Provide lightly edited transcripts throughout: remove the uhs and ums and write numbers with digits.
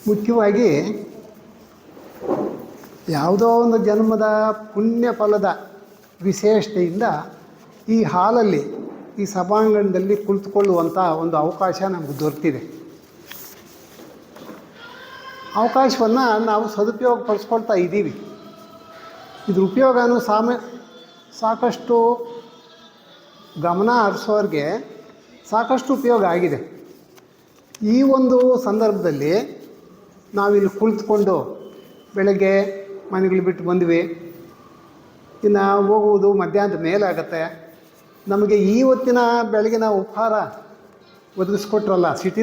ಮುಖ್ಯವಾಗಿ ಯಾವುದೋ ಒಂದು ಜನ್ಮದ ಪುಣ್ಯ ಫಲದ ವಿಶೇಷತೆಯಿಂದ ಈ ಹಾಲಲ್ಲಿ, ಈ ಸಭಾಂಗಣದಲ್ಲಿ ಕುಳಿತುಕೊಳ್ಳುವಂಥ ಒಂದು ಅವಕಾಶ ನಮಗೆ ದೊರೆತಿದೆ. ಅವಕಾಶವನ್ನು ನಾವು ಸದುಪಯೋಗ ಪಡಿಸ್ಕೊಳ್ತಾ ಇದ್ದೀವಿ. ಇದ್ರ ಉಪಯೋಗನೂ ಸಾಕಷ್ಟು ಗಮನ ಹರಿಸೋರಿಗೆ ಸಾಕಷ್ಟು ಉಪಯೋಗ ಆಗಿದೆ. ಈ ಒಂದು ಸಂದರ್ಭದಲ್ಲಿ ನಾವಿಲ್ಲಿ ಕುಳಿತುಕೊಂಡು ಬೆಳಗ್ಗೆ ಮನೆಗಳು ಬಿಟ್ಟು ಬಂದ್ವಿ, ಇನ್ನು ಹೋಗುವುದು ಮಧ್ಯಾಹ್ನದ ಮೇಲಾಗತ್ತೆ. ನಮಗೆ ಈ ಹೊತ್ತಿನ ಬೆಳಗಿನ ಉಪಹಾರ ಒದಗಿಸ್ಕೊಟ್ರಲ್ಲ ಸಿಟಿ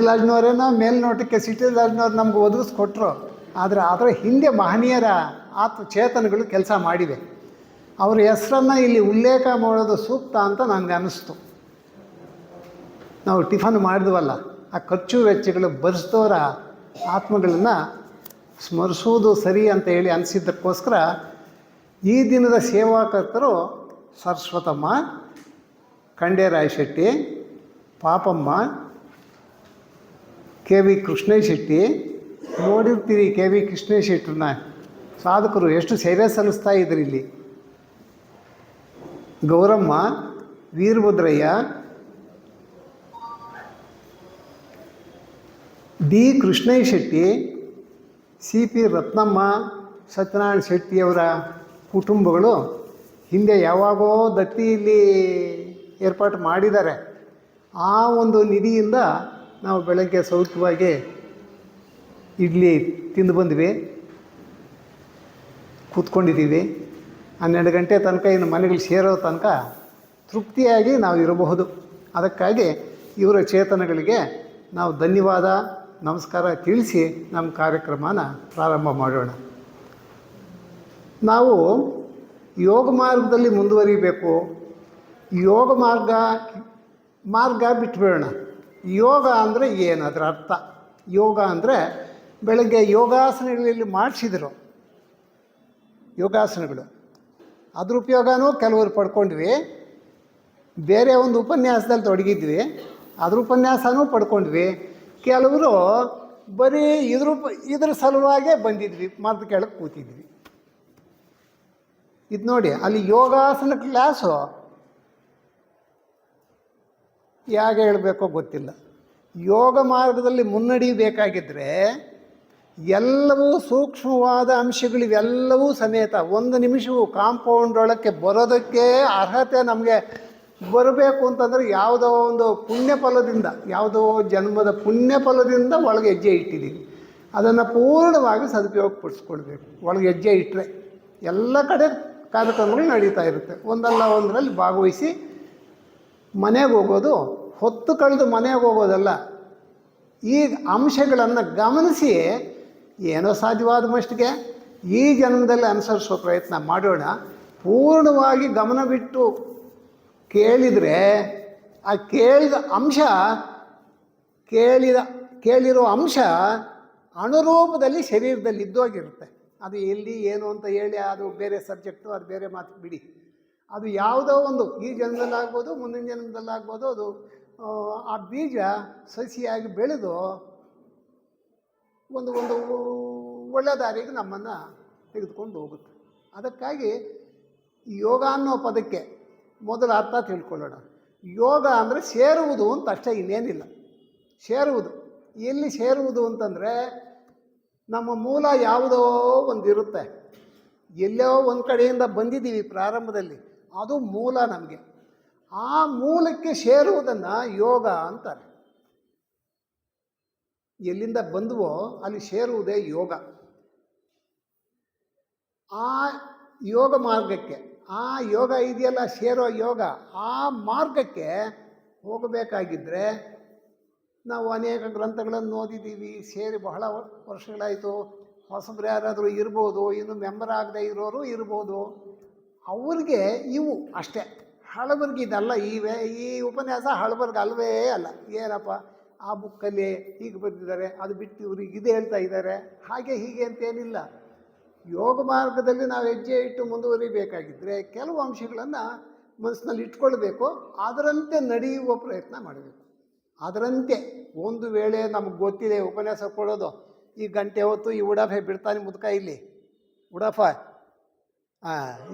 ಲಾಡ್ಜ್ನವರೇನೋ ಮೇಲ್ನೋಟಕ್ಕೆ ಸಿಟಿ ಲಾಡ್ಜ್ನವ್ರು ನಮ್ಗೆ ಒದಗಿಸ್ಕೊಟ್ರು. ಆದರೆ ಅದರ ಹಿಂದೆ ಮಹನೀಯರ ಚೇತನಗಳು ಕೆಲಸ ಮಾಡಿವೆ. ಅವ್ರ ಹೆಸರನ್ನು ಇಲ್ಲಿ ಉಲ್ಲೇಖ ಮಾಡೋದು ಸೂಕ್ತ ಅಂತ ನನಗೆ ಅನ್ನಿಸ್ತು. ನಾವು ಟಿಫನ್ ಮಾಡಿದ್ವಲ್ಲ, ಆ ಖರ್ಚು ವೆಚ್ಚಗಳು ಭರಿಸಿದವರ ಆತ್ಮಗಳನ್ನು ಸ್ಮರಿಸುವುದು ಸರಿ ಅಂತ ಹೇಳಿ ಅನಿಸಿದ್ದಕ್ಕೋಸ್ಕರ ಈ ದಿನದ ಸೇವಾಕರ್ತರು ಸರಸ್ವತಮ್ಮ, ಖಂಡೇರಾಯ ಶೆಟ್ಟಿ, ಪಾಪಮ್ಮ, ಕೆ ವಿ ಕೃಷ್ಣೇಶ್ ಶೆಟ್ಟಿ. ನೋಡಿರ್ತೀರಿ ಕೆ ವಿ ಕೃಷ್ಣೇಶ್ ಶೆಟ್ಟರನ್ನ, ಸಾಧಕರು ಎಷ್ಟು ಸೇವೆ ಸಲ್ಲಿಸ್ತಾ ಇದ್ರು ಇಲ್ಲಿ. Gowramma, Veerabhadraiah, D Krishnaiah Shetty, C P Ratnamma, Satyanarayana ಶೆಟ್ಟಿಯವರ ಕುಟುಂಬಗಳು ಹಿಂದೆ ಯಾವಾಗೋ ದತ್ತಿಯಲ್ಲಿ ಏರ್ಪಾಟು ಮಾಡಿದ್ದಾರೆ. ಆ ಒಂದು ನಿಧಿಯಿಂದ ನಾವು ಬೆಳಗ್ಗೆ ಸೌಖ್ಯವಾಗಿ ಇಡ್ಲಿ ತಿಂದು ಬಂದ್ವಿ, ಕೂತ್ಕೊಂಡಿದ್ದೀವಿ. 12 ಗಂಟೆ ತನಕ ಇನ್ನು ಮನೆಗಳು ಸೇರೋ ತನಕ ತೃಪ್ತಿಯಾಗಿ ನಾವು ಇರಬಹುದು. ಅದಕ್ಕಾಗಿ ಇವರ ಚೇತನಗಳಿಗೆ ನಾವು ಧನ್ಯವಾದ, ನಮಸ್ಕಾರ ತಿಳಿಸಿ ನಮ್ಮ ಕಾರ್ಯಕ್ರಮನ ಪ್ರಾರಂಭ ಮಾಡೋಣ. ನಾವು ಯೋಗ ಮಾರ್ಗದಲ್ಲಿ ಮುಂದುವರಿಬೇಕು. ಯೋಗ ಮಾರ್ಗ ಬಿಟ್ಟುಬಿಡೋಣ. ಯೋಗ ಅಂದರೆ ಏನು, ಅದರ ಅರ್ಥ? ಯೋಗ ಅಂದರೆ ಬೆಳಗ್ಗೆ ಯೋಗಾಸನಗಳಲ್ಲಿ ಮಾಡಿಸಿದರು, ಯೋಗಾಸನಗಳು. ಅದ್ರ ಉಪಯೋಗನೂ ಕೆಲವರು ಪಡ್ಕೊಂಡ್ವಿ. ಬೇರೆ ಒಂದು ಉಪನ್ಯಾಸದಲ್ಲಿ ತೊಡಗಿದ್ವಿ, ಅದ್ರ ಉಪನ್ಯಾಸನೂ ಪಡ್ಕೊಂಡ್ವಿ. ಕೆಲವರು ಬರೀ ಇದ್ರ ಸಲುವಾಗೇ ಬಂದಿದ್ವಿ, ಮರದ ಕೆಳಗೆ ಕೂತಿದ್ವಿ. ಇದು ನೋಡಿ, ಅಲ್ಲಿ ಯೋಗಾಸನ ಕ್ಲಾಸು ಹೇಗೆ ಹೇಳಬೇಕೋ ಗೊತ್ತಿಲ್ಲ. ಯೋಗ ಮಾರ್ಗದಲ್ಲಿ ಮುನ್ನಡಿಬೇಕಾಗಿದ್ದರೆ ಎಲ್ಲವೂ ಸೂಕ್ಷ್ಮವಾದ ಅಂಶಗಳು, ಇವೆಲ್ಲವೂ ಸಮೇತ 1 ನಿಮಿಷವೂ ಕಾಂಪೌಂಡ್ ಒಳಕ್ಕೆ ಬರೋದಕ್ಕೆ ಅರ್ಹತೆ ನಮಗೆ ಬರಬೇಕು ಅಂತಂದರೆ ಯಾವುದೋ ಒಂದು ಪುಣ್ಯ ಫಲದಿಂದ, ಯಾವುದೋ ಜನ್ಮದ ಪುಣ್ಯ ಫಲದಿಂದ ಒಳಗೆ ಹೆಜ್ಜೆ ಇಟ್ಟಿದ್ದೀವಿ. ಅದನ್ನು ಪೂರ್ಣವಾಗಿ ಸದುಪಯೋಗಪಡಿಸ್ಕೊಳ್ಬೇಕು. ಒಳಗೆ ಹೆಜ್ಜೆ ಇಟ್ಟರೆ ಎಲ್ಲ ಕಡೆ ಕಾರ್ಯಕ್ರಮಗಳು ನಡೀತಾ ಇರುತ್ತೆ. ಒಂದಲ್ಲ ಒಂದರಲ್ಲಿ ಭಾಗವಹಿಸಿ ಮನೆಗೆ ಹೋಗೋದು, ಹೊತ್ತು ಕಳೆದು ಮನೆಗೆ ಹೋಗೋದಲ್ಲ. ಈ ಅಂಶಗಳನ್ನು ಗಮನಿಸಿ ಏನೋ ಸಾಧ್ಯವಾದ ಮಟ್ಟಿಗೆ ಈ ಜನ್ಮದಲ್ಲಿ ಅನುಸರಿಸೋ ಪ್ರಯತ್ನ ಮಾಡೋಣ. ಪೂರ್ಣವಾಗಿ ಗಮನ ಬಿಟ್ಟು ಕೇಳಿದರೆ ಆ ಕೇಳಿರೋ ಅಂಶ ಅನುರೂಪದಲ್ಲಿ ಶರೀರದಲ್ಲಿ ಇದ್ದೋಗಿರುತ್ತೆ. ಅದು ಎಲ್ಲಿ ಏನು ಅಂತ ಹೇಳಿ ಅದು ಬೇರೆ ಸಬ್ಜೆಕ್ಟು, ಅದು ಬೇರೆ ಮಾತು ಬಿಡಿ. ಅದು ಯಾವುದೋ ಒಂದು ಈ ಜನ್ಮದಲ್ಲಾಗ್ಬೋದು, ಮುಂದಿನ ಜನ್ಮದಲ್ಲಾಗ್ಬೋದು, ಅದು ಆ ಬೀಜ ಸಸಿಯಾಗಿ ಬೆಳೆದು ಒಂದು ಒಳ್ಳೆ ದಾರಿಗೆ ನಮ್ಮನ್ನು ತೆಗೆದುಕೊಂಡು ಹೋಗುತ್ತೆ. ಅದಕ್ಕಾಗಿ ಯೋಗ ಅನ್ನೋ ಪದಕ್ಕೆ ಮೊದಲ ಅರ್ಥ ತಿಳ್ಕೊಳ್ಳೋಣ. ಯೋಗ ಅಂದರೆ ಸೇರುವುದು ಅಂತ ಅಷ್ಟೇ, ಇನ್ನೇನಿಲ್ಲ. ಸೇರುವುದು, ಎಲ್ಲಿ ಸೇರುವುದು ಅಂತಂದರೆ ನಮ್ಮ ಮೂಲ ಯಾವುದೋ ಒಂದಿರುತ್ತೆ. ಎಲ್ಲೋ ಒಂದು ಕಡೆಯಿಂದ ಬಂದಿದ್ದೀವಿ ಪ್ರಾರಂಭದಲ್ಲಿ, ಅದು ಮೂಲ ನಮಗೆ. ಆ ಮೂಲಕ್ಕೆ ಸೇರುವುದನ್ನು ಯೋಗ ಅಂತಾರೆ. ಎಲ್ಲಿಂದ ಬಂದುವೋ ಅಲ್ಲಿ ಸೇರುವುದೇ ಯೋಗ. ಆ ಯೋಗ ಮಾರ್ಗಕ್ಕೆ, ಆ ಯೋಗ ಇದೆಯಲ್ಲ, ಸೇರೋ ಯೋಗ, ಆ ಮಾರ್ಗಕ್ಕೆ ಹೋಗಬೇಕಾಗಿದ್ದರೆ ನಾವು ಅನೇಕ ಗ್ರಂಥಗಳನ್ನು ಓದಿದ್ದೀವಿ, ಸೇರಿ ಬಹಳ ವರ್ಷಗಳಾಯಿತು. ಹೊಸಬ್ರು ಯಾರಾದರೂ ಇರ್ಬೋದು, ಇನ್ನು ಮೆಂಬರ್ ಆಗದೆ ಇರೋರು ಇರ್ಬೋದು. ಅವ್ರಿಗೆ ಇವು ಅಷ್ಟೇ, ಹಳಬರ್ಗೆ ಇದಲ್ಲ. ಈ ಉಪನ್ಯಾಸ ಹಳಬರ್ಗೆ ಅಲ್ವೇ ಅಲ್ಲ. ಏನಪ್ಪ ಆ ಬುಕ್ಕಲ್ಲಿ ಹೀಗೆ ಬರೆದಿದ್ದಾರೆ, ಅದು ಬಿಟ್ಟು ಇವ್ರಿಗೆ ಇದು ಹೇಳ್ತಾ ಇದ್ದಾರೆ, ಹಾಗೆ ಹೀಗೆ ಅಂತೇನಿಲ್ಲ. ಯೋಗ ಮಾರ್ಗದಲ್ಲಿ ನಾವು ಹೆಜ್ಜೆ ಇಟ್ಟು ಮುಂದುವರಿಬೇಕಾಗಿದ್ದರೆ ಕೆಲವು ಅಂಶಗಳನ್ನು ಮನಸ್ಸಿನಲ್ಲಿ ಇಟ್ಕೊಳ್ಬೇಕು. ಅದರಂತೆ ನಡೆಯುವ ಪ್ರಯತ್ನ ಮಾಡಬೇಕು. ಅದರಂತೆ ಒಂದು ವೇಳೆ ನಮಗೆ ಗೊತ್ತಿದೆ ಉಪನ್ಯಾಸ ಕೊಡೋದು, ಈ ಗಂಟೆ ಹೊತ್ತು ಈ ಉಡಾಫೆ ಬಿಡ್ತಾನೆ ಮುದುಕ ಇಲ್ಲಿ ಉಡಾಫ,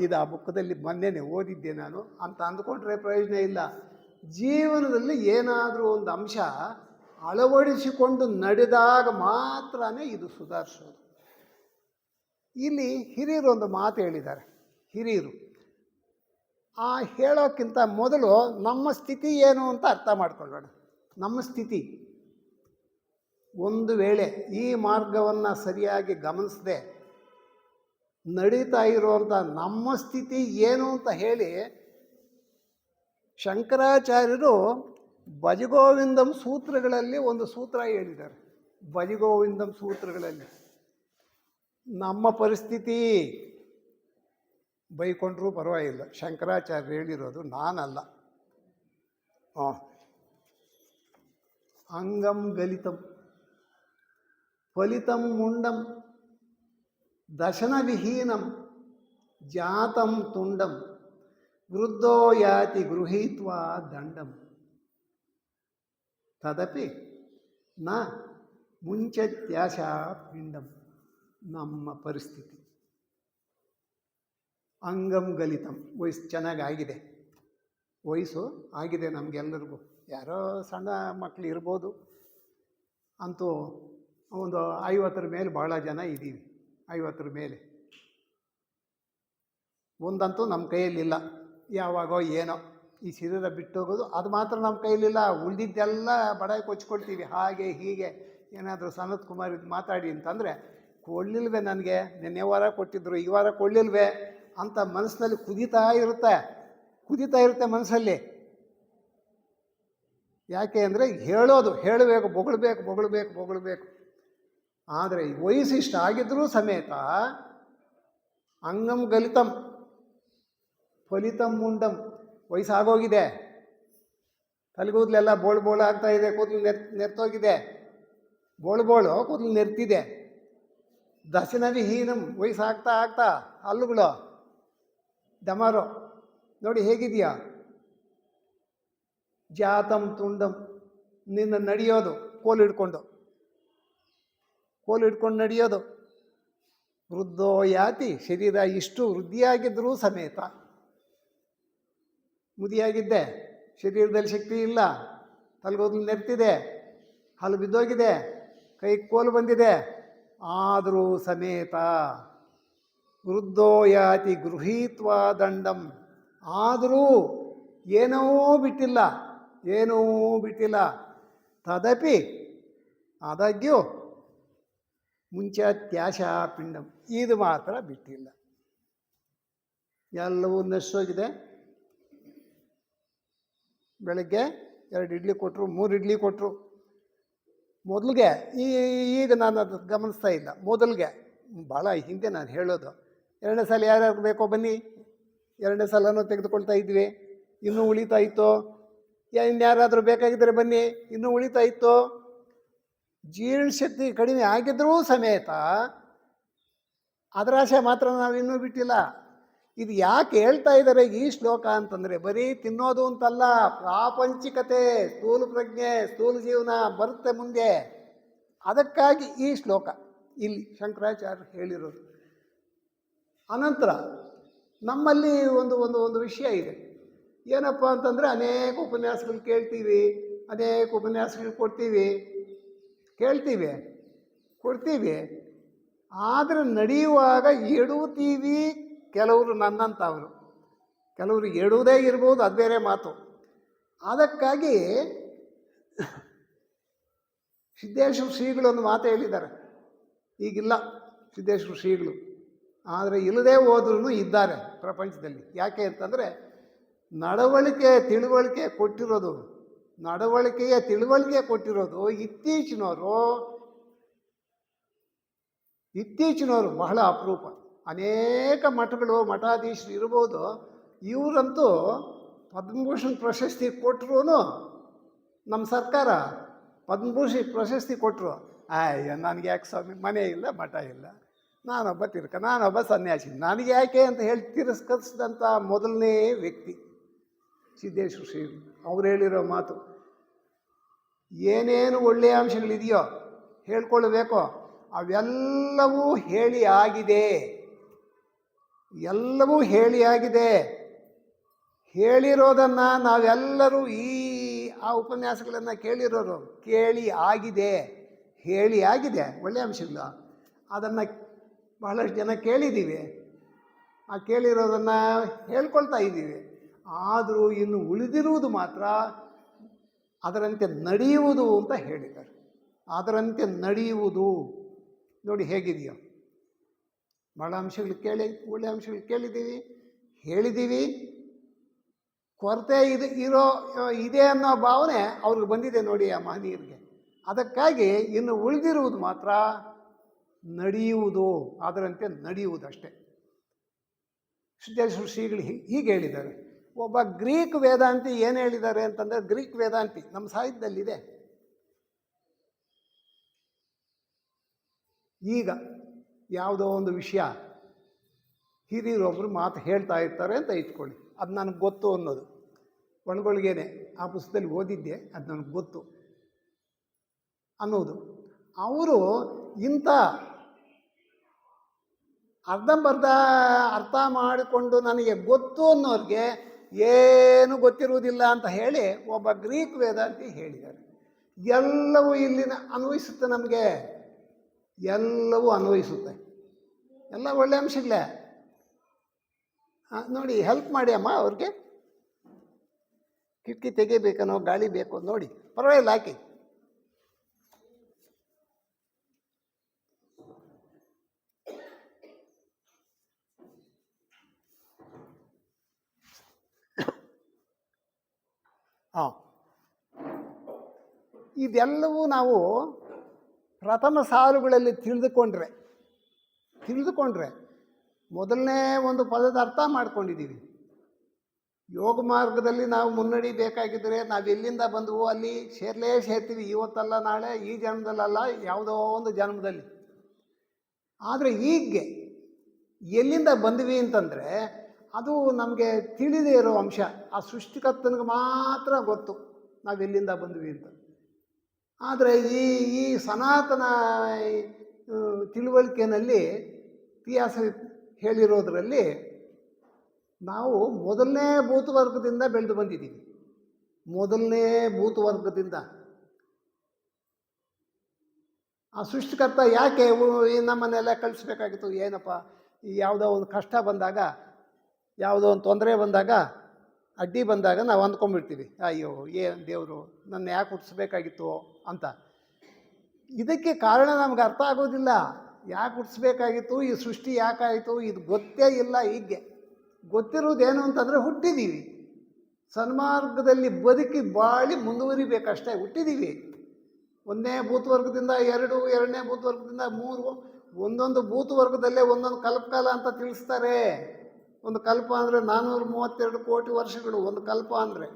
ಇದು ಆ ಬುಕ್ಕದಲ್ಲಿ ಮೊನ್ನೆನೇ ಓದಿದ್ದೆ ನಾನು ಅಂತ ಅಂದ್ಕೊಂಡ್ರೆ ಪ್ರಯೋಜನ ಇಲ್ಲ. ಜೀವನದಲ್ಲಿ ಏನಾದರೂ ಒಂದು ಅಂಶ ಅಳವಡಿಸಿಕೊಂಡು ನಡೆದಾಗ ಮಾತ್ರನೇ ಇದು ಸುಧಾರಿಸೋದು. ಇಲ್ಲಿ ಹಿರಿಯರು ಒಂದು ಮಾತು ಹೇಳಿದ್ದಾರೆ. ಹಿರಿಯರು ಹೇಳೋಕ್ಕಿಂತ ಮೊದಲು ನಮ್ಮ ಸ್ಥಿತಿ ಏನು ಅಂತ ಅರ್ಥ ಮಾಡ್ಕೊಳ್ಳೋಣ. ನಮ್ಮ ಸ್ಥಿತಿ, ಒಂದು ವೇಳೆ ಈ ಮಾರ್ಗವನ್ನು ಸರಿಯಾಗಿ ಗಮನಿಸದೆ ನಡೀತಾ ಇರುವಂಥ ನಮ್ಮ ಸ್ಥಿತಿ ಏನು ಅಂತ ಹೇಳಿ ಶಂಕರಾಚಾರ್ಯರು ಭಜಗೋವಿಂದಂ ಸೂತ್ರಗಳಲ್ಲಿ ಒಂದು ಸೂತ್ರ ಹೇಳಿದ್ದಾರೆ. ಭಜಗೋವಿಂದಂ ಸೂತ್ರಗಳಲ್ಲಿ ನಮ್ಮ ಪರಿಸ್ಥಿತಿ ಬೈಕೊಂಡ್ರೂ ಪರವಾಗಿಲ್ಲ, ಶಂಕರಾಚಾರ್ಯರು ಹೇಳಿರೋದು, ನಾನಲ್ಲ. ಅಂಗಂ ಗಲಿತಂ ಫಲಿತಂ ಮುಂಡಂ ದಶನವಿಹೀನಂ ಜಾತಂ ತುಂಡಂ ವೃದ್ಧೋ ಯಾತಿ ಗೃಹೀತ್ವಾ ದಂಡಂ ತದಪಿ ನ ಮುಂಚತ್ಯಾಶ ಪಿಂಡಂ. ನಮ್ಮ ಪರಿಸ್ಥಿತಿ ಅಂಗಂ ಗಲಿತಂ, ವಯಸ್ಸು ಚೆನ್ನಾಗಾಗಿದೆ, ವಯಸ್ಸು ಆಗಿದೆ ನಮಗೆಲ್ಲರಿಗೂ. ಯಾರೋ ಸಣ್ಣ ಮಕ್ಕಳು ಇರ್ಬೋದು, ಅಂತೂ ಒಂದು 50 ಮೇಲೆ ಭಾಳ ಜನ ಇದ್ದೀವಿ. 50 ಮೇಲೆ ಒಂದಂತೂ ನಮ್ಮ ಕೈಯಲ್ಲಿಲ್ಲ, ಯಾವಾಗೋ ಏನೋ ಈ ಶರೀರ ಬಿಟ್ಟೋಗೋದು, ಅದು ಮಾತ್ರ ನಮ್ಮ ಕೈಯಲ್ಲಿಲ್ಲ. ಉಳಿದಿದ್ದೆಲ್ಲ ಬಡಾಯಿ ಕೊಚ್ಕೊಳ್ತೀವಿ. ಹಾಗೆ ಹೀಗೆ ಏನಾದರೂ ಸನತ್ ಕುಮಾರ್ ಇದು ಮಾತಾಡಿ ಅಂತಂದರೆ, ಕೊಡಲಿಲ್ವೇ ನನಗೆ, ನಿನ್ನೆ ವಾರ ಕೊಟ್ಟಿದ್ರು, ಈ ವಾರ ಕೊಡಲಿಲ್ವೇ ಅಂತ ಮನಸ್ಸಿನಲ್ಲಿ ಕುದೀತಾ ಇರುತ್ತೆ ಮನಸ್ಸಲ್ಲಿ. ಯಾಕೆ ಅಂದರೆ ಹೇಳಬೇಕು, ಹೊಗಳಬೇಕು. ಆದರೆ ವಯಸ್ಸು ಇಷ್ಟ ಆಗಿದ್ರೂ ಸಮೇತ ಅಂಗಂ ಗಲಿತಂ ಫಲಿತಂ ಮುಂಡಂ, ವಯಸ್ಸಾಗೋಗಿದೆ, ತಲೆಗೂದಲೆಲ್ಲ ಬೋಳು ಆಗ್ತಾ ಇದೆ, ಕೂದಲು ನೆರ್ತೋಗಿದೆ, ಬೋಳು ಕೂದಲು ನೆರ್ತಿದೆ. ದಶನವಿಹೀನಂ, ವಯಸ್ಸಾಗ್ತಾ ಹಲ್ಲುಗಳು ಡಮಾರೋ ನೋಡಿ ಹೇಗಿದೆಯಾ. ಜಾತಂ ತುಂಡಂ, ನಿನ್ನ ನಡೆಯೋದು ಕೋಲು ಹಿಡ್ಕೊಂಡು ನಡೆಯೋದು. ವೃದ್ಧೋ ಯಾತಿ, ಶರೀರ ಇಷ್ಟು ವೃದ್ಧಿಯಾಗಿದ್ದರೂ ಸಮೇತ ಮುದಿಯಾಗಿದ್ದೆ, ಶರೀರದಲ್ಲಿ ಶಕ್ತಿ ಇಲ್ಲ, ತಲೆಗೂದಲು ನೆರ್ತಿದೆ, ಹಲ್ಲು ಬಿದ್ದೋಗಿದೆ, ಕೈ ಕೋಲು ಬಂದಿದೆ, ಆದರೂ ಸಮೇತ ವೃದ್ಧೋ ಯಾತಿ ಗೃಹೀತ್ವಾ ದಂಡಂ, ಆದರೂ ಏನೂ ಬಿಟ್ಟಿಲ್ಲ. ತದಪಿ, ಆದಾಗ್ಯೂ ಮುಂಚತ್ಯಾಶ ಪಿಂಡಂ, ಇದು ಮಾತ್ರ ಬಿಟ್ಟಿಲ್ಲ. ಎಲ್ಲವೂ ನಶೋಗಿದೆ. ಬೆಳಗ್ಗೆ 2 ಇಡ್ಲಿ ಕೊಟ್ಟರು, 3 ಇಡ್ಲಿ ಕೊಟ್ಟರು. ಮೊದಲಿಗೆ ಈಗ ನಾನು ಅದು ಗಮನಿಸ್ತಾ ಇಲ್ಲ. ಮೊದಲಿಗೆ ಭಾಳ ಹಿಂದೆ ನಾನು ಹೇಳೋದು, 2ನೇ ಸಲ ಯಾರ್ಯಾರು ಬೇಕೋ ಬನ್ನಿ, 2ನೇ ಸಲನೂ ತೆಗೆದುಕೊಳ್ತಾ ಇದ್ವಿ, ಇನ್ನೂ ಉಳಿತಾ ಇತ್ತು. ಇನ್ಯಾರಾದರೂ ಬೇಕಾಗಿದ್ದರೆ ಬನ್ನಿ, ಇನ್ನೂ ಉಳಿತಾ ಇತ್ತು. ಜೀರ್ಣಶಕ್ತಿ ಕಡಿಮೆ ಆಗಿದ್ರೂ ಸಮೇತ ಅದರ ಆಶೆ ಮಾತ್ರ ನಾವು ಇನ್ನೂ ಬಿಟ್ಟಿಲ್ಲ. ಇದು ಯಾಕೆ ಹೇಳ್ತಾ ಇದ್ದಾರೆ ಈ ಶ್ಲೋಕ ಅಂತಂದರೆ, ಬರೀ ತಿನ್ನೋದು ಅಂತಲ್ಲ, ಪ್ರಾಪಂಚಿಕತೆ, ಸ್ಥೂಲ ಪ್ರಜ್ಞೆ, ಸ್ಥೂಲ ಜೀವನ ಬರುತ್ತೆ ಮುಂದೆ. ಅದಕ್ಕಾಗಿ ಈ ಶ್ಲೋಕ ಇಲ್ಲಿ ಶಂಕರಾಚಾರ್ಯರು ಹೇಳಿರೋದು. ಅನಂತರ ನಮ್ಮಲ್ಲಿ ಒಂದು ವಿಷಯ ಇದೆ. ಏನಪ್ಪ ಅಂತಂದರೆ, ಅನೇಕ ಉಪನ್ಯಾಸಗಳು ಕೇಳ್ತೀವಿ, ಅನೇಕ ಉಪನ್ಯಾಸಗಳು ಕೊಡ್ತೀವಿ, ಆದರೆ ನಡೆಯುವಾಗ ಎಡುತ್ತೀವಿ. ಕೆಲವರು ನನ್ನಂಥವರು, ಕೆಲವರು ಎಡುವುದೇ ಇರ್ಬೋದು, ಅದು ಬೇರೆ ಮಾತು. ಅದಕ್ಕಾಗಿ ಸಿದ್ದೇಶ್ವರ ಶ್ರೀಗಳು ಒಂದು ಮಾತು ಹೇಳಿದ್ದಾರೆ. ಈಗಿಲ್ಲ ಸಿದ್ದೇಶ್ವರ ಶ್ರೀಗಳು, ಆದರೆ ಇಲ್ಲದೇ ಹೋದ್ರೂ ಇದ್ದಾರೆ ಪ್ರಪಂಚದಲ್ಲಿ. ಯಾಕೆ ಅಂತಂದರೆ, ನಡವಳಿಕೆಯ ತಿಳುವಳಿಕೆ ಕೊಟ್ಟಿರೋದು ಇತ್ತೀಚಿನವರು ಬಹಳ ಅಪರೂಪ. ಅನೇಕ ಮಠಾಧೀಶರು ಇರ್ಬೋದು, ಇವರಂತೂ ಪದ್ಮಭೂಷಣ್ ಪ್ರಶಸ್ತಿ ಕೊಟ್ಟರು. ನಮ್ಮ ಸರ್ಕಾರ ಪದ್ಮಭೂಷಣ್ ಪ್ರಶಸ್ತಿ ಕೊಟ್ಟರು. ನನಗೆ ಯಾಕೆ ಸ್ವಾಮಿ, ಮನೆ ಇಲ್ಲ, ಮಠ ಇಲ್ಲ, ನಾನೊಬ್ಬ ಸನ್ಯಾಸಿ, ನನಗೆ ಯಾಕೆ ಅಂತ ಹೇಳಿ ತಿರಸ್ಕರಿಸಿದಂಥ ಮೊದಲನೇ ವ್ಯಕ್ತಿ ಸಿದ್ದೇಶ್ವರ ಶ್ರೀಗಳು. ಅವ್ರು ಹೇಳಿರೋ ಮಾತು, ಏನೇನು ಒಳ್ಳೆಯ ಅಂಶಗಳಿದೆಯೋ ಹೇಳ್ಕೊಳ್ಬೇಕೋ ಅವೆಲ್ಲವೂ ಹೇಳಿ ಆಗಿದೆ. ಎಲ್ಲವೂ ಹೇಳಿ ಆಗಿದೆ. ಹೇಳಿರೋದನ್ನು ನಾವೆಲ್ಲರೂ ಆ ಉಪನ್ಯಾಸಗಳನ್ನು ಕೇಳಿರೋರು ಕೇಳಿ ಆಗಿದೆ. ಹೇಳಿ ಆಗಿದೆ ಒಳ್ಳೆಯ ಅಂಶಗಳು. ಅದನ್ನು ಬಹಳಷ್ಟು ಜನ ಕೇಳಿದ್ದೀವಿ. ಆ ಕೇಳಿರೋದನ್ನು ಹೇಳ್ಕೊಳ್ತಾ ಇದ್ದೀವಿ. ಆದರೂ ಇನ್ನು ಉಳಿದಿರುವುದು ಮಾತ್ರ ಅದರಂತೆ ನಡೆಯುವುದು ಅಂತ ಹೇಳಿದ್ದಾರೆ. ಅದರಂತೆ ನಡೆಯುವುದು ನೋಡಿ ಹೇಗಿದೆಯೋ. ಭಾಳ ಅಂಶಗಳು ಒಳ್ಳೆಯ ಅಂಶಗಳು ಕೇಳಿದ್ದೀವಿ, ಹೇಳಿದ್ದೀವಿ. ಕೊರತೆ ಇದೆ ಅನ್ನೋ ಭಾವನೆ ಅವ್ರಿಗೆ ಬಂದಿದೆ ನೋಡಿ ಆ ಮಹನೀಯರಿಗೆ. ಅದಕ್ಕಾಗಿ ಇನ್ನು ಉಳಿದಿರುವುದು ಮಾತ್ರ ನಡೆಯುವುದು, ಅದರಂತೆ ನಡೆಯುವುದಷ್ಟೇ. ಸಿದ್ದೇಶ್ವರ ಶ್ರೀಗಳು ಹೀಗೆ ಹೇಳಿದ್ದಾರೆ. ಒಬ್ಬ ಗ್ರೀಕ್ ವೇದಾಂತಿ ಏನು ಹೇಳಿದ್ದಾರೆ ಅಂತಂದರೆ, ಗ್ರೀಕ್ ವೇದಾಂತಿ ನಮ್ಮ ಸಾಹಿತ್ಯದಲ್ಲಿದೆ. ಈಗ ಯಾವುದೋ ಒಂದು ವಿಷಯ ಹಿರಿಯರೊಬ್ಬರು ಮಾತು ಹೇಳ್ತಾ ಇರ್ತಾರೆ ಅಂತ ಇಟ್ಕೊಳ್ಳಿ, ಅದು ನನಗೆ ಗೊತ್ತು ಅನ್ನೋದು ಒಣಗೊಳಗೇನೆ ಆ ಪುಸ್ತಕದಲ್ಲಿ ಓದಿದ್ದೆ, ಅದು ನನಗೆ ಗೊತ್ತು ಅನ್ನೋದು. ಅವರು ಇಂಥ ಅರ್ಧಂಬರ್ಧ ಅರ್ಥ ಮಾಡಿಕೊಂಡು ನನಗೆ ಗೊತ್ತು ಅನ್ನೋರಿಗೆ ಏನು ಗೊತ್ತಿರುವುದಿಲ್ಲ ಅಂತ ಹೇಳಿ ಒಬ್ಬ ಗ್ರೀಕ್ ವೇದಾಂತಿ ಹೇಳಿದ್ದಾರೆ. ಎಲ್ಲವೂ ಇಲ್ಲಿನ ಅನ್ವಯಿಸುತ್ತೆ, ನಮಗೆ ಎಲ್ಲವೂ ಅನ್ವಯಿಸುತ್ತೆ, ಎಲ್ಲ ಒಳ್ಳೆಯ ಅಂಶಗಳೇ. ನೋಡಿ, ಹೆಲ್ಪ್ ಮಾಡಿ ಅಮ್ಮ ಅವ್ರಿಗೆ. ಕಿಟಕಿ ತೆಗಿಬೇಕನ್ನೋ ಗಾಳಿ ಬೇಕು ನೋಡಿ, ಪರವಾಗಿಲ್ಲ ಹಾಕಿ. ಇದೆಲ್ಲವೂ ನಾವು ಪ್ರಥಮ ಸಾಲುಗಳಲ್ಲಿ ತಿಳಿದುಕೊಂಡ್ರೆ ಮೊದಲನೇ ಒಂದು ಪದದ ಅರ್ಥ ಮಾಡ್ಕೊಂಡಿದ್ದೀವಿ. ಯೋಗ ಮಾರ್ಗದಲ್ಲಿ ನಾವು ಮುನ್ನಡಿಬೇಕಾಗಿದ್ದರೆ ನಾವು ಎಲ್ಲಿಂದ ಬಂದವು ಅಲ್ಲಿ ಸೇರ್ತೀವಿ. ಇವತ್ತಲ್ಲ ನಾಳೆ, ಈ ಜನ್ಮದಲ್ಲಲ್ಲ, ಯಾವುದೋ ಒಂದು ಜನ್ಮದಲ್ಲಿ. ಆದರೆ ಹೀಗೆ ಎಲ್ಲಿಂದ ಬಂದ್ವಿ ಅಂತಂದರೆ ಅದು ನಮಗೆ ತಿಳಿದೇ ಇರೋ ಅಂಶ. ಆ ಸೃಷ್ಟಿಕರ್ತನಿಗೆ ಮಾತ್ರ ಗೊತ್ತು ನಾವೆಲ್ಲಿಂದ ಬಂದ್ವಿ ಅಂತ. ಆದರೆ ಈ ಸನಾತನ ತಿಳುವಳಿಕೆಯಲ್ಲಿ ಇತಿಹಾಸ ಹೇಳಿರೋದರಲ್ಲಿ ನಾವು ಮೊದಲನೇ ಭೂತವರ್ಗದಿಂದ ಬೆಳೆದು ಬಂದಿದ್ದೀವಿ. ಮೊದಲನೇ ಭೂತವರ್ಗದಿಂದ ಆ ಸೃಷ್ಟಿಕರ್ತ ಯಾಕೆ ನಮ್ಮನ್ನೆಲ್ಲ ಕಳಿಸ್ಬೇಕಾಗಿತ್ತು? ಏನಪ್ಪ, ಯಾವುದೋ ಒಂದು ಕಷ್ಟ ಬಂದಾಗ, ಯಾವುದೋ ಒಂದು ತೊಂದರೆ ಬಂದಾಗ, ಅಡ್ಡಿ ಬಂದಾಗ ನಾವು ಅಂದ್ಕೊಂಡ್ಬಿಡ್ತೀವಿ, ಅಯ್ಯೋ ಏನು ದೇವರು ನನ್ನ ಯಾಕೆ ಹುಟ್ಟಿಸ್ಬೇಕಾಗಿತ್ತು ಅಂತ. ಇದಕ್ಕೆ ಕಾರಣ ನಮ್ಗೆ ಅರ್ಥ ಆಗೋದಿಲ್ಲ. ಯಾಕೆ ಹುಟ್ಟಿಸ್ಬೇಕಾಗಿತ್ತು, ಈ ಸೃಷ್ಟಿ ಯಾಕಾಯಿತು, ಇದು ಗೊತ್ತೇ ಇಲ್ಲ. ಹೀಗೆ ಗೊತ್ತಿರೋದೇನು ಅಂತಂದರೆ ಹುಟ್ಟಿದ್ದೀವಿ, ಸನ್ಮಾರ್ಗದಲ್ಲಿ ಬದುಕಿ ಬಾಳಿ ಮುಂದುವರಿಬೇಕಷ್ಟೇ. ಹುಟ್ಟಿದ್ದೀವಿ. ಒಂದನೇ ಭೂತವರ್ಗದಿಂದ 2, ಎರಡನೇ ಭೂತವರ್ಗದಿಂದ 3, ಒಂದೊಂದು ಭೂತವರ್ಗದಲ್ಲೇ ಒಂದೊಂದು ಕಲ್ಪಕಾಲ ಅಂತ ತಿಳಿಸ್ತಾರೆ. ಒಂದು ಕಲ್ಪ ಅಂದರೆ 432 ಕೋಟಿ ವರ್ಷಗಳು ಒಂದು ಕಲ್ಪ ಅಂದರೆ.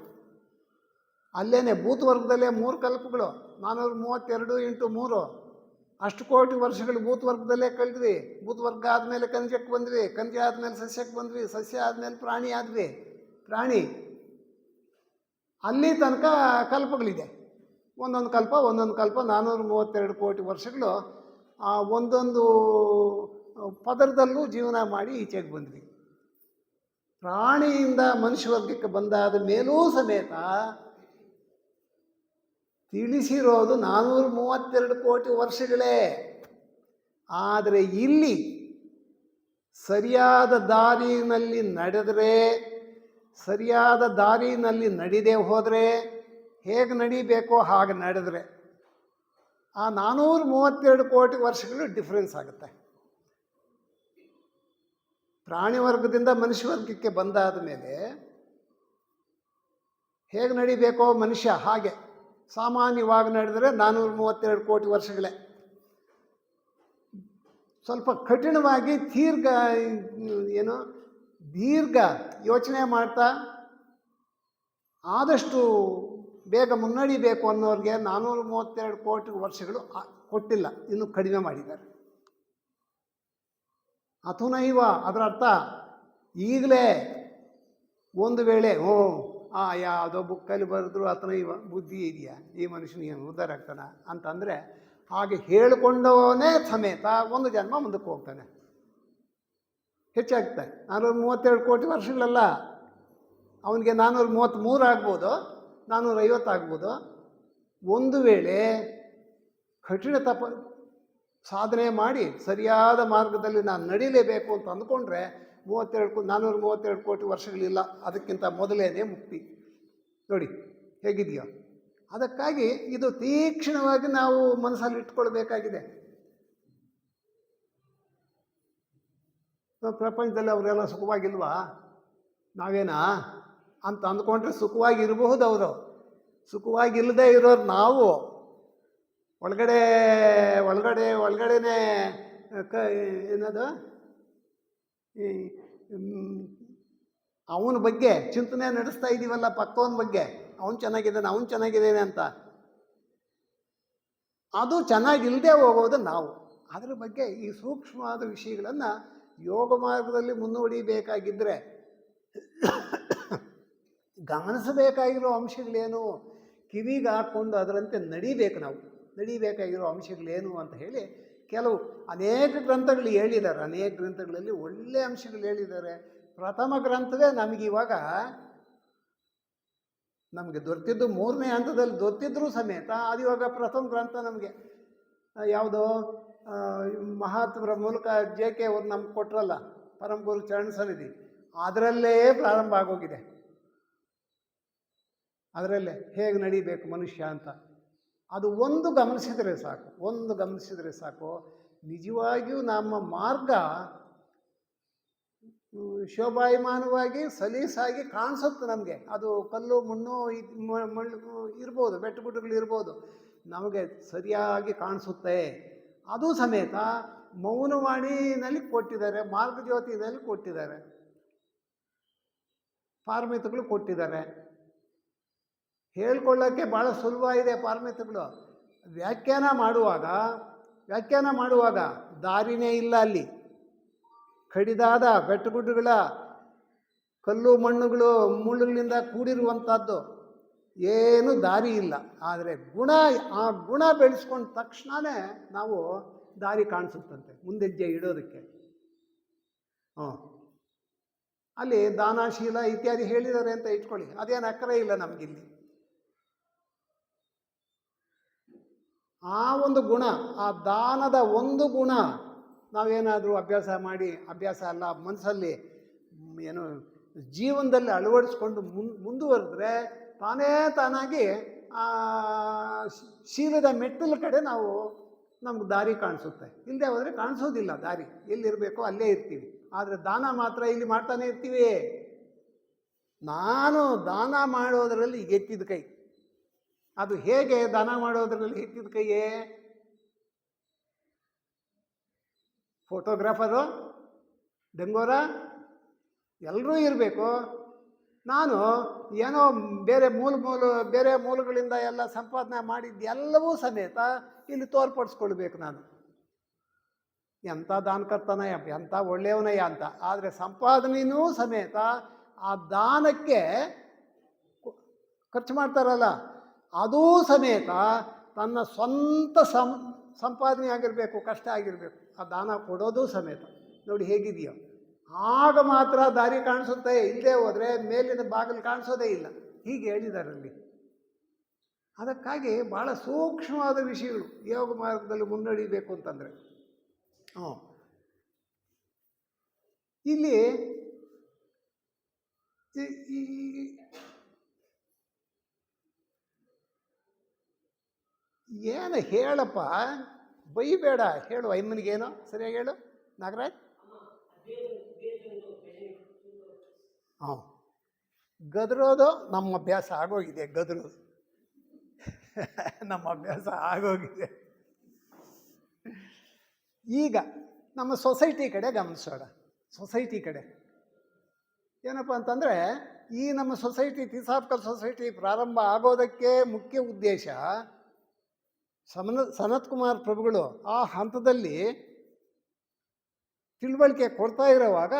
ಅಲ್ಲೇ ಭೂತವರ್ಗದಲ್ಲೇ 3 ಕಲ್ಪಗಳು, 432 × 3 ಅಷ್ಟು ಕೋಟಿ ವರ್ಷಗಳು ಭೂತವರ್ಗದಲ್ಲೇ ಕಳೆದ್ವಿ. ಭೂತವರ್ಗ ಆದಮೇಲೆ ಕನಿಜಕ್ಕೆ ಬಂದ್ವಿ, ಕನಿಜ ಆದಮೇಲೆ ಸಸ್ಯಕ್ಕೆ ಬಂದ್ವಿ, ಸಸ್ಯ ಆದಮೇಲೆ ಪ್ರಾಣಿ ಆದ್ವಿ, ಪ್ರಾಣಿ ಅಲ್ಲಿ ತನಕ ಕಲ್ಪಗಳಿದೆ. ಒಂದೊಂದು ಕಲ್ಪ 432 ಕೋಟಿ ವರ್ಷಗಳು ಒಂದೊಂದು ಪದರದಲ್ಲೂ ಜೀವನ ಮಾಡಿ ಈಚೆಗೆ ಬಂದ್ವಿ. ಪ್ರಾಣಿಯಿಂದ ಮನುಷ್ಯವರ್ಗಕ್ಕೆ ಬಂದಾದ ಮೇಲೂ ಸಮೇತ ತಿಳಿಸಿರೋದು 432 ಕೋಟಿ ವರ್ಷಗಳೇ. ಆದರೆ ಇಲ್ಲಿ ಸರಿಯಾದ ದಾರಿನಲ್ಲಿ ನಡೆದರೆ, ಸರಿಯಾದ ದಾರಿನಲ್ಲಿ ನಡಿದೇ ಹೋದರೆ, ಹೇಗೆ ನಡಿಬೇಕೋ ಹಾಗೆ ನಡೆದರೆ ಆ 432 ಕೋಟಿ ವರ್ಷಗಳು ಡಿಫ್ರೆನ್ಸ್ ಆಗುತ್ತೆ. ಪ್ರಾಣಿ ವರ್ಗದಿಂದ ಮನುಷ್ಯ ವರ್ಗಕ್ಕೆ ಬಂದಾದ ಮೇಲೆ ಹೇಗೆ ನಡಿಬೇಕೋ ಮನುಷ್ಯ ಹಾಗೆ ಸಾಮಾನ್ಯವಾಗಿ ನಡೆದರೆ 432 ಕೋಟಿ ವರ್ಷಗಳೇ. ಸ್ವಲ್ಪ ಕಠಿಣವಾಗಿ ದೀರ್ಘ ಯೋಚನೆ ಮಾಡ್ತಾ ಆದಷ್ಟು ಬೇಗ ಮುನ್ನಡಿಬೇಕು ಅನ್ನೋರಿಗೆ 432 ಕೋಟಿ ವರ್ಷಗಳು ಕೊಟ್ಟಿಲ್ಲ, ಇನ್ನು ಕಡಿಮೆ ಮಾಡಿದ್ದಾರೆ. ಅಥುನೈವ ಅದರ ಅರ್ಥ ಈಗಲೇ ಒಂದು ವೇಳೆ ಯಾವುದೋ ಬುಕ್ಕಲ್ಲಿ ಬರೆದ್ರು ಆತನ ಬುದ್ಧಿ ಇದೆಯಾ, ಈ ಮನುಷ್ಯನಿಗೆ ಉದ್ಧಾರ ಆಗ್ತಾನ ಅಂತಂದರೆ ಹಾಗೆ ಹೇಳಿಕೊಂಡವನೇ ಸಮೇತ ಒಂದು ಜನ್ಮ ಮುಂದಕ್ಕೆ ಹೋಗ್ತಾನೆ, ಹೆಚ್ಚಾಗ್ತಾನೆ. 432 ಕೋಟಿ ವರ್ಷಗಳಲ್ಲ, ಅವನಿಗೆ 433 ಆಗ್ಬೋದು, 450 ಆಗ್ಬೋದು. ಒಂದು ವೇಳೆ ಕಠಿಣ ಸಾಧನೆ ಮಾಡಿ ಸರಿಯಾದ ಮಾರ್ಗದಲ್ಲಿ ನಾನು ನಡೀಲೇಬೇಕು ಅಂತ ಅಂದ್ಕೊಂಡ್ರೆ 432 ಕೋಟಿ ವರ್ಷಗಳಿಲ್ಲ, ಅದಕ್ಕಿಂತ ಮೊದಲೇನೇ ಮುಕ್ತಿ. ನೋಡಿ ಹೇಗಿದೆಯೋ. ಅದಕ್ಕಾಗಿ ಇದು ತೀಕ್ಷ್ಣವಾಗಿ ನಾವು ಮನಸ್ಸಲ್ಲಿ ಇಟ್ಕೊಳ್ಬೇಕಾಗಿದೆ. ಪ್ರಪಂಚದಲ್ಲಿ ಅವರೆಲ್ಲ ಸುಖವಾಗಿಲ್ವಾ, ನಾವೇನಾ ಅಂತ ಅಂದ್ಕೊಂಡ್ರೆ ಸುಖವಾಗಿರಬಹುದು. ಅವರು ಸುಖವಾಗಿಲ್ಲದೆ ಇರೋರು ನಾವು. ಒಳಗಡೆನೇ ಏನದು ಅವನ ಬಗ್ಗೆ ಚಿಂತನೆ ನಡೆಸ್ತಾ ಇದ್ದೀವಲ್ಲ, ಪಕ್ಕವನ ಬಗ್ಗೆ, ಅವನು ಚೆನ್ನಾಗಿದ್ದಾನೆ ಅಂತ. ಅದು ಚೆನ್ನಾಗಿಲ್ಲದೆ ಹೋಗೋದು ನಾವು. ಅದರ ಬಗ್ಗೆ ಈ ಸೂಕ್ಷ್ಮವಾದ ವಿಷಯಗಳನ್ನು ಯೋಗ ಮಾರ್ಗದಲ್ಲಿ ಮುನ್ನುಡಿಬೇಕಾಗಿದ್ದರೆ ಗಮನಿಸಬೇಕಾಗಿರೋ ಅಂಶಗಳೇನು, ಕಿವಿಗೆ ಹಾಕ್ಕೊಂಡು ಅದರಂತೆ ನಡಿಬೇಕಾಗಿರೋ ಅಂಶಗಳೇನು ಅಂತ ಹೇಳಿ ಅನೇಕ ಗ್ರಂಥಗಳು ಹೇಳಿದ್ದಾರೆ. ಅನೇಕ ಗ್ರಂಥಗಳಲ್ಲಿ ಒಳ್ಳೆಯ ಅಂಶಗಳು ಹೇಳಿದ್ದಾರೆ. ಪ್ರಥಮ ಗ್ರಂಥವೇ ನಮಗೆ ದೊರೆತಿದ್ದು 3ನೇ ಹಂತದಲ್ಲಿ ದೊರೆತಿದ್ರೂ ಸಮೇತ ಅದು ಇವಾಗ ಪ್ರಥಮ ಗ್ರಂಥ ನಮಗೆ ಯಾವುದೋ ಮಹಾತ್ಮರ ಮೂಲಕ JK ಅವರು ನಮ್ಗೆ ಕೊಟ್ರಲ್ಲ, ಪರಮಗುರು ಚರಣ ಸನ್ನಿಧಿ, ಅದರಲ್ಲೇ ಪ್ರಾರಂಭ ಆಗೋಗಿದೆ. ಅದರಲ್ಲೇ ಹೇಗೆ ನಡಿಬೇಕು ಮನುಷ್ಯ ಅಂತ ಅದು ಒಂದು ಗಮನಿಸಿದರೆ ಸಾಕು. ನಿಜವಾಗಿಯೂ ನಮ್ಮ ಮಾರ್ಗ ಶೋಭಾಯಮಾನವಾಗಿ ಸಲೀಸಾಗಿ ಕಾಣಿಸುತ್ತೆ ನಮಗೆ. ಅದು ಕಲ್ಲು ಮಣ್ಣು ಇರ್ಬೋದು, ಬೆಟ್ಟಗುಡ್ಡಗಳು ಇರ್ಬೋದು, ನಮಗೆ ಸರಿಯಾಗಿ ಕಾಣಿಸುತ್ತೆ. ಅದು ಸಮೇತ ಮೌನವಾಣಿನಲ್ಲಿ ಕೊಟ್ಟಿದ್ದಾರೆ, ಮಾರ್ಗಜ್ಯೋತಿನಲ್ಲಿ ಕೊಟ್ಟಿದ್ದಾರೆ, ಪಾರಮಿತಗಳು ಕೊಟ್ಟಿದ್ದಾರೆ. ಹೇಳ್ಕೊಳ್ಳೋಕ್ಕೆ ಭಾಳ ಸುಲಭ ಇದೆ ಪಾರಮಿತಗಳು. ವ್ಯಾಖ್ಯಾನ ಮಾಡುವಾಗ ದಾರಿನೇ ಇಲ್ಲ. ಅಲ್ಲಿ ಕಡಿದಾದ ಬೆಟ್ಟಗುಡ್ಡಗಳ ಕಲ್ಲು ಮಣ್ಣುಗಳು ಮುಳ್ಳುಗಳಿಂದ ಕೂಡಿರುವಂಥದ್ದು, ಏನು ದಾರಿ ಇಲ್ಲ. ಆದರೆ ಆ ಗುಣ ಬೆಳೆಸ್ಕೊಂಡ ತಕ್ಷಣವೇ ನಾವು ದಾರಿ ಕಾಣಿಸುತ್ತಂತೆ ಮುಂದೆಜ್ಜೆ ಇಡೋದಕ್ಕೆ. ಅಲ್ಲಿ ದಾನಶೀಲ ಇತ್ಯಾದಿ ಹೇಳಿದ್ದಾರೆ ಅಂತ ಇಟ್ಕೊಳ್ಳಿ, ಅದೇನು ಅಕ್ಕರೆ ಇಲ್ಲ ನಮಗಿಲ್ಲಿ. ಆ ಒಂದು ಗುಣ, ಆ ದಾನದ ಒಂದು ಗುಣ ನಾವೇನಾದರೂ ಅಭ್ಯಾಸ ಅಲ್ಲ ಮನಸ್ಸಲ್ಲಿ ಏನು ಜೀವನದಲ್ಲಿ ಅಳವಡಿಸ್ಕೊಂಡು ಮುಂದುವರೆದ್ರೆ ತಾನಾಗಿ ಆ ಶೀಲದ ಮೆಟ್ಟಲ ಕಡೆ ನಮ್ಗೆ ದಾರಿ ಕಾಣಿಸುತ್ತೆ. ಇಲ್ಲದೆ ಹೋದರೆ ಕಾಣಿಸೋದಿಲ್ಲ ದಾರಿ. ಎಲ್ಲಿರಬೇಕೋ ಅಲ್ಲೇ ಇರ್ತೀವಿ. ಆದರೆ ದಾನ ಮಾತ್ರ ಇಲ್ಲಿ ಮಾಡ್ತಾನೆ ಇರ್ತೀವಿ. ನಾನು ದಾನ ಮಾಡೋದರಲ್ಲಿ ಎತ್ತಿದ ಕೈ. ಅದು ಹೇಗೆ ದಾನ ಮಾಡೋದ್ರಲ್ಲಿ ಎತ್ತಿದ ಕೈಯೇ? ಫೋಟೋಗ್ರಾಫರು, ಡಂಗೋರ ಎಲ್ಲರೂ ಇರಬೇಕು. ನಾನು ಏನೋ ಬೇರೆ ಮೂಲಗಳಿಂದ ಎಲ್ಲ ಸಂಪಾದನೆ ಮಾಡಿದ್ದೆಲ್ಲವೂ ಸಮೇತ ಇಲ್ಲಿ ತೋರ್ಪಡಿಸ್ಕೊಳ್ಬೇಕು. ನಾನು ಎಂಥ ದಾನಕರ್ತನಯ್ಯ, ಎಂಥ ಒಳ್ಳೆಯವನಯ್ಯ ಅಂತ. ಆದರೆ ಸಂಪಾದನೆಯೂ ಸಮೇತ ಆ ದಾನಕ್ಕೆ ಖರ್ಚು ಮಾಡ್ತಾರಲ್ಲ, ಅದೂ ಸಮೇತ ತನ್ನ ಸ್ವಂತ ಸಂಪಾದನೆ ಆಗಿರಬೇಕು, ಕಷ್ಟ ಆಗಿರಬೇಕು. ಆ ದಾನ ಕೊಡೋದು ಸಮೇತ ನೋಡಿ ಹೇಗಿದೆಯೋ. ಆಗ ಮಾತ್ರ ದಾರಿ ಕಾಣಿಸುತ್ತೆ. ಇಲ್ಲದೆ ಹೋದರೆ ಮೇಲಿನ ಬಾಗಿಲು ಕಾಣಿಸೋದೇ ಇಲ್ಲ. ಹೀಗೆ ಹೇಳಿದ್ದಾರೆ ಅಲ್ಲಿ. ಅದಕ್ಕಾಗಿ ಭಾಳ ಸೂಕ್ಷ್ಮವಾದ ವಿಷಯಗಳು ಯೋಗ ಮಾರ್ಗದಲ್ಲಿ ಮುನ್ನಡೆಯಬೇಕು ಅಂತಂದರೆ. ಇಲ್ಲಿ ಏನು ಹೇಳಪ್ಪ, ಬೈಬೇಡ, ಹೇಳು. ಅಮ್ಮನಿಗೇನೋ ಸರಿಯಾಗಿ ಹೇಳು ನಾಗರಾಜ್. ಗದರೋದು ನಮ್ಮ ಅಭ್ಯಾಸ ಆಗೋಗಿದೆ. ಗದರೋದು ನಮ್ಮ ಅಭ್ಯಾಸ ಆಗೋಗಿದೆ. ಈಗ ನಮ್ಮ ಸೊಸೈಟಿ ಕಡೆ ಗಮನಿಸೋಣ. ಸೊಸೈಟಿ ಕಡೆ ಏನಪ್ಪ ಅಂತಂದರೆ, ಈ ನಮ್ಮ ಸೊಸೈಟಿ ತಿಸಾಬ್ಕರ್ ಸೊಸೈಟಿ ಪ್ರಾರಂಭ ಆಗೋದಕ್ಕೆ ಮುಖ್ಯ ಉದ್ದೇಶ ಸನತ್ ಕುಮಾರ್ ಪ್ರಭುಗಳು ಆ ಹಂತದಲ್ಲಿ ತಿಳುವಳಿಕೆ ಕೊಡ್ತಾ ಇರೋವಾಗ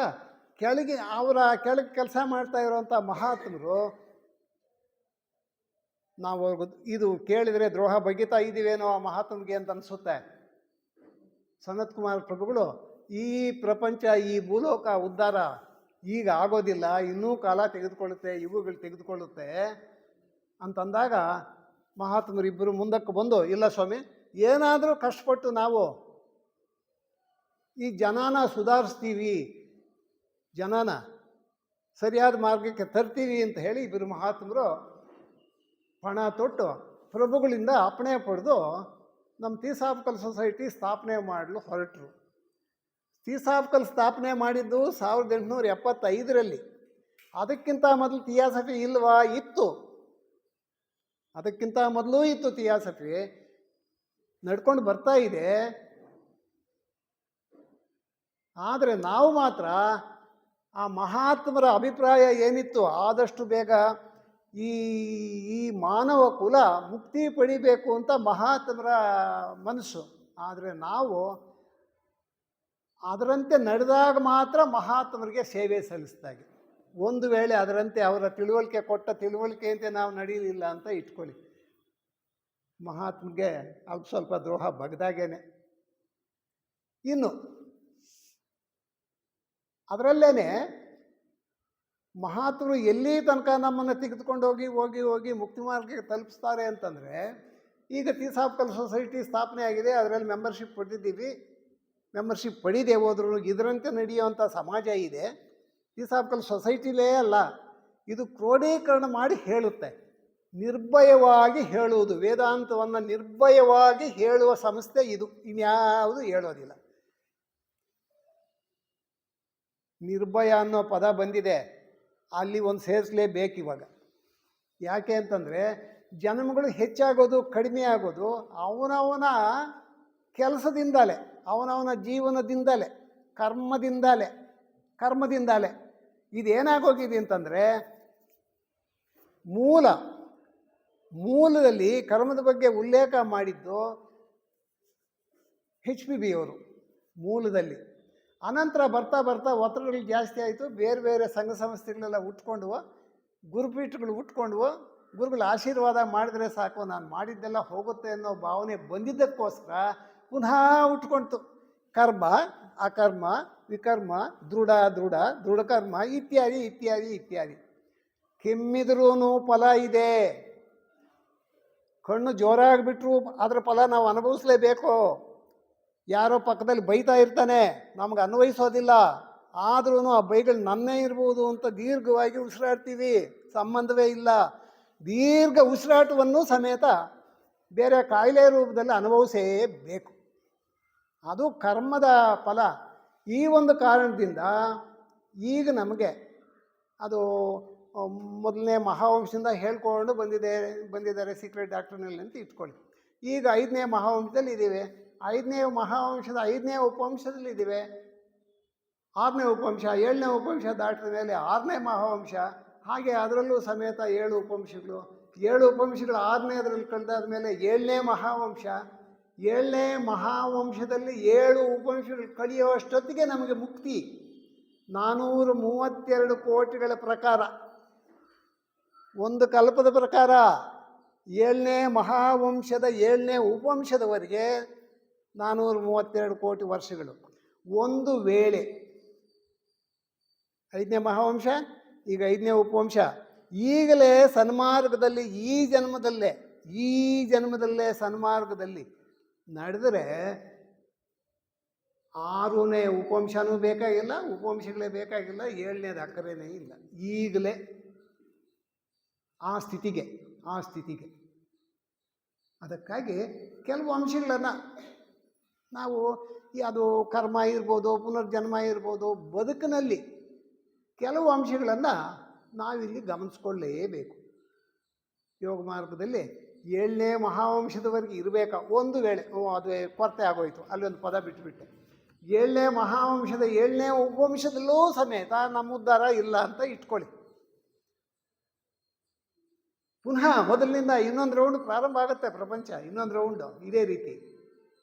ಕೆಳಗೆ ಕೆಲಸ ಮಾಡ್ತಾ ಇರೋವಂಥ ಮಹಾತ್ಮರು ನಾವು ಇದು ಕೇಳಿದರೆ ದ್ರೋಹ ಬಗೆತಾ ಇದ್ದೀವೇನೋ ಆ ಮಹಾತ್ಮನಿಗೆ ಅಂತ ಅನಿಸುತ್ತೆ. ಸನತ್ ಕುಮಾರ್ ಪ್ರಭುಗಳು ಈ ಪ್ರಪಂಚ, ಈ ಭೂಲೋಕ ಉದ್ಧಾರ ಈಗ ಆಗೋದಿಲ್ಲ, ಇನ್ನೂ ಕಾಲ ತೆಗೆದುಕೊಳ್ಳುತ್ತೆ, ಇವುಗಳು ತೆಗೆದುಕೊಳ್ಳುತ್ತೆ ಅಂತಂದಾಗ ಮಹಾತ್ಮರಿಬ್ಬರು ಮುಂದಕ್ಕೆ ಬಂದು, ಇಲ್ಲ ಸ್ವಾಮಿ, ಏನಾದರೂ ಕಷ್ಟಪಟ್ಟು ನಾವು ಈ ಜನನ ಸುಧಾರಿಸ್ತೀವಿ, ಜನನ ಸರಿಯಾದ ಮಾರ್ಗಕ್ಕೆ ತರ್ತೀವಿ ಅಂತ ಹೇಳಿ ಇಬ್ಬರು ಮಹಾತ್ಮರು ಪಣ ತೊಟ್ಟು ಪ್ರಭುಗಳಿಂದ ಅಪ್ಪಣೆ ಪಡೆದು ನಮ್ಮ ತೀಸಾಫ್ಕಲ್ ಸೊಸೈಟಿ ಸ್ಥಾಪನೆ ಮಾಡಲು ಹೊರಟರು. ತೀಸಾಫ್ಕಲ್ ಸ್ಥಾಪನೆ ಮಾಡಿದ್ದು 1875ರಲ್ಲಿ. ಅದಕ್ಕಿಂತ ಮೊದಲು ಥಿಯಾಸಫಿ ಇಲ್ವಾ? ಇತ್ತು. ಅದಕ್ಕಿಂತ ಮೊದಲೂ ಇತ್ತು ಥಿಯಾಸಫಿ, ನಡ್ಕೊಂಡು ಬರ್ತಾ ಇದೆ. ಆದರೆ ನಾವು ಮಾತ್ರ ಆ ಮಹಾತ್ಮರ ಅಭಿಪ್ರಾಯ ಏನಿತ್ತು, ಆದಷ್ಟು ಬೇಗ ಈ ಮಾನವ ಕುಲ ಮುಕ್ತಿ ಪಡಿಬೇಕು ಅಂತ ಮಹಾತ್ಮರ ಮನಸ್ಸು. ಆದರೆ ನಾವು ಅದರಂತೆ ನಡೆದಾಗ ಮಾತ್ರ ಮಹಾತ್ಮರಿಗೆ ಸೇವೆ ಸಲ್ಲಿಸಿದಾಗೆ. ಒಂದು ವೇಳೆ ಅದರಂತೆ ಅವರ ತಿಳುವಳಿಕೆ ಕೊಟ್ಟ ತಿಳುವಳಿಕೆಯಂತೆ ನಾವು ನಡೆಯಲಿಲ್ಲ ಅಂತ ಇಟ್ಕೊಳ್ಳಿ, ಮಹಾತ್ಮಗೆ ಅಲ್ಪ ಸ್ವಲ್ಪ ದ್ರೋಹ ಬಗ್ದಾಗೇನೆ. ಇನ್ನು ಅದರಲ್ಲೇ ಮಹಾತ್ಮರು ಎಲ್ಲಿ ತನಕ ನಮ್ಮನ್ನು ತೆಗೆದುಕೊಂಡು ಹೋಗಿ ಹೋಗಿ ಹೋಗಿ ಮುಕ್ತಿ ಮಾರ್ಗಕ್ಕೆ ತಲುಪಿಸ್ತಾರೆ ಅಂತಂದರೆ, ಈಗ ತೀಸಾಫ್ಕಲ್ ಸೊಸೈಟಿ ಸ್ಥಾಪನೆ ಆಗಿದೆ, ಅದರಲ್ಲಿ ಮೆಂಬರ್ಶಿಪ್ ಪಡೆದಿದ್ದೀವಿ. ಮೆಂಬರ್ಶಿಪ್ ಪಡೀದೆ ಹೋದ್ರೂ ಇದರಂತೆ ನಡೆಯುವಂಥ ಸಮಾಜ ಇದೆ. ತೀಸಾಫ್ಕಲ್ ಸೊಸೈಟಿಲೇ ಅಲ್ಲ, ಇದು ಕ್ರೋಢೀಕರಣ ಮಾಡಿ ಹೇಳುತ್ತೆ, ನಿರ್ಭಯವಾಗಿ ಹೇಳುವುದು. ವೇದಾಂತವನ್ನು ನಿರ್ಭಯವಾಗಿ ಹೇಳುವ ಸಂಸ್ಥೆ ಇದು, ಇನ್ಯಾವುದು ಹೇಳೋದಿಲ್ಲ. ನಿರ್ಭಯ ಅನ್ನೋ ಪದ ಬಂದಿದೆ, ಅಲ್ಲಿ ಒಂದು ಸೇರಿಸಲೇಬೇಕು ಇವಾಗ. ಯಾಕೆ ಅಂತಂದರೆ ಜನ್ಮಗಳು ಹೆಚ್ಚಾಗೋದು ಕಡಿಮೆ ಆಗೋದು ಅವನವನ ಕೆಲಸದಿಂದಲೇ, ಅವನವನ ಜೀವನದಿಂದಲೇ, ಕರ್ಮದಿಂದಲೇ. ಇದೇನಾಗೋಗಿದೆ ಅಂತಂದರೆ, ಮೂಲದಲ್ಲಿ ಕರ್ಮದ ಬಗ್ಗೆ ಉಲ್ಲೇಖ ಮಾಡಿದ್ದು HPB ಅವರು ಮೂಲದಲ್ಲಿ. ಅನಂತರ ಬರ್ತಾ ಬರ್ತಾ ಒತ್ತಡಗಳು ಜಾಸ್ತಿ ಆಯಿತು, ಬೇರೆ ಬೇರೆ ಸಂಘ ಸಂಸ್ಥೆಗಳೆಲ್ಲ ಹುಟ್ಕೊಂಡ್ವು, ಗುರುಪೀಠಗಳು ಹುಟ್ಕೊಂಡ್ವು. ಗುರುಗಳ ಆಶೀರ್ವಾದ ಮಾಡಿದರೆ ಸಾಕು, ನಾನು ಮಾಡಿದ್ದೆಲ್ಲ ಹೋಗುತ್ತೆ ಅನ್ನೋ ಭಾವನೆ ಬಂದಿದ್ದಕ್ಕೋಸ್ಕರ ಪುನಃ ಹುಟ್ಕೊಳ್ತು ಕರ್ಮ, ಅಕರ್ಮ, ವಿಕರ್ಮ, ದೃಢಕರ್ಮ ಇತ್ಯಾದಿ ಇತ್ಯಾದಿ ಇತ್ಯಾದಿ. ಕೆಮ್ಮಿದ್ರೂ ಫಲ ಇದೆ, ಕಣ್ಣು ಜೋರಾಗಿಬಿಟ್ರು ಅದರ ಫಲ ನಾವು ಅನುಭವಿಸ್ಲೇಬೇಕು. ಯಾರೋ ಪಕ್ಕದಲ್ಲಿ ಬೈತಾ ಇರ್ತಾನೆ, ನಮ್ಗೆ ಅನ್ವಯಿಸೋದಿಲ್ಲ, ಆದ್ರೂ ಆ ಬೈಗಳು ನನ್ನೇ ಇರ್ಬೋದು ಅಂತ ದೀರ್ಘವಾಗಿ ಉಸಿರಾಡ್ತೀವಿ, ಸಂಬಂಧವೇ ಇಲ್ಲ. ದೀರ್ಘ ಉಸಿರಾಟವನ್ನು ಸಮೇತ ಬೇರೆ ಕಾಯಿಲೆ ರೂಪದಲ್ಲಿ ಅನುಭವಿಸೇಬೇಕು. ಅದು ಕರ್ಮದ ಫಲ. ಈ ಒಂದು ಕಾರಣದಿಂದ ಈಗ ನಮಗೆ ಅದು ಮೊದಲನೇ ಮಹಾವಂಶದಿಂದ ಹೇಳ್ಕೊಂಡು ಬಂದಿದ್ದಾರೆ ಸೀಕ್ರೆಟ್ ಡಾಕ್ಟರ್ನಲ್ಲಿ ಅಂತ ಇಟ್ಕೊಳ್ಳಿ. ಈಗ 5ನೇ ಮಹಾವಂಶದಲ್ಲಿ ಇದ್ದೀವಿ. 5ನೇ ಮಹಾವಂಶದ 5ನೇ ಉಪವಂಶದಲ್ಲಿದ್ದೀವಿ. 6ನೇ ಉಪವಂಶ, 7ನೇ ಉಪವಂಶ ದಾಟಿದ ಮೇಲೆ 6ನೇ ಮಹಾವಂಶ. ಹಾಗೆ ಅದರಲ್ಲೂ ಸಮೇತ 7 ಉಪವಂಶಗಳು. 7 ಉಪವಂಶಗಳು 6ನೇ ಅದರಲ್ಲಿ ಕಳೆದಾದ ಮೇಲೆ 7ನೇ ಮಹಾವಂಶ. 7ನೇ ಮಹಾವಂಶದಲ್ಲಿ 7 ಉಪವಂಶಗಳು ಕಳೆಯುವಷ್ಟೊತ್ತಿಗೆ ನಮಗೆ ಮುಕ್ತಿ. 432 ಕೋಟಿಗಳ ಪ್ರಕಾರ, ಒಂದು ಕಲ್ಪದ ಪ್ರಕಾರ 7ನೇ ಮಹಾವಂಶದ 7ನೇ ಉಪವಂಶದವರೆಗೆ 432 ಕೋಟಿ ವರ್ಷಗಳು. ಒಂದು ವೇಳೆ 5ನೇ ಮಹಾವಂಶ, ಈಗ 5ನೇ ಉಪವಂಶ, ಈಗಲೇ ಸನ್ಮಾರ್ಗದಲ್ಲಿ ಈ ಜನ್ಮದಲ್ಲೇ ಸನ್ಮಾರ್ಗದಲ್ಲಿ ನಡೆದರೆ 6ನೇ ಉಪವಂಶನೂ ಬೇಕಾಗಿಲ್ಲ, ಉಪವಂಶಗಳೇ ಬೇಕಾಗಿಲ್ಲ, 7ನೇದು ಅಕ್ಕರೇನೇ ಇಲ್ಲ. ಈಗಲೇ ಆ ಸ್ಥಿತಿಗೆ ಅದಕ್ಕಾಗಿ ಕೆಲವು ಅಂಶಗಳನ್ನು ನಾವು, ಅದು ಕರ್ಮ ಇರ್ಬೋದು, ಪುನರ್ಜನ್ಮ ಇರ್ಬೋದು, ಬದುಕಿನಲ್ಲಿ ಕೆಲವು ಅಂಶಗಳನ್ನು ನಾವಿಲ್ಲಿ ಗಮನಿಸ್ಕೊಳ್ಳೇಬೇಕು. ಯೋಗ ಮಾರ್ಗದಲ್ಲಿ 7ನೇ ಮಹಾವಂಶದವರೆಗೆ ಇರಬೇಕಾ? ಒಂದು ವೇಳೆ ಅದು ಕೊರತೆ ಆಗೋಯ್ತು, ಅಲ್ಲೊಂದು ಪದ ಬಿಟ್ಟುಬಿಟ್ಟೆ. 7ನೇ ಮಹಾವಂಶದ 7ನೇ ಉಪವಂಶದಲ್ಲೂ ಸಮೇತ ನಮ್ಮ ಉದ್ಧಾರ ಇಲ್ಲ ಅಂತ ಇಟ್ಕೊಳ್ಳಿ. ಪುನಃ ಮೊದಲಿನಿಂದ ಇನ್ನೊಂದು ರೌಂಡ್ ಪ್ರಾರಂಭ ಆಗುತ್ತೆ ಪ್ರಪಂಚ, ಇನ್ನೊಂದು ರೌಂಡು ಇದೇ ರೀತಿ.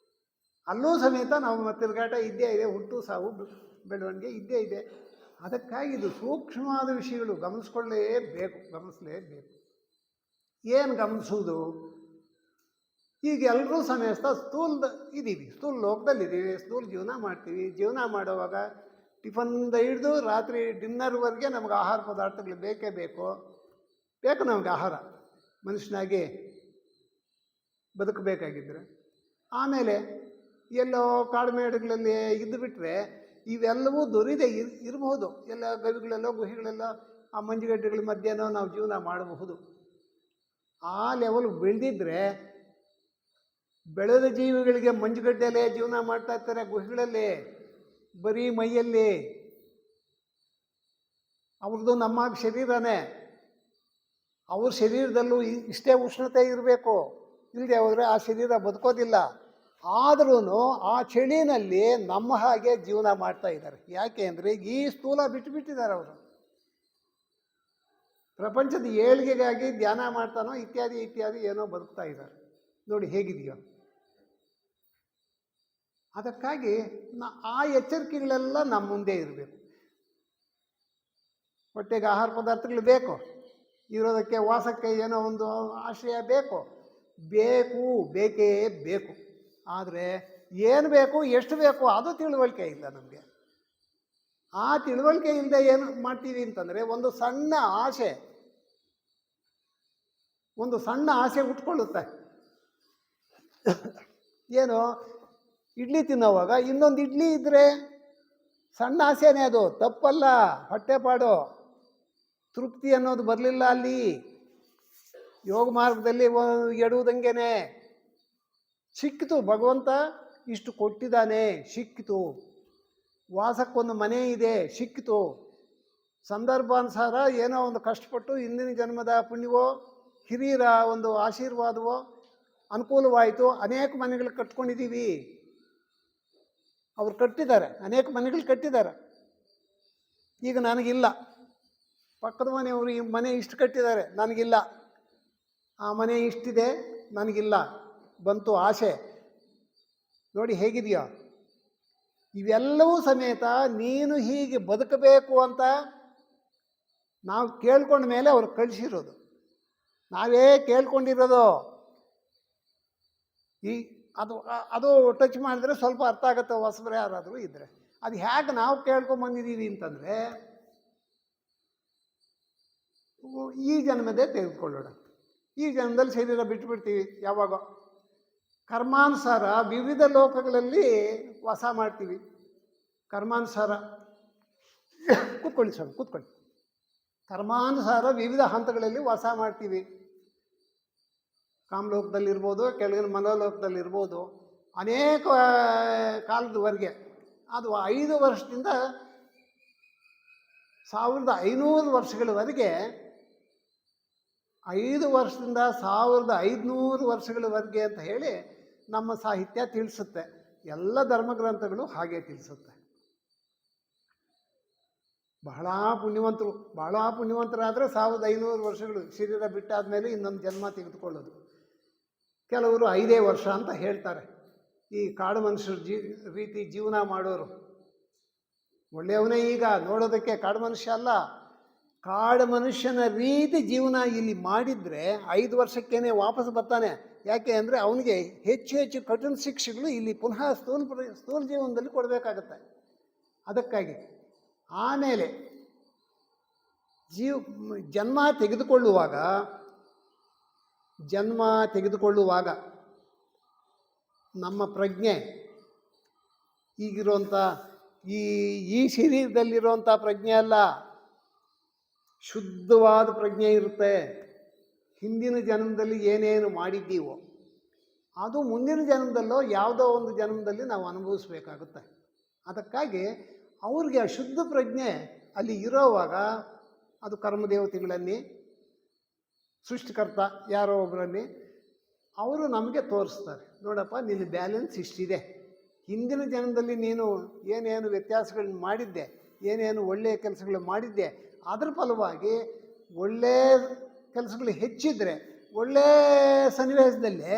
ಅಲ್ಲೂ ಸಮೇತ ನಾವು ತಿರುಗಾಟ ಇದ್ದೇ ಇದೆ, ಹುಟ್ಟು ಸಾವು ಬೆಳವಣಿಗೆ ಇದ್ದೇ ಇದೆ. ಅದಕ್ಕಾಗಿ ಇದು ಸೂಕ್ಷ್ಮವಾದ ವಿಷಯಗಳು, ಗಮನಿಸ್ಲೇಬೇಕು. ಏನು ಗಮನಿಸೋದು? ಈಗ ಎಲ್ಲರೂ ಸಮೇತ ಸ್ಥೂಲ ಲೋಕದಲ್ಲಿದ್ದೀವಿ, ಸ್ಥೂಲ ಜೀವನ ಮಾಡ್ತೀವಿ. ಜೀವನ ಮಾಡುವಾಗ ಟಿಫನ್ದ ಹಿಡಿದು ರಾತ್ರಿ ಡಿನ್ನರ್ವರೆಗೆ ನಮಗೆ ಆಹಾರ ಪದಾರ್ಥಗಳು ಬೇಕೇ ಬೇಕು ನಮಗೆ ಆಹಾರ ಮನುಷ್ಯನಾಗಿ ಬದುಕಬೇಕಾಗಿದ್ದರೆ. ಆಮೇಲೆ ಎಲ್ಲೋ ಕಾಡುಮೇಡುಗಳಲ್ಲಿ ಇದ್ದುಬಿಟ್ರೆ ಇವೆಲ್ಲವೂ ದೊರೆಯದೆ ಇರಬಹುದು. ಎಲ್ಲ ಗವಿಗಳೆಲ್ಲೋ ಗುಹೆಗಳೆಲ್ಲ ಆ ಮಂಜುಗಡ್ಡೆಗಳ ಮಧ್ಯೆನೋ ನಾವು ಜೀವನ ಮಾಡಬಹುದು. ಆ ಲೆವೆಲ್ ಬೆಳೆದಿದ್ರೆ ಬೆಳೆದ ಜೀವಿಗಳಿಗೆ ಮಂಜುಗಡ್ಡೆಯಲ್ಲೇ ಜೀವನ ಮಾಡ್ತಾ ಇರ್ತಾರೆ, ಗುಹೆಗಳಲ್ಲಿ, ಬರೀ ಮೈಯಲ್ಲಿ. ಅವ್ರದ್ದು ನಮ್ಮ ಶರೀರನೇ. ಅವ್ರ ಶರೀರದಲ್ಲೂ ಇಷ್ಟೇ ಉಷ್ಣತೆ ಇರಬೇಕು, ಇಲ್ಲದೆ ಹೋದರೆ ಆ ಶರೀರ ಬದುಕೋದಿಲ್ಲ. ಆದ್ರೂ ಆ ಚಳಿನಲ್ಲಿ ನಮ್ಮ ಹಾಗೆ ಜೀವನ ಮಾಡ್ತಾ ಇದ್ದಾರೆ. ಯಾಕೆ ಅಂದರೆ ಈ ಸ್ಥೂಲ ಬಿಟ್ಟುಬಿಟ್ಟಿದ್ದಾರೆ ಅವರು. ಪ್ರಪಂಚದ ಏಳಿಗೆಗಾಗಿ ಧ್ಯಾನ ಮಾಡ್ತಾನೋ ಇತ್ಯಾದಿ ಏನೋ ಬದುಕ್ತಾ ಇದ್ದಾರೆ. ನೋಡಿ ಹೇಗಿದೆಯೋ. ಅದಕ್ಕಾಗಿ ಆ ಎಚ್ಚರಿಕೆಗಳೆಲ್ಲ ನಮ್ಮ ಮುಂದೆ ಇರಬೇಕು. ಹೊಟ್ಟೆಗೆ ಆಹಾರ ಪದಾರ್ಥಗಳು ಬೇಕು, ಇರೋದಕ್ಕೆ ವಾಸಕ್ಕೆ ಏನೋ ಒಂದು ಆಶ್ರಯ ಬೇಕೇ ಬೇಕು. ಆದರೆ ಏನು ಬೇಕು, ಎಷ್ಟು ಬೇಕು, ಅದು ತಿಳುವಳಿಕೆ ಇಲ್ಲ ನಮಗೆ. ಆ ತಿಳುವಳಿಕೆ ಇಲ್ಲದೆ ಏನು ಮಾಡ್ತೀವಿ ಅಂತಂದರೆ ಒಂದು ಸಣ್ಣ ಆಸೆ ಉಟ್ಕೊಳ್ಳುತ್ತೆ. ಏನು, ಇಡ್ಲಿ ತಿನ್ನೋವಾಗ ಇನ್ನೊಂದು ಇಡ್ಲಿ ಇದ್ದರೆ ಸಣ್ಣ ಆಸೆನೇ, ಅದು ತಪ್ಪಲ್ಲ, ಹೊಟ್ಟೆಪಾಡು. ತೃಪ್ತಿ ಅನ್ನೋದು ಬರಲಿಲ್ಲ ಅಲ್ಲಿ. ಯೋಗ ಮಾರ್ಗದಲ್ಲಿ ಎಡುವುದಂಗೆನೆ ಸಿಕ್ಕಿತು, ಭಗವಂತ ಇಷ್ಟು ಕೊಟ್ಟಿದ್ದಾನೆ, ಸಿಕ್ಕಿತು. ವಾಸಕ್ಕೊಂದು ಮನೆ ಇದೆ, ಸಿಕ್ಕಿತು. ಸಂದರ್ಭಾನುಸಾರ ಏನೋ ಒಂದು ಕಷ್ಟಪಟ್ಟು ಹಿಂದಿನ ಜನ್ಮದ ಪುಣ್ಯವೋ ಹಿರಿಯರ ಒಂದು ಆಶೀರ್ವಾದವೋ ಅನುಕೂಲವಾಯಿತು. ಅನೇಕ ಮನೆಗಳು ಕಟ್ಕೊಂಡಿದ್ದೀವಿ. ಅವ್ರು ಕಟ್ಟಿದ್ದಾರೆ, ಅನೇಕ ಮನೆಗಳು ಕಟ್ಟಿದ್ದಾರೆ. ಈಗ ನನಗಿಲ್ಲ. ಪಕ್ಕದ ಮನೆಯವರು ಈ ಮನೆ ಇಷ್ಟು ಕಟ್ಟಿದ್ದಾರೆ, ನನಗಿಲ್ಲ. ಆ ಮನೆ ಇಷ್ಟಿದೆ, ನನಗಿಲ್ಲ. ಬಂತು ಆಸೆ. ನೋಡಿ ಹೇಗಿದೆಯೋ. ಇವೆಲ್ಲವೂ ಸಮೇತ ನೀನು ಹೀಗೆ ಬದುಕಬೇಕು ಅಂತ ನಾವು ಕೇಳ್ಕೊಂಡ ಮೇಲೆ ಅವ್ರು ಕಳಿಸಿರೋದು, ನಾವೇ ಕೇಳ್ಕೊಂಡಿರೋದು. ಅದು ಟಚ್ ಮಾಡಿದ್ರೆ ಸ್ವಲ್ಪ ಅರ್ಥ ಆಗುತ್ತೆ, ಹೊಸಬ್ರು ಯಾರಾದರೂ ಇದ್ದರೆ. ಅದು ಹೇಗೆ ನಾವು ಕೇಳ್ಕೊಂಬಂದಿದ್ದೀವಿ ಅಂತಂದರೆ, ಈ ಜನ್ಮದೇ ತೆಗೆದುಕೊಳ್ಳೋಣ. ಈ ಜನ್ಮದಲ್ಲಿ ಶರೀರ ಬಿಟ್ಟುಬಿಡ್ತೀವಿ ಯಾವಾಗ. ಕರ್ಮಾನುಸಾರ ವಿವಿಧ ಲೋಕಗಳಲ್ಲಿ ವಾಸ ಮಾಡ್ತೀವಿ. ಕರ್ಮಾನುಸಾರ ಕೂತ್ಕೊಳ್ಳಿ. ಕರ್ಮಾನುಸಾರ ವಿವಿಧ ಹಂತಗಳಲ್ಲಿ ವಾಸ ಮಾಡ್ತೀವಿ. ಕಾಮಲೋಕದಲ್ಲಿರ್ಬೋದು, ಕೆಳಗಿನ ಮನೋಲೋಕದಲ್ಲಿರ್ಬೋದು, ಅನೇಕ ಕಾಲದವರೆಗೆ. ಅದು 5 ವರ್ಷದಿಂದ 1500 ವರ್ಷಗಳವರೆಗೆ, 5 ವರ್ಷದಿಂದ 1500 ವರ್ಷಗಳವರೆಗೆ ಅಂತ ಹೇಳಿ ನಮ್ಮ ಸಾಹಿತ್ಯ ತಿಳಿಸುತ್ತೆ. ಎಲ್ಲ ಧರ್ಮಗ್ರಂಥಗಳು ಹಾಗೆ ತಿಳಿಸುತ್ತೆ. ಬಹಳ ಪುಣ್ಯವಂತರಾದರೆ 1500 ವರ್ಷಗಳು ಶರೀರ ಬಿಟ್ಟಾದ ಮೇಲೆ ಇನ್ನೊಂದು ಜನ್ಮ ತೆಗೆದುಕೊಳ್ಳೋದು. ಕೆಲವರು 5 ವರ್ಷ ಅಂತ ಹೇಳ್ತಾರೆ. ಈ ಕಾಡು ಮನುಷ್ಯರ ರೀತಿ ಜೀವನ ಮಾಡೋರು ಒಳ್ಳೆಯವನೇ. ಈಗ ನೋಡೋದಕ್ಕೆ ಕಾಡು ಮನುಷ್ಯ ಅಲ್ಲ, ಕಾಡು ಮನುಷ್ಯನ ರೀತಿ ಜೀವನ ಇಲ್ಲಿ ಮಾಡಿದರೆ 5 ವರ್ಷಕ್ಕೇನೆ ವಾಪಸ್ ಬರ್ತಾನೆ. ಯಾಕೆ ಅಂದರೆ ಅವನಿಗೆ ಹೆಚ್ಚು ಕಠಿಣ ಶಿಕ್ಷೆಗಳು ಇಲ್ಲಿ ಪುನಃ ಸ್ಥೂಲ ಜೀವನದಲ್ಲಿ ಕೊಡಬೇಕಾಗತ್ತೆ. ಅದಕ್ಕಾಗಿ ಆಮೇಲೆ ಜನ್ಮ ತೆಗೆದುಕೊಳ್ಳುವಾಗ ನಮ್ಮ ಪ್ರಜ್ಞೆ ಈಗಿರುವಂಥ ಈ ಶರೀರದಲ್ಲಿರುವಂಥ ಪ್ರಜ್ಞೆ ಅಲ್ಲ, ಶುದ್ಧವಾದ ಪ್ರಜ್ಞೆ ಇರುತ್ತೆ. ಹಿಂದಿನ ಜನ್ಮದಲ್ಲಿ ಏನೇನು ಮಾಡಿದ್ದೀವೋ ಅದು ಮುಂದಿನ ಜನ್ಮದಲ್ಲೋ ಯಾವುದೋ ಒಂದು ಜನ್ಮದಲ್ಲಿ ನಾವು ಅನುಭವಿಸ್ಬೇಕಾಗುತ್ತೆ. ಅದಕ್ಕಾಗಿ ಅವ್ರಿಗೆ ಆ ಶುದ್ಧ ಪ್ರಜ್ಞೆ ಅಲ್ಲಿ ಇರೋವಾಗ ಅದು ಕರ್ಮದೇವತೆಗಳಲ್ಲಿ ಸೃಷ್ಟಿಕರ್ತ ಯಾರೋ ಒಬ್ಬರಲ್ಲಿ ಅವರು ನಮಗೆ ತೋರಿಸ್ತಾರೆ, ನೋಡಪ್ಪ ನಿನ್ನ ಬ್ಯಾಲೆನ್ಸ್ ಇಷ್ಟಿದೆ. ಹಿಂದಿನ ಜನ್ಮದಲ್ಲಿ ನೀನು ಏನೇನು ವ್ಯತ್ಯಾಸಗಳನ್ನ ಮಾಡಿದ್ದೆ, ಏನೇನು ಒಳ್ಳೆಯ ಕೆಲಸಗಳು ಮಾಡಿದ್ದೆ, ಅದರ ಫಲವಾಗಿ ಒಳ್ಳೆಯ ಕೆಲಸಗಳು ಹೆಚ್ಚಿದ್ರೆ ಒಳ್ಳೆಯ ಸನ್ನಿವೇಶದಲ್ಲಿ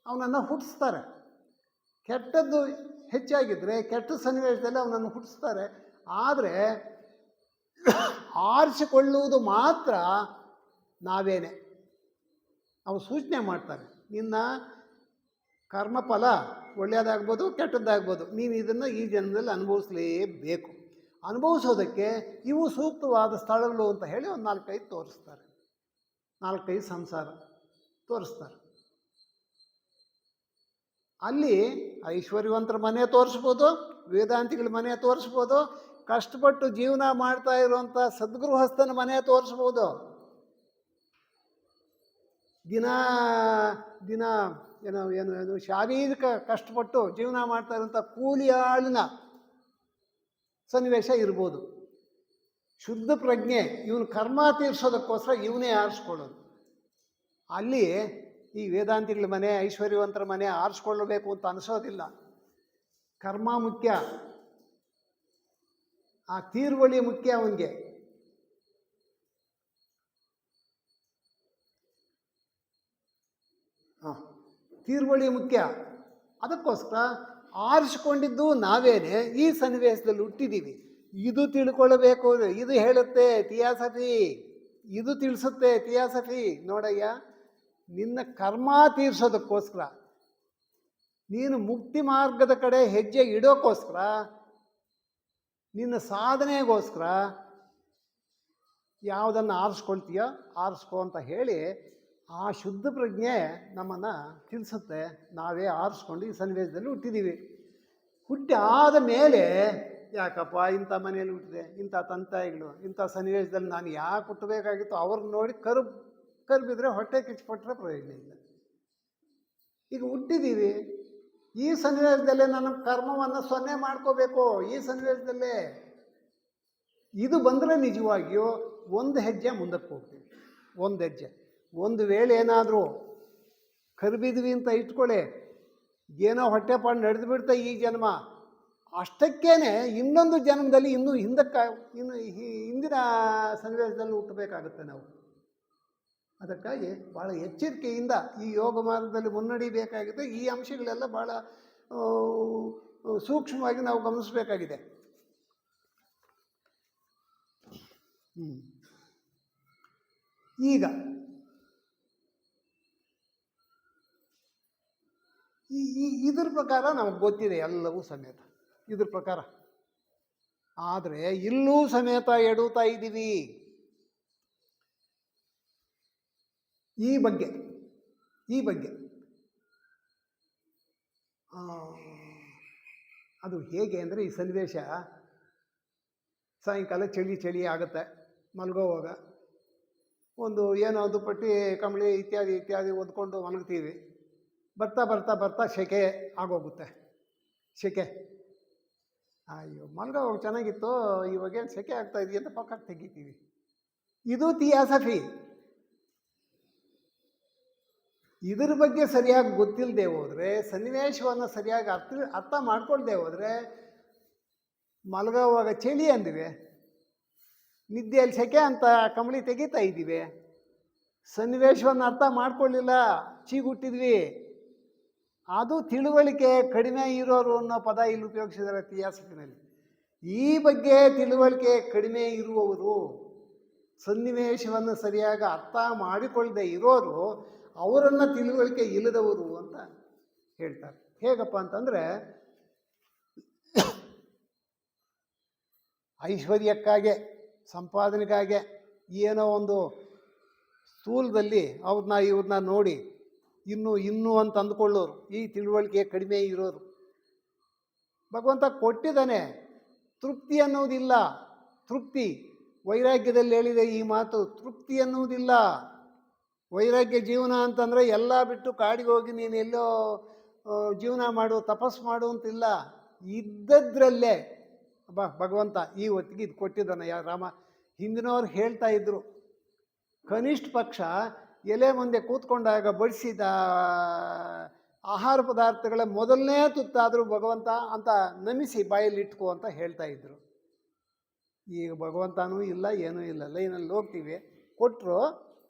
ಅವನನ್ನು ಹುಟ್ಟಿಸ್ತಾರೆ. ಕೆಟ್ಟದ್ದು ಹೆಚ್ಚಾಗಿದ್ದರೆ ಕೆಟ್ಟ ಸನ್ನಿವೇಶದಲ್ಲಿ ಅವನನ್ನು ಹುಟ್ಟಿಸ್ತಾರೆ. ಆದರೆ ಆರಿಸಿಕೊಳ್ಳುವುದು ಮಾತ್ರ ನಾವೇನೆ. ಅವು ಸೂಚನೆ ಮಾಡ್ತಾರೆ. ನಿನ್ನ ಕರ್ಮಫಲ ಒಳ್ಳೆಯದಾಗ್ಬೋದು, ಕೆಟ್ಟದ್ದಾಗ್ಬೋದು, ನೀನು ಇದನ್ನು ಈ ಜನ್ಮದಲ್ಲಿ ಅನುಭವಿಸಲೇಬೇಕು. ಅನುಭವಿಸೋದಕ್ಕೆ ಇವು ಸೂಕ್ತವಾದ ಸ್ಥಳಗಳು ಅಂತ ಹೇಳಿ ಒಂದು 4-5 ತೋರಿಸ್ತಾರೆ. 4-5 ಸಂಸಾರ ತೋರಿಸ್ತಾರೆ. ಅಲ್ಲಿ ಐಶ್ವರ್ಯವಂತರ ಮನೆ ತೋರಿಸ್ಬೋದು, ವೇದಾಂತಿಗಳ ಮನೆ ತೋರಿಸ್ಬೋದು, ಕಷ್ಟಪಟ್ಟು ಜೀವನ ಮಾಡ್ತಾ ಇರುವಂಥ ಸದ್ಗೃಹಸ್ಥನ ಮನೆ ತೋರಿಸ್ಬೋದು, ದಿನ ದಿನ ಏನೋ ಏನು ಏನು ಶಾರೀರಿಕ ಕಷ್ಟಪಟ್ಟು ಜೀವನ ಮಾಡ್ತಾ ಇರುವಂಥ ಕೂಲಿ ಆಳಿನ ಸನ್ನಿವೇಶ ಇರ್ಬೋದು. ಶುದ್ಧ ಪ್ರಜ್ಞೆ ಇವನು ಕರ್ಮ ತೀರ್ಸೋದಕ್ಕೋಸ್ಕರ ಇವನೇ ಆರಿಸ್ಕೊಳ್ಳೋದು. ಅಲ್ಲಿ ಈ ವೇದಾಂತಿಗಳ ಮನೆ, ಐಶ್ವರ್ಯವಂತರ ಮನೆ ಆರಿಸ್ಕೊಳ್ಳಬೇಕು ಅಂತ ಅನಿಸೋದಿಲ್ಲ. ಕರ್ಮ ಮುಖ್ಯ, ಆ ತೀರ್ವಳಿ ಮುಖ್ಯ ಅವನಿಗೆ. ತೀರ್ವಳಿ ಮುಖ್ಯ. ಅದಕ್ಕೋಸ್ಕರ ಆರಿಸಿಕೊಂಡಿದ್ದು ನಾವೇನೆ ಈ ಸನ್ನಿವೇಶದಲ್ಲಿ ಹುಟ್ಟಿದ್ದೀವಿ. ಇದು ತಿಳ್ಕೊಳ್ಬೇಕು, ಇದು ಹೇಳುತ್ತೆ ಥಿಯಾಸಫಿ, ಇದು ತಿಳಿಸುತ್ತೆ ಥಿಯಾಸಫಿ. ನೋಡಯ್ಯ, ನಿನ್ನ ಕರ್ಮ ತೀರ್ಸೋದಕ್ಕೋಸ್ಕರ, ನೀನು ಮುಕ್ತಿ ಮಾರ್ಗದ ಕಡೆ ಹೆಜ್ಜೆ ಇಡೋಕ್ಕೋಸ್ಕರ, ನಿನ್ನ ಸಾಧನೆಗೋಸ್ಕರ ಯಾವುದನ್ನು ಆರಿಸ್ಕೊಳ್ತೀಯೋ ಆರಿಸ್ಕೊ ಅಂತ ಹೇಳಿ ಆ ಶುದ್ಧ ಪ್ರಜ್ಞೆ ನಮ್ಮನ್ನು ತಿಳಿಸುತ್ತೆ. ನಾವೇ ಆರಿಸ್ಕೊಂಡು ಈ ಸನ್ನಿವೇಶದಲ್ಲಿ ಹುಟ್ಟಿದ್ದೀವಿ. ಹುಟ್ಟಿ ಆದ ಮೇಲೆ ಯಾಕಪ್ಪ ಇಂಥ ಮನೆಯಲ್ಲಿ ಹುಟ್ಟಿದೆ, ಇಂಥ ತಂತಾಯಿಗಳು, ಇಂಥ ಸನ್ನಿವೇಶದಲ್ಲಿ ನಾನು ಯಾಕೆ ಹುಟ್ಟಬೇಕಾಗಿತ್ತು, ಅವ್ರನ್ನ ನೋಡಿ ಕರ್ಬಿದ್ರೆ ಹೊಟ್ಟೆ ಕಿಚ್ಚಿಕೊಟ್ರೆ ಪ್ರಯೋಜನ ಇಲ್ಲ. ಈಗ ಹುಟ್ಟಿದ್ದೀವಿ, ಈ ಸನ್ನಿವೇಶದಲ್ಲೇ ನನ್ನ ಕರ್ಮವನ್ನು 0 ಮಾಡ್ಕೋಬೇಕು. ಈ ಸನ್ನಿವೇಶದಲ್ಲೇ ಇದು ಬಂದರೆ ನಿಜವಾಗಿಯೂ ಒಂದು ಹೆಜ್ಜೆ ಮುಂದಕ್ಕೆ ಹೋಗ್ತೀವಿ. ಒಂದು ಹೆಜ್ಜೆ. ಒಂದು ವೇಳೆ ಏನಾದರೂ ಕರ್ಬಿದ್ವಿ ಅಂತ ಇಟ್ಕೊಳ್ಳಿ, ಏನೋ ಹೊಟ್ಟೆಪಾಡು ನಡೆದು ಬಿಡ್ತಾ ಈ ಜನ್ಮ, ಅಷ್ಟಕ್ಕೇನೆ ಇನ್ನೊಂದು ಜನ್ಮದಲ್ಲಿ ಇನ್ನು ಹಿಂದಿನ ಸನ್ನಿವೇಶದಲ್ಲಿ ಹುಟ್ಟಬೇಕಾಗುತ್ತೆ ನಾವು. ಅದಕ್ಕಾಗಿ ಭಾಳ ಎಚ್ಚರಿಕೆಯಿಂದ ಈ ಯೋಗ ಮಾರ್ಗದಲ್ಲಿ ಮುನ್ನಡಿಬೇಕಾಗಿದೆ. ಈ ಅಂಶಗಳೆಲ್ಲ ಭಾಳ ಸೂಕ್ಷ್ಮವಾಗಿ ನಾವು ಗಮನಿಸಬೇಕಾಗಿದೆ. ಈಗ ಇದ್ರ ಪ್ರಕಾರ ನಮಗೆ ಗೊತ್ತಿದೆ ಎಲ್ಲವೂ ಸಮೇತ, ಇದ್ರ ಪ್ರಕಾರ. ಆದರೆ ಇಲ್ಲೂ ಸಮೇತ ಎಡುತ್ತಾ ಇದ್ದೀವಿ. ಈ ಬಗ್ಗೆ ಅದು ಹೇಗೆ ಅಂದರೆ, ಈ ಸನ್ನಿವೇಶ ಸಾಯಂಕಾಲ ಚಳಿ ಆಗುತ್ತೆ, ಮಲಗೋವಾಗ ಒಂದು ಏನೋ ದುಪ್ಪಟ್ಟಿ ಕಂಬಳಿ ಇತ್ಯಾದಿ ಓದ್ಕೊಂಡು ಮಲಗ್ತೀವಿ. ಬರ್ತಾ ಸೆಕೆ ಆಗೋಗುತ್ತೆ. ಸೆಕೆ, ಅಯ್ಯೋ ಮಲಗೋವಾಗ ಚೆನ್ನಾಗಿತ್ತು, ಇವಾಗೇನು ಸೆಕೆ ಆಗ್ತಾ ಇದೆಯಾ ಅಂತ ಪಕ್ಕಕ್ಕೆ ತೆಗಿತೀವಿ. ಇದು ಥಿಯಾಸಫಿ. ಇದ್ರ ಬಗ್ಗೆ ಸರಿಯಾಗಿ ಗೊತ್ತಿಲ್ಲದೆ ಹೋದರೆ, ಸನ್ನಿವೇಶವನ್ನು ಸರಿಯಾಗಿ ಅರ್ಥ ಮಾಡ್ಕೊಳ್ದೆ ಹೋದರೆ, ಮಲಗೋವಾಗ ಚಳಿ ಅಂದಿವೆ, ನಿದ್ದೆಯಲ್ಲಿ ಸೆಕೆ ಅಂತ ಕಂಬಳಿ ತೆಗಿತಾ ಇದ್ದೀವಿ, ಸನ್ನಿವೇಶವನ್ನು ಅರ್ಥ ಮಾಡ್ಕೊಳ್ಳಿಲ್ಲ, ಚೀಗುಟ್ಟಿದ್ವಿ. ಅದು ತಿಳುವಳಿಕೆ ಕಡಿಮೆ ಇರೋರು ಅನ್ನೋ ಪದ ಇಲ್ಲಿ ಉಪಯೋಗಿಸಿದ್ದಾರೆ ಥಿಯಾಸಫಿನಲ್ಲಿ. ಈ ಬಗ್ಗೆ ತಿಳುವಳಿಕೆ ಕಡಿಮೆ ಇರುವವರು, ಸನ್ನಿವೇಶವನ್ನು ಸರಿಯಾಗಿ ಅರ್ಥ ಮಾಡಿಕೊಳ್ಳದೆ ಇರೋರು, ಅವರನ್ನು ತಿಳುವಳಿಕೆ ಇಲ್ಲದವರು ಅಂತ ಹೇಳ್ತಾರೆ. ಹೇಗಪ್ಪ ಅಂತಂದರೆ, ಐಶ್ವರ್ಯಕ್ಕಾಗೆ, ಸಂಪಾದನೆಗಾಗೆ ಏನೋ ಒಂದು ಸ್ಥೂಲದಲ್ಲಿ ಇವ್ರನ್ನ ನೋಡಿ ಇನ್ನೂ ಅಂತ ಅಂದ್ಕೊಳ್ಳೋರು, ಈ ತಿಳುವಳಿಕೆ ಕಡಿಮೆ ಇರೋರು. ಭಗವಂತ ಕೊಟ್ಟಿದ್ದಾನೆ, ತೃಪ್ತಿ ಅನ್ನೋದಿಲ್ಲ. ತೃಪ್ತಿ ವೈರಾಗ್ಯದಲ್ಲಿ ಹೇಳಿದೆ ಈ ಮಾತು, ತೃಪ್ತಿ ಅನ್ನೋದಿಲ್ಲ. ವೈರಾಗ್ಯ ಜೀವನ ಅಂತಂದರೆ ಎಲ್ಲ ಬಿಟ್ಟು ಕಾಡಿಗೆ ಹೋಗಿ ನೀನು ಎಲ್ಲೋ ಜೀವನ ಮಾಡು, ತಪಸ್ಸು ಮಾಡು ಅಂತಿಲ್ಲ. ಇದ್ದದ್ರಲ್ಲೇ ಭಗವಂತ ಈ ಹೊತ್ತಿಗೆ ಇದು ಕೊಟ್ಟಿದ್ದಾನೆ. ರಾಮ ಹಿಂದಿನವ್ರು ಹೇಳ್ತಾ ಇದ್ರು, ಕನಿಷ್ಠ ಪಕ್ಷ ಎಲೆ ಮುಂದೆ ಕೂತ್ಕೊಂಡಾಗ ಬಡಿಸಿದ ಆಹಾರ ಪದಾರ್ಥಗಳ ಮೊದಲನೇ ತುತ್ತಾದರೂ ಭಗವಂತ ಅಂತ ನಮಿಸಿ ಬಾಯಲ್ಲಿ ಇಟ್ಕೋ ಅಂತ ಹೇಳ್ತಾ ಇದ್ರು. ಈಗ ಭಗವಂತನೂ ಇಲ್ಲ, ಏನೂ ಇಲ್ಲ, ಲೈನಲ್ಲಿ ಹೋಗ್ತೀವಿ, ಕೊಟ್ಟರು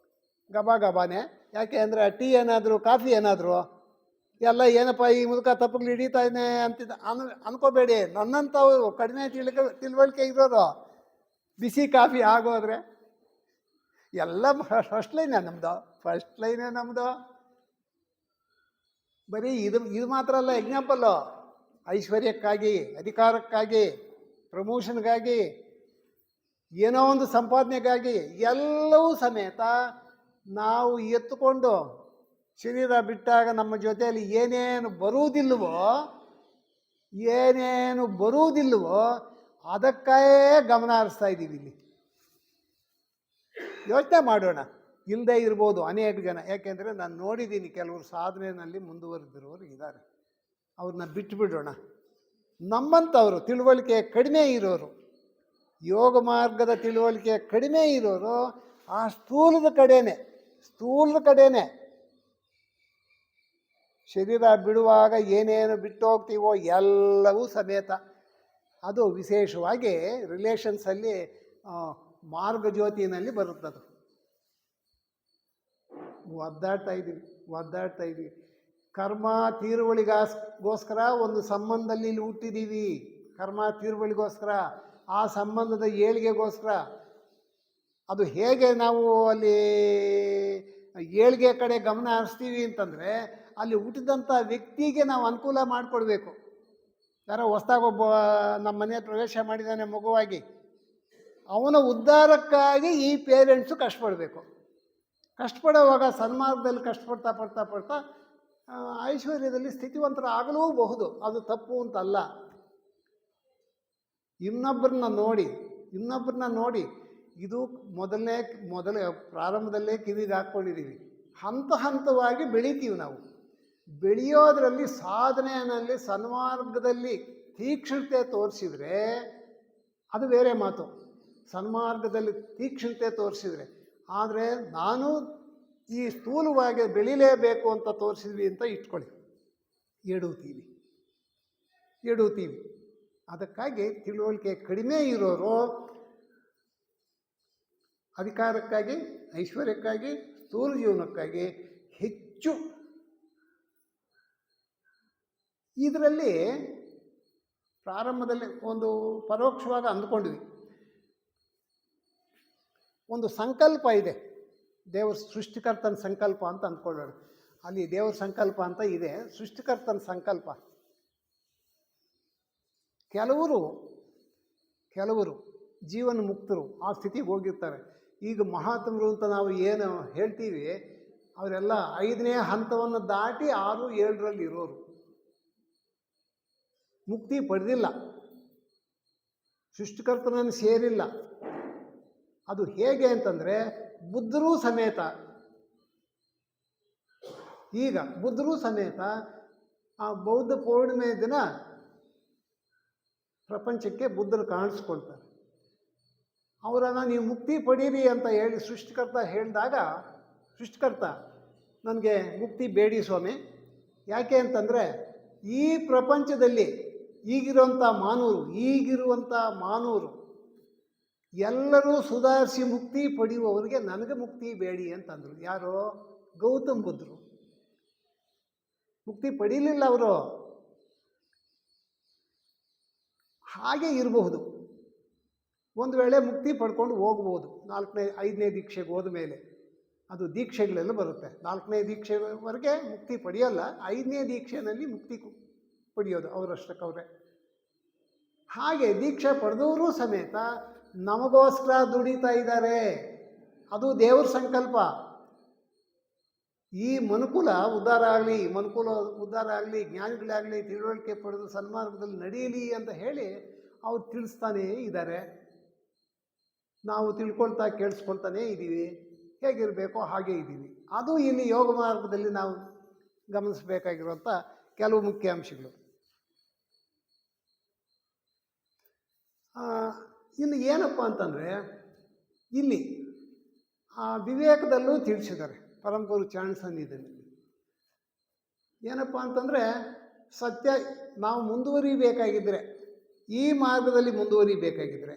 ಗಬಾನೆ. ಯಾಕೆ ಅಂದರೆ ಟೀ ಏನಾದರೂ, ಕಾಫಿ ಏನಾದರೂ ಎಲ್ಲ ಏನಪ್ಪ ಈ ಮೂಲಕ ತಪ್ಪುಗಳು ಹಿಡಿತಾ ಇದ್ದೆ ಅಂತಿದ್ದ ಅನ್ಕೋಬೇಡಿ. ನನ್ನಂಥವು ಕಡಿಮೆ ತಿಳುವಳಿಕೆ ಇರೋರು ಬಿಸಿ ಕಾಫಿ ಆಗೋದ್ರೆ ಎಲ್ಲ ಫಸ್ಟ್ ಲೈನೇ ನಮ್ಮದು, ಫಸ್ಟ್ ಲೈನೇ ನಮ್ಮದು. ಬರೀ ಇದು ಮಾತ್ರ ಅಲ್ಲ ಎಕ್ಸಾಂಪಲ್ಲು. ಐಶ್ವರ್ಯಕ್ಕಾಗಿ, ಅಧಿಕಾರಕ್ಕಾಗಿ, ಪ್ರಮೋಷನ್ಗಾಗಿ, ಏನೋ ಒಂದು ಸಂಪಾದನೆಗಾಗಿ ಎಲ್ಲವೂ ಸಮೇತ ನಾವು ಎತ್ತುಕೊಂಡು ಶರೀರ ಬಿಟ್ಟಾಗ ನಮ್ಮ ಜೊತೆಯಲ್ಲಿ ಏನೇನು ಬರುವುದಿಲ್ಲವೋ ಅದಕ್ಕೇ ಗಮನ ಹರಿಸ್ತಾ ಇದ್ದೀವಿ. ಇಲ್ಲಿ ಯೋಚನೆ ಮಾಡೋಣ. ಇಲ್ಲದೆ ಇರ್ಬೋದು ಅನೇಕ ಜನ. ಯಾಕೆಂದರೆ ನಾನು ನೋಡಿದ್ದೀನಿ ಕೆಲವರು ಸಾಧನೆಯಲ್ಲಿ ಮುಂದುವರೆದಿರೋರು ಇದ್ದಾರೆ. ಅವ್ರನ್ನ ಬಿಟ್ಟುಬಿಡೋಣ. ನಮ್ಮಂಥವರು ತಿಳುವಳಿಕೆ ಕಡಿಮೆ ಇರೋರು, ಯೋಗ ಮಾರ್ಗದ ತಿಳುವಳಿಕೆ ಕಡಿಮೆ ಇರೋರು ಆ ಸ್ಥೂಲದ ಕಡೆನೇ ಶರೀರ ಬಿಡುವಾಗ ಏನೇನು ಬಿಟ್ಟು ಹೋಗ್ತೀವೋ ಎಲ್ಲವೂ ಸಮೇತ. ಅದು ವಿಶೇಷವಾಗಿ ರಿಲೇಷನ್ಸಲ್ಲಿ ಮಾರ್ಗಜ್ಯೋತಿನಲ್ಲಿ ಬರುತ್ತದು. ಒದ್ದಾಡ್ತಾ ಇದ್ದೀವಿ. ಕರ್ಮ ತೀರುವಳಿಗೋಸ್ಕರ ಒಂದು ಸಂಬಂಧದಲ್ಲಿ ಇಲ್ಲಿ ಹುಟ್ಟಿದ್ದೀವಿ. ಕರ್ಮ ತೀರುವಳಿಗೋಸ್ಕರ, ಆ ಸಂಬಂಧದ ಏಳಿಗೆಗೋಸ್ಕರ. ಅದು ಹೇಗೆ ನಾವು ಅಲ್ಲಿ ಏಳಿಗೆ ಕಡೆ ಗಮನ ಹರಿಸ್ತೀವಿ ಅಂತಂದರೆ, ಅಲ್ಲಿ ಹುಟ್ಟಿದಂಥ ವ್ಯಕ್ತಿಗೆ ನಾವು ಅನುಕೂಲ ಮಾಡಿಕೊಡ್ಬೇಕು. ಯಾರೋ ಹೊಸ್ದಾಗೊಬ್ಬ ನಮ್ಮ ಮನೆ ಪ್ರವೇಶ ಮಾಡಿದ್ದಾನೆ ಮಗುವಾಗಿ, ಅವನ ಉದ್ಧಾರಕ್ಕಾಗಿ ಈ ಪೇರೆಂಟ್ಸು ಕಷ್ಟಪಡಬೇಕು. ಕಷ್ಟಪಡೋವಾಗ ಸನ್ಮಾರ್ಗದಲ್ಲಿ ಕಷ್ಟಪಡ್ತಾ ಐಶ್ವರ್ಯದಲ್ಲಿ ಸ್ಥಿತಿವಂತರ ಆಗಲೂಬಹುದು. ಅದು ತಪ್ಪು ಅಂತಲ್ಲ. ಇನ್ನೊಬ್ಬರನ್ನ ನೋಡಿ ಇದು ಮೊದಲೇ ಪ್ರಾರಂಭದಲ್ಲೇ ಕಿವಿಗೆ ಹಾಕ್ಕೊಂಡಿದ್ದೀವಿ. ಹಂತವಾಗಿ ಬೆಳಿತೀವಿ ನಾವು. ಬೆಳೆಯೋದರಲ್ಲಿ, ಸಾಧನೆಯಲ್ಲಿ, ಸನ್ಮಾರ್ಗದಲ್ಲಿ ತೀಕ್ಷ್ಣತೆ ತೋರಿಸಿದರೆ ಅದು ಬೇರೆ ಮಾತು. ಸನ್ಮಾರ್ಗದಲ್ಲಿ ತೀಕ್ಷ್ಣತೆ ತೋರಿಸಿದರೆ. ಆದರೆ ನಾನು ಈ ಸ್ಥೂಲವಾಗಿ ಬೆಳಿಲೇಬೇಕು ಅಂತ ತೋರಿಸಿದ್ವಿ ಅಂತ ಇಟ್ಕೊಳ್ಳಿ, ಎಡುತ್ತೀವಿ. ಅದಕ್ಕಾಗಿ ತಿಳುವಳಿಕೆ ಕಡಿಮೆ ಇರೋರು ಅಧಿಕಾರಕ್ಕಾಗಿ, ಐಶ್ವರ್ಯಕ್ಕಾಗಿ, ಸ್ಥೂಲ ಜೀವನಕ್ಕಾಗಿ ಹೆಚ್ಚು ಇದರಲ್ಲಿ ಪ್ರಾರಂಭದಲ್ಲಿ ಒಂದು ಪರೋಕ್ಷವಾಗಿ ಅಂದ್ಕೊಂಡ್ವಿ. ಒಂದು ಸಂಕಲ್ಪ ಇದೆ, ದೇವ್ರ ಸೃಷ್ಟಿಕರ್ತನ ಸಂಕಲ್ಪ ಅಂತ ಅಂದ್ಕೊಳ್ಳೋಣ. ಅಲ್ಲಿ ದೇವ್ರ ಸಂಕಲ್ಪ ಅಂತ ಇದೆ, ಸೃಷ್ಟಿಕರ್ತನ ಸಂಕಲ್ಪ. ಕೆಲವರು ಜೀವನ ಮುಕ್ತರು ಆ ಸ್ಥಿತಿಗೆ ಹೋಗಿರ್ತಾರೆ. ಈಗ ಮಹಾತ್ಮರು ಅಂತ ನಾವು ಏನು ಹೇಳ್ತೀವಿ, ಅವರೆಲ್ಲ 5ನೇ ಹಂತವನ್ನು ದಾಟಿ 6, 7ರಲ್ಲಿ ಇರೋರು. ಮುಕ್ತಿ ಪಡೆದಿಲ್ಲ, ಸೃಷ್ಟಿಕರ್ತನನ್ನು ಸೇರಿಲ್ಲ. ಅದು ಹೇಗೆ ಅಂತಂದರೆ ಬುದ್ಧರೂ ಸಮೇತ ಆ ಬೌದ್ಧ ಪೌರ್ಣಿಮೆ ದಿನ ಪ್ರಪಂಚಕ್ಕೆ ಬುದ್ಧರು ಕಾಣಿಸ್ಕೊಳ್ತಾರೆ. ಅವರನ್ನು ನೀವು ಮುಕ್ತಿ ಪಡೀರಿ ಅಂತ ಹೇಳಿ ಸೃಷ್ಟಿಕರ್ತ ಹೇಳಿದಾಗ, ಸೃಷ್ಟಿಕರ್ತ ನನಗೆ ಮುಕ್ತಿ ಬೇಡಿ ಸ್ವಾಮಿ, ಯಾಕೆ ಅಂತಂದರೆ ಈ ಪ್ರಪಂಚದಲ್ಲಿ ಈಗಿರುವಂಥ ಮಾನವರು ಎಲ್ಲರೂ ಸುಧಾರಿಸಿ ಮುಕ್ತಿ ಪಡೆಯುವವರಿಗೆ ನನಗೆ ಮುಕ್ತಿ ಬೇಡಿ ಅಂತಂದರು. ಯಾರೋ ಗೌತಮ್ ಬುದ್ಧರು. ಮುಕ್ತಿ ಪಡೀಲಿಲ್ಲ ಅವರು. ಹಾಗೆ ಇರಬಹುದು. ಒಂದು ವೇಳೆ ಮುಕ್ತಿ ಪಡ್ಕೊಂಡು ಹೋಗ್ಬೋದು 4ನೇ 5ನೇ ದೀಕ್ಷೆಗೆ ಹೋದ ಮೇಲೆ. ಅದು ದೀಕ್ಷೆಗಳೆಲ್ಲ ಬರುತ್ತೆ. 4ನೇ ದೀಕ್ಷೆವರೆಗೆ ಮುಕ್ತಿ ಪಡೆಯೋಲ್ಲ, 5ನೇ ದೀಕ್ಷೆಯಲ್ಲಿ ಮುಕ್ತಿ ಪಡೆಯೋದು ಅವರಷ್ಟಕ್ಕವ್ರೆ. ಹಾಗೆ ದೀಕ್ಷೆ ಪಡೆದವರು ಸಮೇತ ನಮಗೋಸ್ಕರ ದುಡಿತಾ ಇದ್ದಾರೆ. ಅದು ದೇವ್ರ ಸಂಕಲ್ಪ. ಈ ಮನುಕುಲ ಉದ್ಧಾರ ಆಗಲಿ, ಜ್ಞಾನಿಗಳಾಗಲಿ ತಿಳುವಳಿಕೆ ಪಡೆದು ಸನ್ಮಾರ್ಗದಲ್ಲಿ ನಡೆಯಲಿ ಅಂತ ಹೇಳಿ ಅವ್ರು ತಿಳಿಸ್ತಾನೇ ಇದ್ದಾರೆ. ನಾವು ಕೇಳಿಸ್ಕೊಳ್ತಾನೇ ಇದ್ದೀವಿ. ಹೇಗಿರಬೇಕೋ ಹಾಗೆ ಇದ್ದೀವಿ. ಅದು ಇಲ್ಲಿ ಯೋಗ ಮಾರ್ಗದಲ್ಲಿ ನಾವು ಗಮನಿಸಬೇಕಾಗಿರುವಂಥ ಕೆಲವು ಮುಖ್ಯ ಅಂಶಗಳು. ಇನ್ನು ಏನಪ್ಪ ಅಂತಂದರೆ, ಇಲ್ಲಿ ವಿವೇಕದಲ್ಲೂ ತಿಳಿಸಿದ್ದಾರೆ ಪರಂಪೂರ್ ಚಾಣಸನ್ನಿಧಿಯಲ್ಲಿ. ಏನಪ್ಪ ಅಂತಂದರೆ, ಸತ್ಯ ನಾವು ಮುಂದುವರಿಬೇಕಾಗಿದ್ದರೆ, ಈ ಮಾರ್ಗದಲ್ಲಿ ಮುಂದುವರಿಬೇಕಾಗಿದ್ದರೆ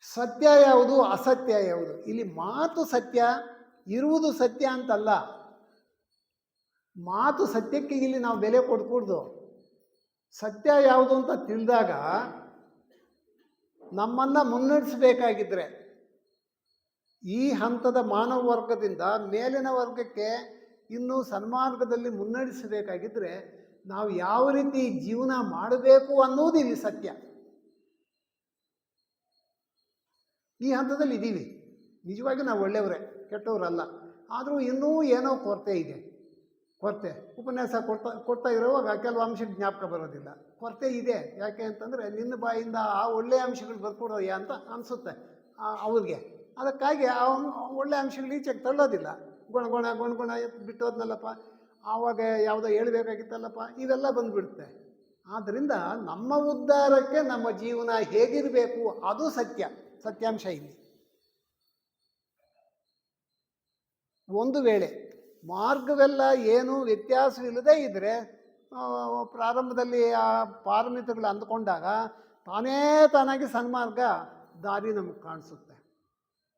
ಸತ್ಯ ಯಾವುದು, ಅಸತ್ಯ ಯಾವುದು. ಇಲ್ಲಿ ಮಾತು ಸತ್ಯ, ಇರುವುದು ಸತ್ಯ ಅಂತಲ್ಲ. ಮಾತು ಸತ್ಯಕ್ಕೆ ಇಲ್ಲಿ ನಾವು ಬೆಲೆ ಕೊಡ್ಕೂಡ್ದು. ಸತ್ಯ ಯಾವುದು ಅಂತ ತಿಳಿದಾಗ ನಮ್ಮನ್ನು ಮುನ್ನಡೆಸಬೇಕಾಗಿದ್ದರೆ, ಈ ಹಂತದ ಮಾನವ ವರ್ಗದಿಂದ ಮೇಲಿನ ವರ್ಗಕ್ಕೆ ಇನ್ನೂ ಸನ್ಮಾರ್ಗದಲ್ಲಿ ಮುನ್ನಡೆಸಬೇಕಾಗಿದ್ದರೆ ನಾವು ಯಾವ ರೀತಿ ಜೀವನ ಮಾಡಬೇಕು ಅನ್ನೋದು ಇಲ್ಲಿ ಸತ್ಯ. ಈ ಹಂತದಲ್ಲಿ ಇದ್ದೀವಿ, ನಿಜವಾಗಿ ನಾವು ಒಳ್ಳೆಯವರೇ, ಕೆಟ್ಟವರಲ್ಲ. ಆದರೂ ಇನ್ನೂ ಏನೋ ಕೊರತೆ ಇದೆ. ಕೊರತೆ ಉಪನ್ಯಾಸ ಕೊಡ್ತಾ ಇರುವಾಗ ಕೆಲವು ಅಂಶಕ್ಕೆ ಜ್ಞಾಪಕ ಬರೋದಿಲ್ಲ. ಕೊರತೆ ಇದೆ. ಯಾಕೆ ಅಂತಂದರೆ ನಿನ್ನ ಬಾಯಿಂದ ಆ ಒಳ್ಳೆಯ ಅಂಶಗಳು ಬರ್ಕೊಡೋಯ್ಯ ಅಂತ ಅನಿಸುತ್ತೆ ಅವ್ರಿಗೆ. ಅದಕ್ಕಾಗಿ ಆ ಒಳ್ಳೆಯ ಅಂಶಗಳು ಈಚೆಗೆ ತಳ್ಳೋದಿಲ್ಲ. ಗುಣ ಬಿಟ್ಟೋದ್ನಲ್ಲಪ್ಪ, ಆವಾಗ ಯಾವುದೋ ಹೇಳಬೇಕಾಗಿತ್ತಲ್ಲಪ್ಪ, ಇವೆಲ್ಲ ಬಂದುಬಿಡುತ್ತೆ. ಆದ್ದರಿಂದ ನಮ್ಮ ಉದ್ಧಾರಕ್ಕೆ ನಮ್ಮ ಜೀವನ ಹೇಗಿರಬೇಕು ಅದು ಸತ್ಯಾಂಶ ಇಲ್ಲಿ. ಒಂದು ವೇಳೆ ಮಾರ್ಗವೆಲ್ಲ ಏನೂ ವ್ಯತ್ಯಾಸವಿಲ್ಲದೇ ಇದ್ದರೆ ಪ್ರಾರಂಭದಲ್ಲಿ ಆ ಪಾರಮಿತಗಳು ಅಂದುಕೊಂಡಾಗ ತಾನಾಗಿ ಸನ್ಮಾರ್ಗ ದಾರಿ ನಮಗೆ ಕಾಣಿಸುತ್ತೆ.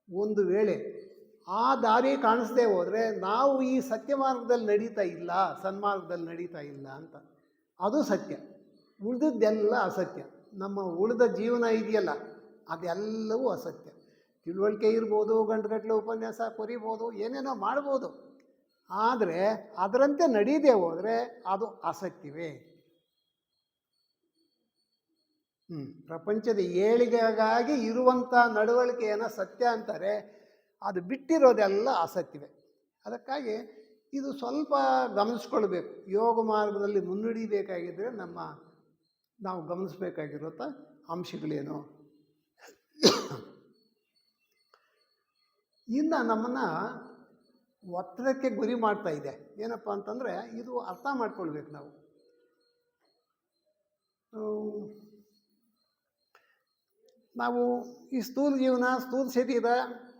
ಒಂದು ವೇಳೆ ಆ ದಾರಿ ಕಾಣಿಸದೇ ಹೋದರೆ ನಾವು ಈ ಸತ್ಯ ಮಾರ್ಗದಲ್ಲಿ ನಡೀತಾ ಇಲ್ಲ, ಸನ್ಮಾರ್ಗದಲ್ಲಿ ನಡೀತಾ ಇಲ್ಲ ಅಂತ. ಅದು ಸತ್ಯ. ಉಳಿದದ್ದೆಲ್ಲ ಅಸತ್ಯ. ನಮ್ಮ ಉಳಿದ ಜೀವನ ಇದೆಯಲ್ಲ ಅದೆಲ್ಲವೂ ಅಸತ್ಯ. ತಿಳುವಳಿಕೆ ಇರ್ಬೋದು, ಗಂಟುಗಟ್ಟಲೆ ಉಪನ್ಯಾಸ ಕೊರಿಬೋದು, ಏನೇನೋ ಮಾಡ್ಬೋದು. ಆದರೆ ಅದರಂತೆ ನಡೀದೇ ಹೋದರೆ ಅದು ಅಸತ್ಯವೇ. ಪ್ರಪಂಚದ ಏಳಿಗೆಗಾಗಿ ಇರುವಂಥ ನಡವಳಿಕೆಯನ್ನು ಸತ್ಯ ಅಂತಾರೆ. ಅದು ಬಿಟ್ಟಿರೋದೆಲ್ಲ ಅಸತ್ಯವೇ. ಅದಕ್ಕಾಗಿ ಇದು ಸ್ವಲ್ಪ ಗಮನಿಸ್ಕೊಳ್ಬೇಕು. ಯೋಗ ಮಾರ್ಗದಲ್ಲಿ ಮುನ್ನಡಿಬೇಕಾಗಿದ್ದರೆ ನಾವು ಗಮನಿಸಬೇಕಾಗಿರುವಂಥ ಅಂಶಗಳೇನು. ಇನ್ನು ನಮ್ಮನ್ನು ಒತ್ತಡಕ್ಕೆ ಗುರಿ ಮಾಡ್ತಾ ಇದೆ. ಏನಪ್ಪ ಅಂತಂದರೆ ಇದು ಅರ್ಥ ಮಾಡ್ಕೊಳ್ಬೇಕು ನಾವು. ನಾವು ಈ ಸ್ಥೂಲ ಜೀವನ, ಸ್ಥೂಲ ಶರೀರ,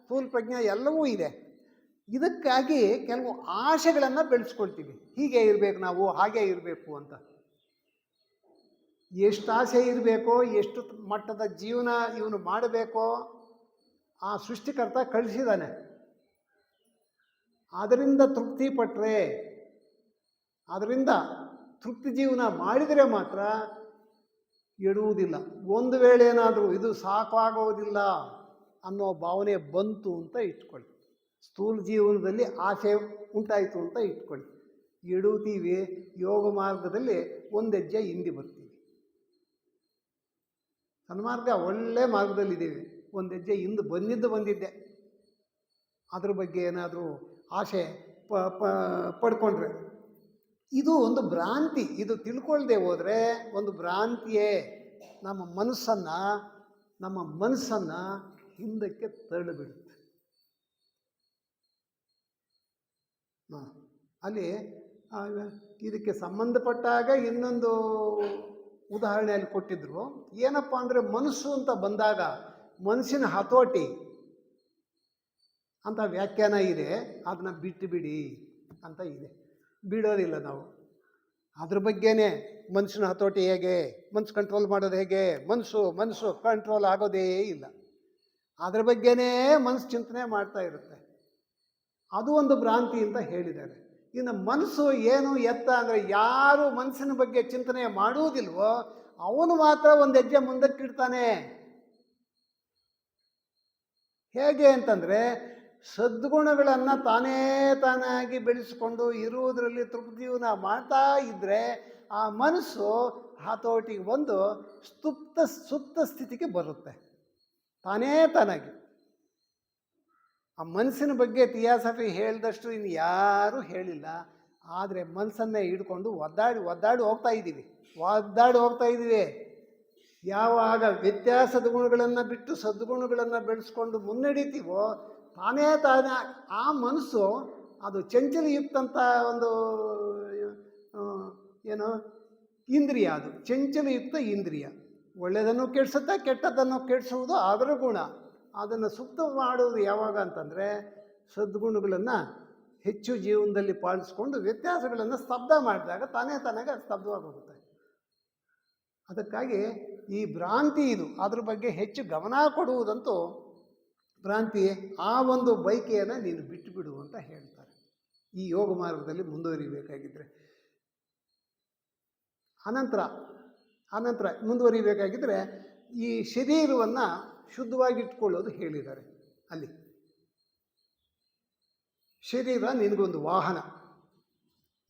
ಸ್ಥೂಲ ಪ್ರಜ್ಞೆ ಎಲ್ಲವೂ ಇದೆ. ಇದಕ್ಕಾಗಿ ಕೆಲವು ಆಶೆಗಳನ್ನು ಬೆಳೆಸ್ಕೊಳ್ತೀವಿ. ಹೀಗೆ ಇರಬೇಕು ನಾವು, ಹಾಗೆ ಇರಬೇಕು ಅಂತ. ಎಷ್ಟು ಆಸೆ ಇರಬೇಕೋ, ಎಷ್ಟು ಮಟ್ಟದ ಜೀವನ ಇವನು ಮಾಡಬೇಕೋ ಆ ಸೃಷ್ಟಿಕರ್ತ ಕಳಿಸಿದ್ದಾನೆ. ಅದರಿಂದ ತೃಪ್ತಿ ಪಟ್ಟರೆ, ಅದರಿಂದ ತೃಪ್ತಿ ಜೀವನ ಮಾಡಿದರೆ ಮಾತ್ರ ಎಡುವುದಿಲ್ಲ. ಒಂದು ವೇಳೆ ಏನಾದರೂ ಇದು ಸಾಕಾಗೋದಿಲ್ಲ ಅನ್ನೋ ಭಾವನೆ ಬಂತು ಅಂತ ಇಟ್ಕೊಳ್ಳಿ, ಸ್ಥೂಲ ಜೀವನದಲ್ಲಿ ಆಸೆ ಉಂಟಾಯಿತು ಅಂತ ಇಟ್ಕೊಳ್ಳಿ, ಎಡುತ್ತೀವಿ. ಯೋಗ ಮಾರ್ಗದಲ್ಲಿ ಒಂದು ಹೆಜ್ಜೆ ಹಿಂದೆ ಬರ್ತೀವಿ. ಸನ್ಮಾರ್ಗ ಒಳ್ಳೆ ಮಾರ್ಗದಲ್ಲಿದ್ದೀವಿ, ಒಂದು ಹೆಜ್ಜೆ ಹಿಂದೆ ಬಂದಿದ್ದೆ. ಅದ್ರ ಬಗ್ಗೆ ಏನಾದರೂ ಆಸೆ ಪಡ್ಕೊಂಡ್ರೆ ಇದು ಒಂದು ಭ್ರಾಂತಿ. ಇದು ತಿಳ್ಕೊಳ್ದೆ ಹೋದರೆ ಒಂದು ಭ್ರಾಂತಿಯೇ ನಮ್ಮ ಮನಸ್ಸನ್ನು ಹಿಂದಕ್ಕೆ ತಳ್ಳಿಬಿಡುತ್ತೆ. ಅಲ್ಲಿ ಇದಕ್ಕೆ ಸಂಬಂಧಪಟ್ಟಾಗ ಇನ್ನೊಂದು ಉದಾಹರಣೆಯಲ್ಲಿ ಕೊಟ್ಟಿದ್ರು. ಏನಪ್ಪ ಅಂದರೆ ಮನಸ್ಸು ಅಂತ ಬಂದಾಗ ಮನಸ್ಸಿನ ಹತೋಟಿ ಅಂತ ವ್ಯಾಖ್ಯಾನ ಇದೆ. ಅದನ್ನ ಬಿಟ್ಟು ಬಿಡಿ ಅಂತ ಇದೆ. ಬಿಡೋದಿಲ್ಲ ನಾವು. ಅದ್ರ ಬಗ್ಗೆನೇ ಮನಸ್ಸಿನ ಹತೋಟಿ ಹೇಗೆ, ಮನಸ್ಸು ಕಂಟ್ರೋಲ್ ಮಾಡೋದು ಹೇಗೆ, ಮನಸ್ಸು ಕಂಟ್ರೋಲ್ ಆಗೋದೇ ಇಲ್ಲ. ಅದ್ರ ಬಗ್ಗೆನೇ ಮನಸ್ಸು ಚಿಂತನೆ ಮಾಡ್ತಾ ಇರುತ್ತೆ. ಅದು ಒಂದು ಭ್ರಾಂತಿ ಅಂತ ಹೇಳಿದ್ದಾರೆ. ಇನ್ನು ಮನಸ್ಸು ಏನು ಎತ್ತ ಅಂದರೆ ಯಾರು ಮನಸ್ಸಿನ ಬಗ್ಗೆ ಚಿಂತನೆ ಮಾಡುವುದಿಲ್ವೋ ಅವನು ಮಾತ್ರ ಒಂದು ಹೆಜ್ಜೆ ಮುಂದಕ್ಕಿಡ್ತಾನೆ. ಹೇಗೆ ಅಂತಂದರೆ ಸದ್ಗುಣಗಳನ್ನು ತಾನಾಗಿ ಬೆಳೆಸಿಕೊಂಡು ಇರುವುದರಲ್ಲಿ ತೃಪ್ತಿ ಜೀವನ ಮಾಡ್ತಾ ಇದ್ದರೆ ಆ ಮನಸ್ಸು ಹತೋಟಿಗೆ ಬಂದು ಸುಪ್ತ ಸ್ಥಿತಿಗೆ ಬರುತ್ತೆ ತಾನಾಗಿ. ಆ ಮನಸ್ಸಿನ ಬಗ್ಗೆ ಥಿಯಾಸಫಿ ಹೇಳಿದಷ್ಟು ಇನ್ನು ಯಾರೂ ಹೇಳಿಲ್ಲ. ಆದರೆ ಮನಸ್ಸನ್ನೇ ಹಿಡ್ಕೊಂಡು ಒದ್ದಾಡಿ ಹೋಗ್ತಾ ಇದ್ದೀವಿ. ಯಾವಾಗ ವ್ಯತ್ಯಾಸದ ಗುಣಗಳನ್ನು ಬಿಟ್ಟು ಸದ್ಗುಣಗಳನ್ನು ಬೆಳೆಸ್ಕೊಂಡು ಮುನ್ನಡೀತೀವೋ ತಾನೇ ಆ ಮನಸ್ಸು ಅದು ಚಂಚಲಯುಕ್ತಂಥ ಒಂದು ಇಂದ್ರಿಯ. ಅದು ಚಂಚಲಯುಕ್ತ ಇಂದ್ರಿಯ. ಒಳ್ಳೆಯದನ್ನು ಕೆಡಿಸುತ್ತೆ, ಕೆಟ್ಟದ್ದನ್ನು ಕೆಡಿಸುವುದು ಅದರ ಗುಣ. ಅದನ್ನು ಸೂಕ್ತ ಮಾಡುವುದು ಯಾವಾಗ ಅಂತಂದರೆ ಸದ್ಗುಣಗಳನ್ನು ಹೆಚ್ಚು ಜೀವನದಲ್ಲಿ ಪಾಲಿಸ್ಕೊಂಡು ವ್ಯತ್ಯಾಸಗಳನ್ನು ಸ್ತಬ್ಧ ಮಾಡಿದಾಗ ತಾನಾಗೆ ಸ್ತಬ್ಧವಾಗಿ ಹೋಗುತ್ತೆ. ಅದಕ್ಕಾಗಿ ಈ ಭ್ರಾಂತಿ ಇದು. ಅದ್ರ ಬಗ್ಗೆ ಹೆಚ್ಚು ಗಮನ ಕೊಡುವುದಂತೂ ಭ್ರಾಂತಿ. ಆ ಒಂದು ಬೈಕೆಯನ್ನು ನೀನು ಬಿಟ್ಟು ಬಿಡು ಅಂತ ಹೇಳ್ತಾರೆ ಈ ಯೋಗ ಮಾರ್ಗದಲ್ಲಿ ಮುಂದುವರಿಬೇಕಾಗಿದ್ದರೆ. ಅನಂತರ ಮುಂದುವರಿಬೇಕಾಗಿದ್ದರೆ ಈ ಶರೀರವನ್ನು ಶುದ್ಧವಾಗಿಟ್ಕೊಳ್ಳೋದು ಹೇಳಿದ್ದಾರೆ ಅಲ್ಲಿ. ಶರೀರ ನಿನಗೊಂದು ವಾಹನ.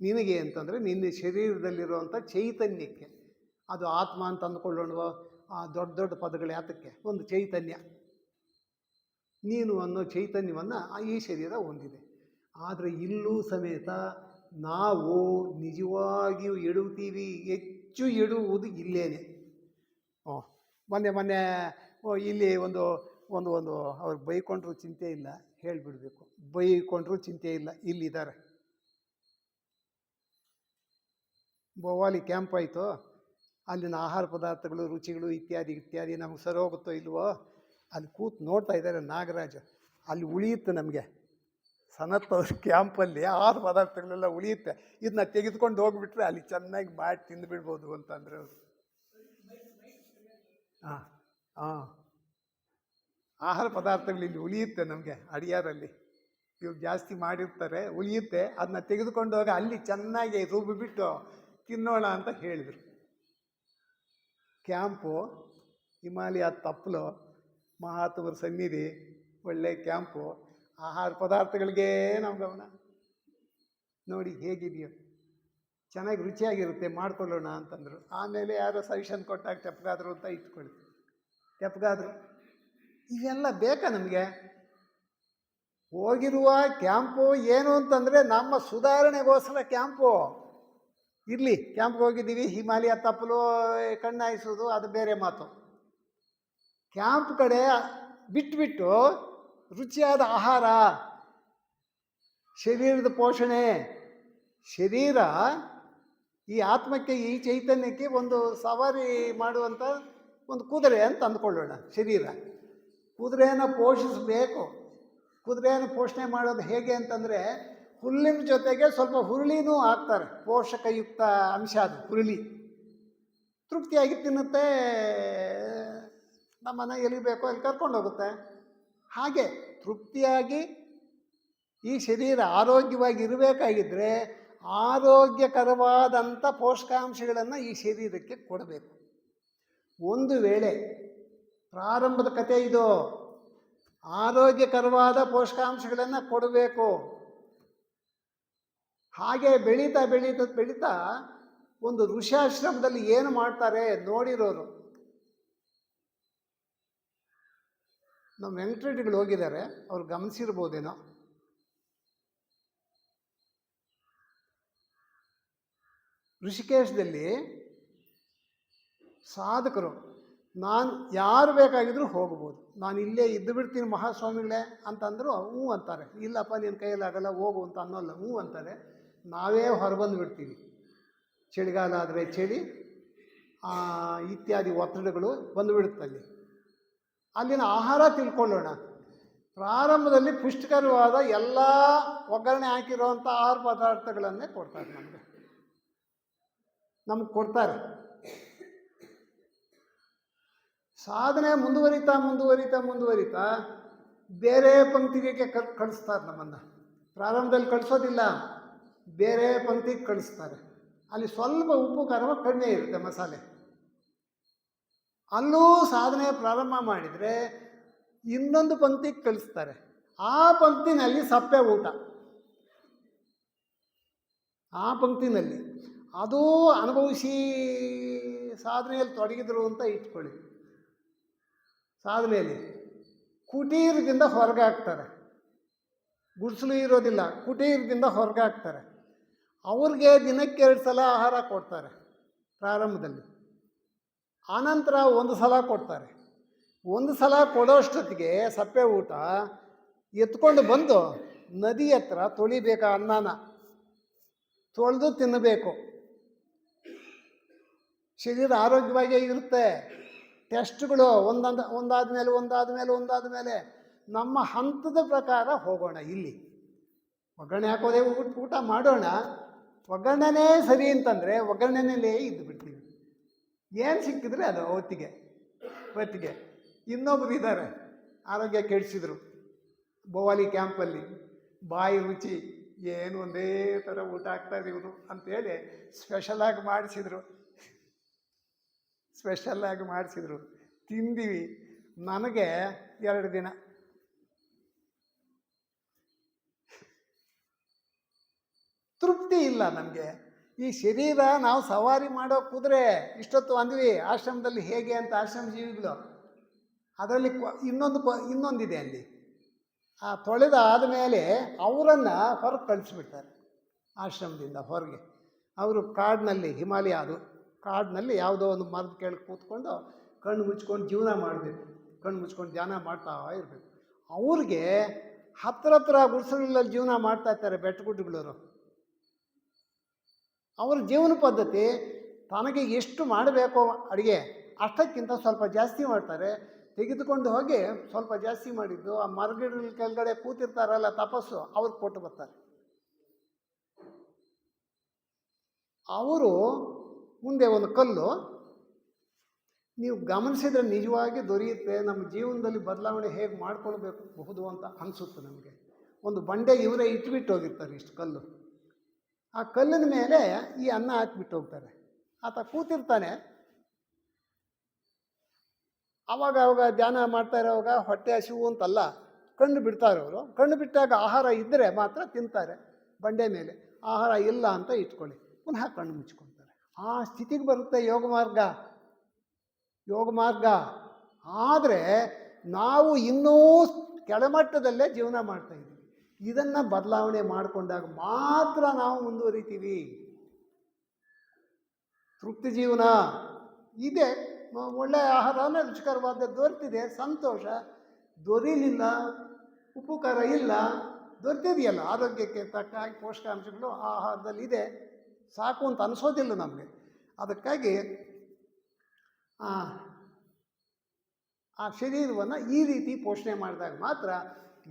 ನಿನಗೆ ಅಂತಂದರೆ ನಿನ್ನ ಶರೀರದಲ್ಲಿರುವಂಥ ಚೈತನ್ಯಕ್ಕೆ, ಅದು ಆತ್ಮ ಅಂತ ಅಂದ್ಕೊಳ್ಳೋಣ, ಆ ದೊಡ್ಡ ದೊಡ್ಡ ಪದಗಳು ಯಾತಕ್ಕೆ, ಒಂದು ಚೈತನ್ಯ, ನೀನು ಅನ್ನೋ ಚೈತನ್ಯವನ್ನು ಈ ಶರೀರ ಹೊಂದಿದೆ. ಆದರೆ ಇಲ್ಲೂ ಸಮೇತ ನಾವು ನಿಜವಾಗಿಯೂ ಎಡುತ್ತೀವಿ, ಹೆಚ್ಚು ಎಡುವುದು ಇಲ್ಲೇನೆ. ಮೊನ್ನೆ ಇಲ್ಲಿ ಒಂದು ಒಂದು ಒಂದು ಅವ್ರಿಗೆ ಬೈಕೊಂಡ್ರೂ ಚಿಂತೆ ಇಲ್ಲ, ಹೇಳಿಬಿಡ್ಬೇಕು, ಬೈಕೊಂಡ್ರೂ ಚಿಂತೆ ಇಲ್ಲ, ಇಲ್ಲಿದ್ದಾರೆ. ಬೋವಾಲಿ ಕ್ಯಾಂಪ್ ಆಯಿತು, ಅಲ್ಲಿನ ಆಹಾರ ಪದಾರ್ಥಗಳು, ರುಚಿಗಳು ಇತ್ಯಾದಿ ಇತ್ಯಾದಿ ನಮಗೆ ಸರಿ ಹೋಗುತ್ತೋ ಇಲ್ವೋ, ಅಲ್ಲಿ ಕೂತು ನೋಡ್ತಾ ಇದ್ದಾರೆ ನಾಗರಾಜ್. ಅಲ್ಲಿ ಉಳಿಯುತ್ತೆ ನಮಗೆ, ಸನತ್ ಅವ್ರ ಕ್ಯಾಂಪಲ್ಲಿ ಆಹಾರ ಪದಾರ್ಥಗಳೆಲ್ಲ ಉಳಿಯುತ್ತೆ, ಇದನ್ನ ತೆಗೆದುಕೊಂಡು ಹೋಗ್ಬಿಟ್ರೆ ಅಲ್ಲಿ ಚೆನ್ನಾಗಿ ಮಾಡಿ ತಿಂದುಬಿಡ್ಬೋದು ಅಂತಂದರೆ ಅವರು. ಹಾಂ ಹಾಂ, ಆಹಾರ ಪದಾರ್ಥಗಳು ಇಲ್ಲಿ ಉಳಿಯುತ್ತೆ ನಮಗೆ, ಅಡಿಯಾರಲ್ಲಿ ಇವ್ರು ಜಾಸ್ತಿ ಮಾಡಿರ್ತಾರೆ, ಉಳಿಯುತ್ತೆ, ಅದನ್ನ ತೆಗೆದುಕೊಂಡು ಹೋಗಿ ಅಲ್ಲಿ ಚೆನ್ನಾಗಿ ರುಬ್ಬಿಬಿಟ್ಟು ತಿನ್ನೋಣ ಅಂತ ಹೇಳಿದರು. ಕ್ಯಾಂಪು ಹಿಮಾಲಯ ತಪ್ಪಲು, ಮಹಾತ್ಮರ ಸನ್ನಿಧಿ, ಒಳ್ಳೆ ಕ್ಯಾಂಪು, ಆಹಾರ ಪದಾರ್ಥಗಳಿಗೆ ನಮ್ಮ ಗಮನ. ನೋಡಿ ಹೇಗಿದೆಯೋ, ಚೆನ್ನಾಗಿ ರುಚಿಯಾಗಿರುತ್ತೆ, ಮಾಡ್ಕೊಳ್ಳೋಣ ಅಂತಂದರು. ಆಮೇಲೆ ಯಾರೋ ಸಜೆಷನ್ ಕೊಟ್ಟಾಗ ತೆಪ್ಪಗಾದ್ರು ಅಂತ ಇಟ್ಕೊಳ್ಳಿ, ತೆಪ್ಪಗಾದ್ರು. ಇವೆಲ್ಲ ಬೇಕಾ ನಮಗೆ? ಹೋಗಿರುವ ಕ್ಯಾಂಪು ಏನು ಅಂತಂದರೆ ನಮ್ಮ ಸುಧಾರಣೆಗೋಸ್ಕರ ಕ್ಯಾಂಪು. ಇರಲಿ, ಕ್ಯಾಂಪ್ಗೆ ಹೋಗಿದ್ದೀವಿ, ಹಿಮಾಲಯ ತಪ್ಪಲು ಕಣ್ಣಾಯಿಸೋದು ಅದು ಬೇರೆ ಮಾತು. ಕ್ಯಾಂಪ್ ಕಡೆ ಬಿಟ್ಬಿಟ್ಟು ರುಚಿಯಾದ ಆಹಾರ, ಶರೀರದ ಪೋಷಣೆ. ಶರೀರ ಈ ಆತ್ಮಕ್ಕೆ, ಈ ಚೈತನ್ಯಕ್ಕೆ ಒಂದು ಸವಾರಿ ಮಾಡುವಂಥ ಒಂದು ಕುದುರೆ ಅಂತ ಅಂದ್ಕೊಳ್ಳೋಣ. ಶರೀರ ಕುದುರೆಯನ್ನು ಪೋಷಿಸಬೇಕು. ಕುದುರೆಯನ್ನು ಪೋಷಣೆ ಮಾಡೋದು ಹೇಗೆ ಅಂತಂದರೆ, ಹುಲ್ಲಿನ ಜೊತೆಗೆ ಸ್ವಲ್ಪ ಹುರುಳಿನೂ ಹಾಕ್ತಾರೆ, ಪೋಷಕಯುಕ್ತ ಅಂಶ ಅದು ಹುರುಳಿ. ತೃಪ್ತಿಯಾಗಿ ತಿನ್ನುತ್ತೆ, ನಮ್ಮನ್ನು ಎಲ್ಲಿ ಬೇಕೋ ಅಲ್ಲಿ ಕರ್ಕೊಂಡು ಹೋಗುತ್ತೆ. ಹಾಗೆ ತೃಪ್ತಿಯಾಗಿ ಈ ಶರೀರ ಆರೋಗ್ಯವಾಗಿ ಇರಬೇಕಾಗಿದ್ದರೆ ಆರೋಗ್ಯಕರವಾದಂಥ ಪೋಷಕಾಂಶಗಳನ್ನು ಈ ಶರೀರಕ್ಕೆ ಕೊಡಬೇಕು. ಒಂದು ವೇಳೆ ಪ್ರಾರಂಭದ ಕಥೆ ಇದು, ಆರೋಗ್ಯಕರವಾದ ಪೋಷಕಾಂಶಗಳನ್ನು ಕೊಡಬೇಕು. ಹಾಗೆ ಬೆಳೀತಾ ಬೆಳೀತಾ ಬೆಳೀತಾ ಒಂದು ಋಷಾಶ್ರಮದಲ್ಲಿ ಏನು ಮಾಡ್ತಾರೆ ನೋಡಿರೋರು. ನಮ್ಮ ವೆಂಕಟರೆಡ್ಡಿಗಳು ಹೋಗಿದ್ದಾರೆ, ಅವ್ರು ಗಮನಿಸಿರ್ಬೋದೇನೋ. ಋಷಿಕೇಶದಲ್ಲಿ ಸಾಧಕರು, ನಾನು ಯಾರು ಬೇಕಾಗಿದ್ರೂ ಹೋಗ್ಬೋದು, ನಾನು ಇಲ್ಲೇ ಇದ್ದು ಬಿಡ್ತೀನಿ ಮಹಾಸ್ವಾಮಿಗಳೇ ಅಂತಂದರು. ಹ್ಞೂ ಅಂತಾರೆ. ಇಲ್ಲಪ್ಪ ನಿನ್ನ ಕೈಯಲ್ಲಾಗಲ್ಲ ಹೋಗು ಅಂತ ಅನ್ನೋಲ್ಲ, ಹ್ಞೂ ಅಂತಾರೆ. ನಾವೇ ಹೊರಬಂದು ಬಿಡ್ತೀವಿ. ಚಳಿಗಾಲ ಆದರೆ ಚಳಿ ಇತ್ಯಾದಿ ಒತ್ತಡಗಳು ಬಂದುಬಿಡುತ್ತಲ್ಲಿ. ಅಲ್ಲಿನ ಆಹಾರ ತಿಳ್ಕೊಳ್ಳೋಣ. ಪ್ರಾರಂಭದಲ್ಲಿ ಪುಷ್ಟಿಕರವಾದ ಎಲ್ಲ ಒಗ್ಗರಣೆ ಹಾಕಿರುವಂಥ ಆಹಾರ ಪದಾರ್ಥಗಳನ್ನೇ ಕೊಡ್ತಾರೆ ನಮಗೆ ಕೊಡ್ತಾರೆ. ಸಾಧನೆ ಮುಂದುವರಿತಾ ಮುಂದುವರಿತಾ ಮುಂದುವರಿತಾ ಬೇರೆ ಪಂಕ್ತಿಗೆ ಕಳಿಸ್ತಾರೆ ನಮ್ಮನ್ನು. ಪ್ರಾರಂಭದಲ್ಲಿ ಕಳಿಸೋದಿಲ್ಲ, ಬೇರೆ ಪಂಕ್ತಿಗೆ ಕಳಿಸ್ತಾರೆ. ಅಲ್ಲಿ ಸ್ವಲ್ಪ ಉಪ್ಪು ಖಾರ ಕಡಿಮೆ ಇರುತ್ತೆ, ಮಸಾಲೆ. ಅಲ್ಲೂ ಸಾಧನೆ ಪ್ರಾರಂಭ ಮಾಡಿದರೆ ಇನ್ನೊಂದು ಪಂಕ್ತಿಗೆ ಕಳಿಸ್ತಾರೆ. ಆ ಪಂಕ್ತಿನಲ್ಲಿ ಸಪ್ಪೆ ಊಟ, ಆ ಪಂಕ್ತಿನಲ್ಲಿ ಅದೂ ಅನುಭವಿಸಿ ಸಾಧನೆಯಲ್ಲಿ ತೊಡಗಿದ್ರು ಅಂತ ಇಟ್ಕೊಳ್ಳಿ. ಸಾಧನೆಯಲ್ಲಿ ಕುಟೀರದಿಂದ ಹೊರಗೆ ಹಾಕ್ತಾರೆ, ಗುಡಿಸಲು ಇರೋದಿಲ್ಲ, ಕುಟೀರದಿಂದ ಹೊರಗೆ ಹಾಕ್ತಾರೆ. ಅವ್ರಿಗೆ ದಿನಕ್ಕೆ 2 ಸಲ ಆಹಾರ ಕೊಡ್ತಾರೆ ಪ್ರಾರಂಭದಲ್ಲಿ. ಆನಂತರ 1 ಸಲ ಕೊಡ್ತಾರೆ. 1 ಸಲ ಕೊಡೋಷ್ಟೊತ್ತಿಗೆ ಸಪ್ಪೆ ಊಟ ಎತ್ಕೊಂಡು ಬಂದು ನದಿ ಹತ್ರ ತೊಳಿಬೇಕು, ಅನ್ನನ ತೊಳೆದು ತಿನ್ನಬೇಕು. ಶರೀರ ಆರೋಗ್ಯವಾಗೇ ಇರುತ್ತೆ. ಟೆಸ್ಟ್ಗಳು ಒಂದಾದ ಮೇಲೆ ನಮ್ಮ ಹಂತದ ಪ್ರಕಾರ ಹೋಗೋಣ. ಇಲ್ಲಿ ಒಗ್ಗರಣೆ ಹಾಕೋದೇ ಊಟ ಮಾಡೋಣ. ಒಗ್ಗರಣೆನೇ ಸರಿ ಅಂತಂದರೆ ಒಗ್ಗರಣೆನಲ್ಲೇ ಇದ್ದು ಬಿಡ್ತೀವಿ. ಏನು ಸಿಕ್ಕಿದ್ರೆ ಅದು ಹೊತ್ತಿಗೆ. ಇನ್ನೊಬ್ರು ಇದ್ದಾರೆ, ಆರೋಗ್ಯ ಕೆಡಿಸಿದ್ರು ಬೋವಾಲಿ ಕ್ಯಾಂಪಲ್ಲಿ. ಬಾಯಿ ರುಚಿ ಏನು ಒಂದೇ ಥರ ಊಟ ಆಗ್ತಾರೆ ಇವರು ಅಂಥೇಳಿ ಸ್ಪೆಷಲಾಗಿ ಮಾಡಿಸಿದ್ರು. ತಿಂದಿವಿ. ನನಗೆ 2 ದಿನ ತೃಪ್ತಿ ಇಲ್ಲ ನಮಗೆ. ಈ ಶರೀರ ನಾವು ಸವಾರಿ ಮಾಡೋ ಕುದುರೆ. ಇಷ್ಟೊತ್ತು ಅಂದ್ವಿ ಆಶ್ರಮದಲ್ಲಿ ಹೇಗೆ ಅಂತ, ಆಶ್ರಮ ಜೀವಿಗಳು. ಅದರಲ್ಲಿ ಇನ್ನೊಂದಿದೆ ಅಲ್ಲಿ. ಆ ತೊಳೆದ ಆದಮೇಲೆ ಅವರನ್ನು ಹೊರಗೆ ಕಳಿಸ್ಬಿಡ್ತಾರೆ ಆಶ್ರಮದಿಂದ ಹೊರಗೆ. ಅವರು ಕಾಡಿನಲ್ಲಿ, ಹಿಮಾಲಯ ಅದು, ಕಾಡಿನಲ್ಲಿ ಯಾವುದೋ ಒಂದು ಮರದ ಕೆಳಗೆ ಕೂತ್ಕೊಂಡು ಕಣ್ಣು ಮುಚ್ಕೊಂಡು ಜೀವನ ಮಾಡಬೇಕು, ಕಣ್ಣು ಮುಚ್ಕೊಂಡು ಧ್ಯಾನ ಮಾಡ್ತಾ ಇರಬೇಕು. ಅವ್ರಿಗೆ ಹತ್ರ ಗುಡಿಸಲಲ್ಲಿ ಜೀವನ ಮಾಡ್ತಾ ಇರ್ತಾರೆ ಬೆಟ್ಟಗುಡ್ಡಗಳವರು. ಅವ್ರ ಜೀವನ ಪದ್ಧತಿ ತನಗೆ ಎಷ್ಟು ಮಾಡಬೇಕೋ ಅಡುಗೆ ಅಷ್ಟಕ್ಕಿಂತ ಸ್ವಲ್ಪ ಜಾಸ್ತಿ ಮಾಡ್ತಾರೆ. ತೆಗೆದುಕೊಂಡು ಹೋಗಿ ಸ್ವಲ್ಪ ಜಾಸ್ತಿ ಮಾಡಿದ್ದು ಆ ಮರಗಿಡ ಕೆಳಗಡೆ ಕೂತಿರ್ತಾರಲ್ಲ ತಪಸ್ಸು, ಅವ್ರಿಗೆ ಕೊಟ್ಟು ಬರ್ತಾರೆ. ಅವರು ಮುಂದೆ ಒಂದು ಕಲ್ಲು ನೀವು ಗಮನಿಸಿದರೆ ನಿಜವಾಗಿ ದೊರೆಯುತ್ತೆ. ನಮ್ಮ ಜೀವನದಲ್ಲಿ ಬದಲಾವಣೆ ಹೇಗೆ ಮಾಡ್ಕೊಳ್ಬೇಕು ಅಂತ ಅನಿಸುತ್ತೆ ನಮಗೆ. ಒಂದು ಬಂಡೆ ಇವರೇ ಇಟ್ಬಿಟ್ಟು ಹೋಗಿರ್ತಾರೆ ಇಷ್ಟು ಕಲ್ಲು. ಆ ಕಲ್ಲಿನ ಮೇಲೆ ಈ ಅನ್ನ ಹಾಕ್ಬಿಟ್ಟು ಹೋಗ್ತಾರೆ. ಆತ ಕೂತಿರ್ತಾನೆ. ಆವಾಗ ಧ್ಯಾನ ಮಾಡ್ತಾ ಇರೋವಾಗ ಹೊಟ್ಟೆ ಹಸಿವು ಅಂತಲ್ಲ, ಕಣ್ಣು ಬಿಡ್ತಾರೆ ಅವರು. ಕಣ್ಣು ಬಿಟ್ಟಾಗ ಆಹಾರ ಇದ್ದರೆ ಮಾತ್ರ ತಿಂತಾರೆ. ಬಂಡೆ ಮೇಲೆ ಆಹಾರ ಇಲ್ಲ ಅಂತ ಇಟ್ಕೊಳ್ಳಿ, ಪುನಃ ಕಣ್ಣು ಮುಚ್ಕೊಳ್ತಾರೆ. ಆ ಸ್ಥಿತಿಗೆ ಬರುತ್ತೆ ಯೋಗ ಮಾರ್ಗ. ಆದರೆ ನಾವು ಇನ್ನೂ ಕೆಳಮಟ್ಟದಲ್ಲೇ ಜೀವನ ಮಾಡ್ತಾಯಿದ್ದೀವಿ. ಇದನ್ನು ಬದಲಾವಣೆ ಮಾಡಿಕೊಂಡಾಗ ಮಾತ್ರ ನಾವು ಮುಂದುವರಿತೀವಿ. ತೃಪ್ತಿ ಜೀವನ ಇದೆ, ಒಳ್ಳೆಯ ಆಹಾರನೇ ರುಚಿಕರವಾದ ದೊರೆತಿದೆ, ಸಂತೋಷ. ದೊರೀಲಿಲ್ಲ, ಉಪಕಾರ ಇಲ್ಲ, ದೊರೆತಿದೆಯಲ್ಲ, ಆರೋಗ್ಯಕ್ಕೆ ತಕ್ಕ ಹಾಗೆ ಪೋಷಕಾಂಶಗಳು ಆಹಾರದಲ್ಲಿ ಇದೆ, ಸಾಕು ಅಂತ ಅನಿಸೋದಿಲ್ಲ ನಮಗೆ. ಅದಕ್ಕಾಗಿ ಆ ಶರೀರವನ್ನು ಈ ರೀತಿ ಪೋಷಣೆ ಮಾಡಿದಾಗ ಮಾತ್ರ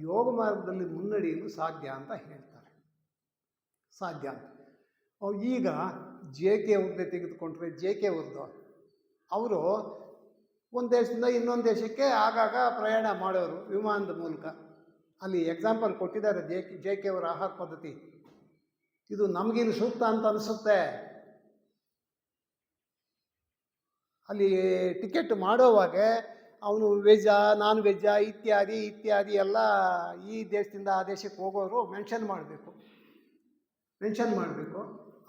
ಯೋಗ ಮಾರ್ಗದಲ್ಲಿ ಮುನ್ನಡೆಯಲು ಸಾಧ್ಯ ಅಂತ ಹೇಳ್ತಾರೆ. ಸಾಧ್ಯ ಅಂತ. ಈಗ JK ಅವ್ರದ್ದೇ ತೆಗೆದುಕೊಂಡ್ರೆ, JK ಅವ್ರದ್ದು, ಅವರು ಒಂದು ದೇಶದಿಂದ ಇನ್ನೊಂದು ದೇಶಕ್ಕೆ ಆಗಾಗ ಪ್ರಯಾಣ ಮಾಡೋರು ವಿಮಾನದ ಮೂಲಕ. ಅಲ್ಲಿ ಎಕ್ಸಾಂಪಲ್ ಕೊಟ್ಟಿದ್ದಾರೆ JK ಅವರ ಆಹಾರ ಪದ್ಧತಿ. ಇದು ನಮಗಿಲ್ಲಿ ಸೂಕ್ತ ಅಂತ ಅನಿಸುತ್ತೆ. ಅಲ್ಲಿ ಟಿಕೆಟ್ ಮಾಡೋವಾಗ ಅವನು ವೆಜ್ಜಾ ನಾನ್ ವೆಜ್ಜಾ ಇತ್ಯಾದಿ ಎಲ್ಲ ಈ ದೇಶದಿಂದ ಆ ದೇಶಕ್ಕೆ ಹೋಗೋರು ಮೆನ್ಷನ್ ಮಾಡಬೇಕು.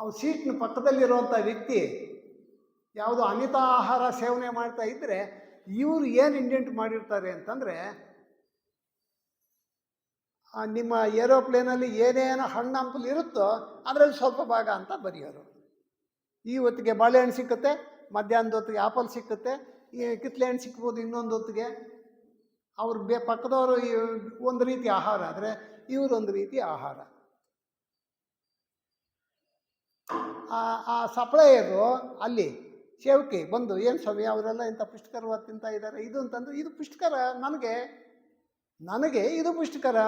ಅವ್ನು ಸೀಟ್ನ ಪಕ್ಕದಲ್ಲಿರುವಂಥ ವ್ಯಕ್ತಿ ಯಾವುದೋ ಅಮಿತ ಆಹಾರ ಸೇವನೆ ಮಾಡ್ತಾ ಇದ್ದರೆ ಇವರು ಏನು ಇಂಡೆಂಟ್ ಮಾಡಿರ್ತಾರೆ ಅಂತಂದರೆ, ನಿಮ್ಮ ಏರೋಪ್ಲೇನಲ್ಲಿ ಏನೇನು ಹಣ್ಣು ಹಂಪಲು ಇರುತ್ತೋ ಅದರಲ್ಲಿ ಸ್ವಲ್ಪ ಭಾಗ ಅಂತ ಬರೆಯೋರು. ಈ ಹೊತ್ತಿಗೆ ಬಾಳೆಹಣ್ಣು ಸಿಕ್ಕುತ್ತೆ, ಮಧ್ಯಾಹ್ನದ ಹೊತ್ತಿಗೆ ಆಪಲ್ ಸಿಕ್ಕುತ್ತೆ, ಕಿತ್ಲೆ ಹಣ್ಣು ಸಿಕ್ಬೋದು ಇನ್ನೊಂದು ಹೊತ್ತಿಗೆ. ಅವ್ರು ಪಕ್ಕದವರು ಒಂದು ರೀತಿ ಆಹಾರ ಆದರೆ ಇವರೊಂದು ರೀತಿ ಆಹಾರ. ಆ ಸಪ್ಲೈಯರು ಅಲ್ಲಿ ಸೇವಕಿ ಬಂದು, ಏನು ಸ್ವಾಮಿ ಅವರೆಲ್ಲ ಇಂಥ ಪುಷ್ಟಿಕರವಾಗಿ ತಿಂತಾ ಇದ್ದಾರೆ, ಇದು ಅಂತಂದ್ರೆ ಇದು ಪುಷ್ಟಿಕರ, ನನಗೆ ಇದು ಪುಷ್ಟಿಕರ.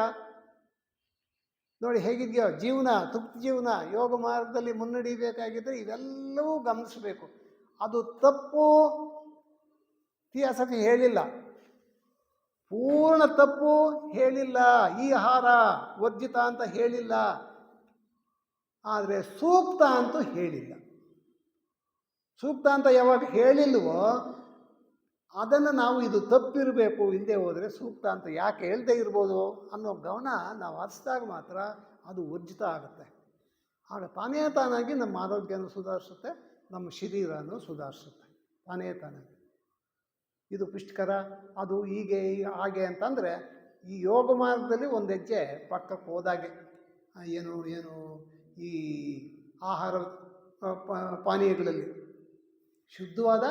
ನೋಡಿ ಹೇಗಿದೆಯೋ ಜೀವನ, ತೃಪ್ತಿ ಜೀವನ. ಯೋಗ ಮಾರ್ಗದಲ್ಲಿ ಮುನ್ನಡಿಬೇಕಾಗಿದ್ದರೆ ಇವೆಲ್ಲವೂ ಗಮನಿಸಬೇಕು. ಅದು ತಪ್ಪು ಇತಿಹಾಸಕ್ಕೆ ಹೇಳಿಲ್ಲ, ಪೂರ್ಣ ತಪ್ಪು ಹೇಳಿಲ್ಲ, ಈ ಆಹಾರ ವರ್ಜಿತ ಅಂತ ಹೇಳಿಲ್ಲ, ಆದರೆ ಸೂಕ್ತ ಅಂತೂ ಹೇಳಿಲ್ಲ. ಸೂಕ್ತ ಅಂತ ಯಾವಾಗ ಹೇಳಿಲ್ವೋ ಅದನ್ನು ನಾವು ಇದು ತಪ್ಪಿರಬೇಕು, ಹಿಂದೆ ಹೋದರೆ ಸೂಕ್ತ ಅಂತ ಯಾಕೆ ಹೇಳ್ದೇ ಇರ್ಬೋದು ಅನ್ನೋ ಗಮನ ನಾವು ಹರಿಸಿದಾಗ ಮಾತ್ರ ಅದು ವರ್ಜಿತ ಆಗುತ್ತೆ. ಆಗ ತಾನಾಗಿ ನಮ್ಮ ಆರೋಗ್ಯನೂ ಸುಧಾರಿಸುತ್ತೆ, ನಮ್ಮ ಶರೀರನೂ ಸುಧಾರಿಸುತ್ತೆ ತಾನಾಗಿ. ಇದು ಪುಷ್ಟಿಕರ, ಅದು ಹೀಗೆ ಹಾಗೆ ಅಂತಂದರೆ ಈ ಯೋಗ ಮಾರ್ಗದಲ್ಲಿ ಒಂದು ಹೆಜ್ಜೆ ಪಕ್ಕಕ್ಕೆ ಹೋದಾಗೆ. ಏನು ಈ ಆಹಾರ ಪಾನೀಯಗಳಲ್ಲಿ ಶುದ್ಧವಾದ,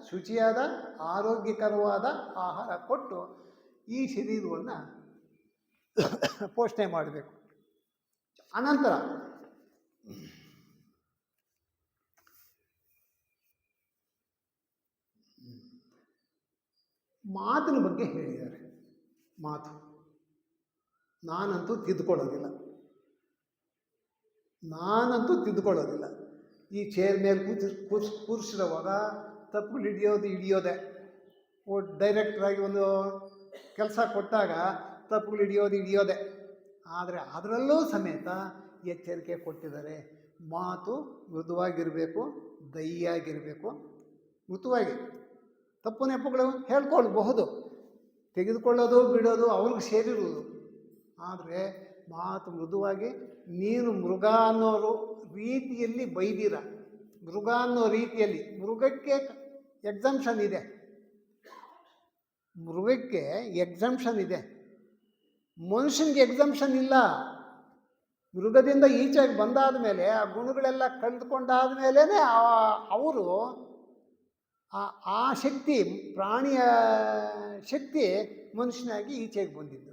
ಶುಚಿಯಾದ, ಆರೋಗ್ಯಕರವಾದ ಆಹಾರ ಕೊಟ್ಟು ಈ ಶರೀರವನ್ನು ಪೋಷಣೆ ಮಾಡಬೇಕು. ಅನಂತರ ಮಾತಿನ ಬಗ್ಗೆ ಹೇಳಿದ್ದಾರೆ. ಮಾತು ನಾನಂತೂ ತಿದ್ದುಕೊಳ್ಳೋದಿಲ್ಲ. ಈ ಚೇರ್ ಮೇಲೆ ಕೂರಿಸಿರುವಾಗ ತಪ್ಪುಗಳು ಹಿಡಿಯೋದೇ. ಡೈರೆಕ್ಟ್ರಾಗಿ ಒಂದು ಕೆಲಸ ಕೊಟ್ಟಾಗ ತಪ್ಪುಗಳು ಹಿಡಿಯೋದೇ. ಆದರೆ ಅದರಲ್ಲೂ ಸಮೇತ ಎಚ್ಚರಿಕೆ ಕೊಟ್ಟಿದ್ದಾರೆ. ಮಾತು ಮೃದುವಾಗಿರಬೇಕು, ದಯ್ಯಾಗಿರಬೇಕು. ಮೃದುವಾಗಿ ತಪ್ಪು ನೆಪಗಳು ಹೇಳ್ಕೊಳ್ಬಹುದು, ತೆಗೆದುಕೊಳ್ಳೋದು ಬಿಡೋದು ಅವ್ರಿಗೆ ಸೇರಿರುವುದು. ಆದರೆ ಮಾತು ಮೃದುವಾಗಿ ನೀನು ಮೃಗ ಅನ್ನೋ ರೀತಿಯಲ್ಲಿ ಬೈದಿರ. ಮೃಗ ಅನ್ನೋ ರೀತಿಯಲ್ಲಿ, ಮೃಗಕ್ಕೆ ಎಕ್ಸಂಪ್ಷನ್ ಇದೆ, ಮೃಗಕ್ಕೆ ಎಕ್ಸಂಪ್ಷನ್ ಇದೆ, ಮನುಷ್ಯನಿಗೆ ಎಕ್ಸಂಪ್ಷನ್ ಇಲ್ಲ. ಮೃಗದಿಂದ ಈಚೆಗೆ ಬಂದಾದ ಮೇಲೆ ಆ ಗುಣಗಳೆಲ್ಲ ಕಳೆದುಕೊಂಡಾದ ಮೇಲೇ ಅವರು ಆ ಶಕ್ತಿ, ಪ್ರಾಣಿಯ ಶಕ್ತಿ ಮನುಷ್ಯನಾಗಿ ಈಚೆಗೆ ಬಂದಿದ್ದು.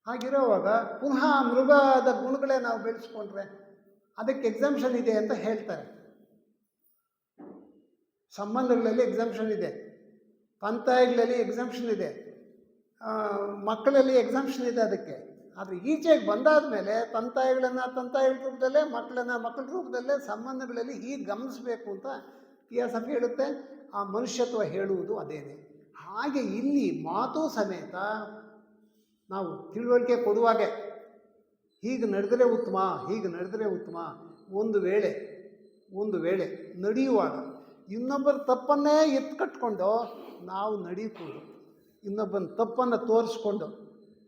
ಹಾಗಿರೋವಾಗ ಪುನಃ ಮೃಗದ ಗುಣಗಳೇ ನಾವು ಬೆಳೆಸ್ಕೊಂಡ್ರೆ ಅದಕ್ಕೆ ಎಕ್ಸಂಪ್ಷನ್ ಇದೆ ಅಂತ ಹೇಳ್ತಾರೆ. ಸಂಬಂಧಗಳಲ್ಲಿ ಎಕ್ಸಂಪ್ಷನ್ ಇದೆ, ತಂತಾಯಿಗಳಲ್ಲಿ ಎಕ್ಸಂಪ್ಷನ್ ಇದೆ, ಮಕ್ಕಳಲ್ಲಿ ಎಕ್ಸಂಪ್ಷನ್ ಇದೆ ಅದಕ್ಕೆ. ಆದರೆ ಈಚೆಗೆ ಬಂದಾದ ಮೇಲೆ ತಂತಾಯಿಗಳ ರೂಪದಲ್ಲೇ, ಮಕ್ಕಳ ರೂಪದಲ್ಲೇ ಸಂಬಂಧಗಳಲ್ಲಿ ಹೀಗೆ ಗಮನಿಸಬೇಕು ಅಂತ ಥಿಯಾಸಫಿ ಹೇಳುತ್ತೆ. ಆ ಮನುಷ್ಯತ್ವ ಹೇಳುವುದು ಅದೇನೆ. ಹಾಗೆ ಇಲ್ಲಿ ಮಾತು ಸಮೇತ ನಾವು ತಿಳುವಳಿಕೆ ಕೊಡುವಾಗೆ ಹೀಗೆ ನಡೆದರೆ ಉತ್ತಮ, ಹೀಗೆ ನಡೆದರೆ ಉತ್ತಮ. ಒಂದು ವೇಳೆ ನಡೆಯುವಾಗ ಇನ್ನೊಬ್ಬರ ತಪ್ಪನ್ನೇ ಎತ್ಕಟ್ಕೊಂಡು ನಾವು ನಡೀಬೋದು. ಇನ್ನೊಬ್ಬನ ತಪ್ಪನ್ನು ತೋರಿಸ್ಕೊಂಡು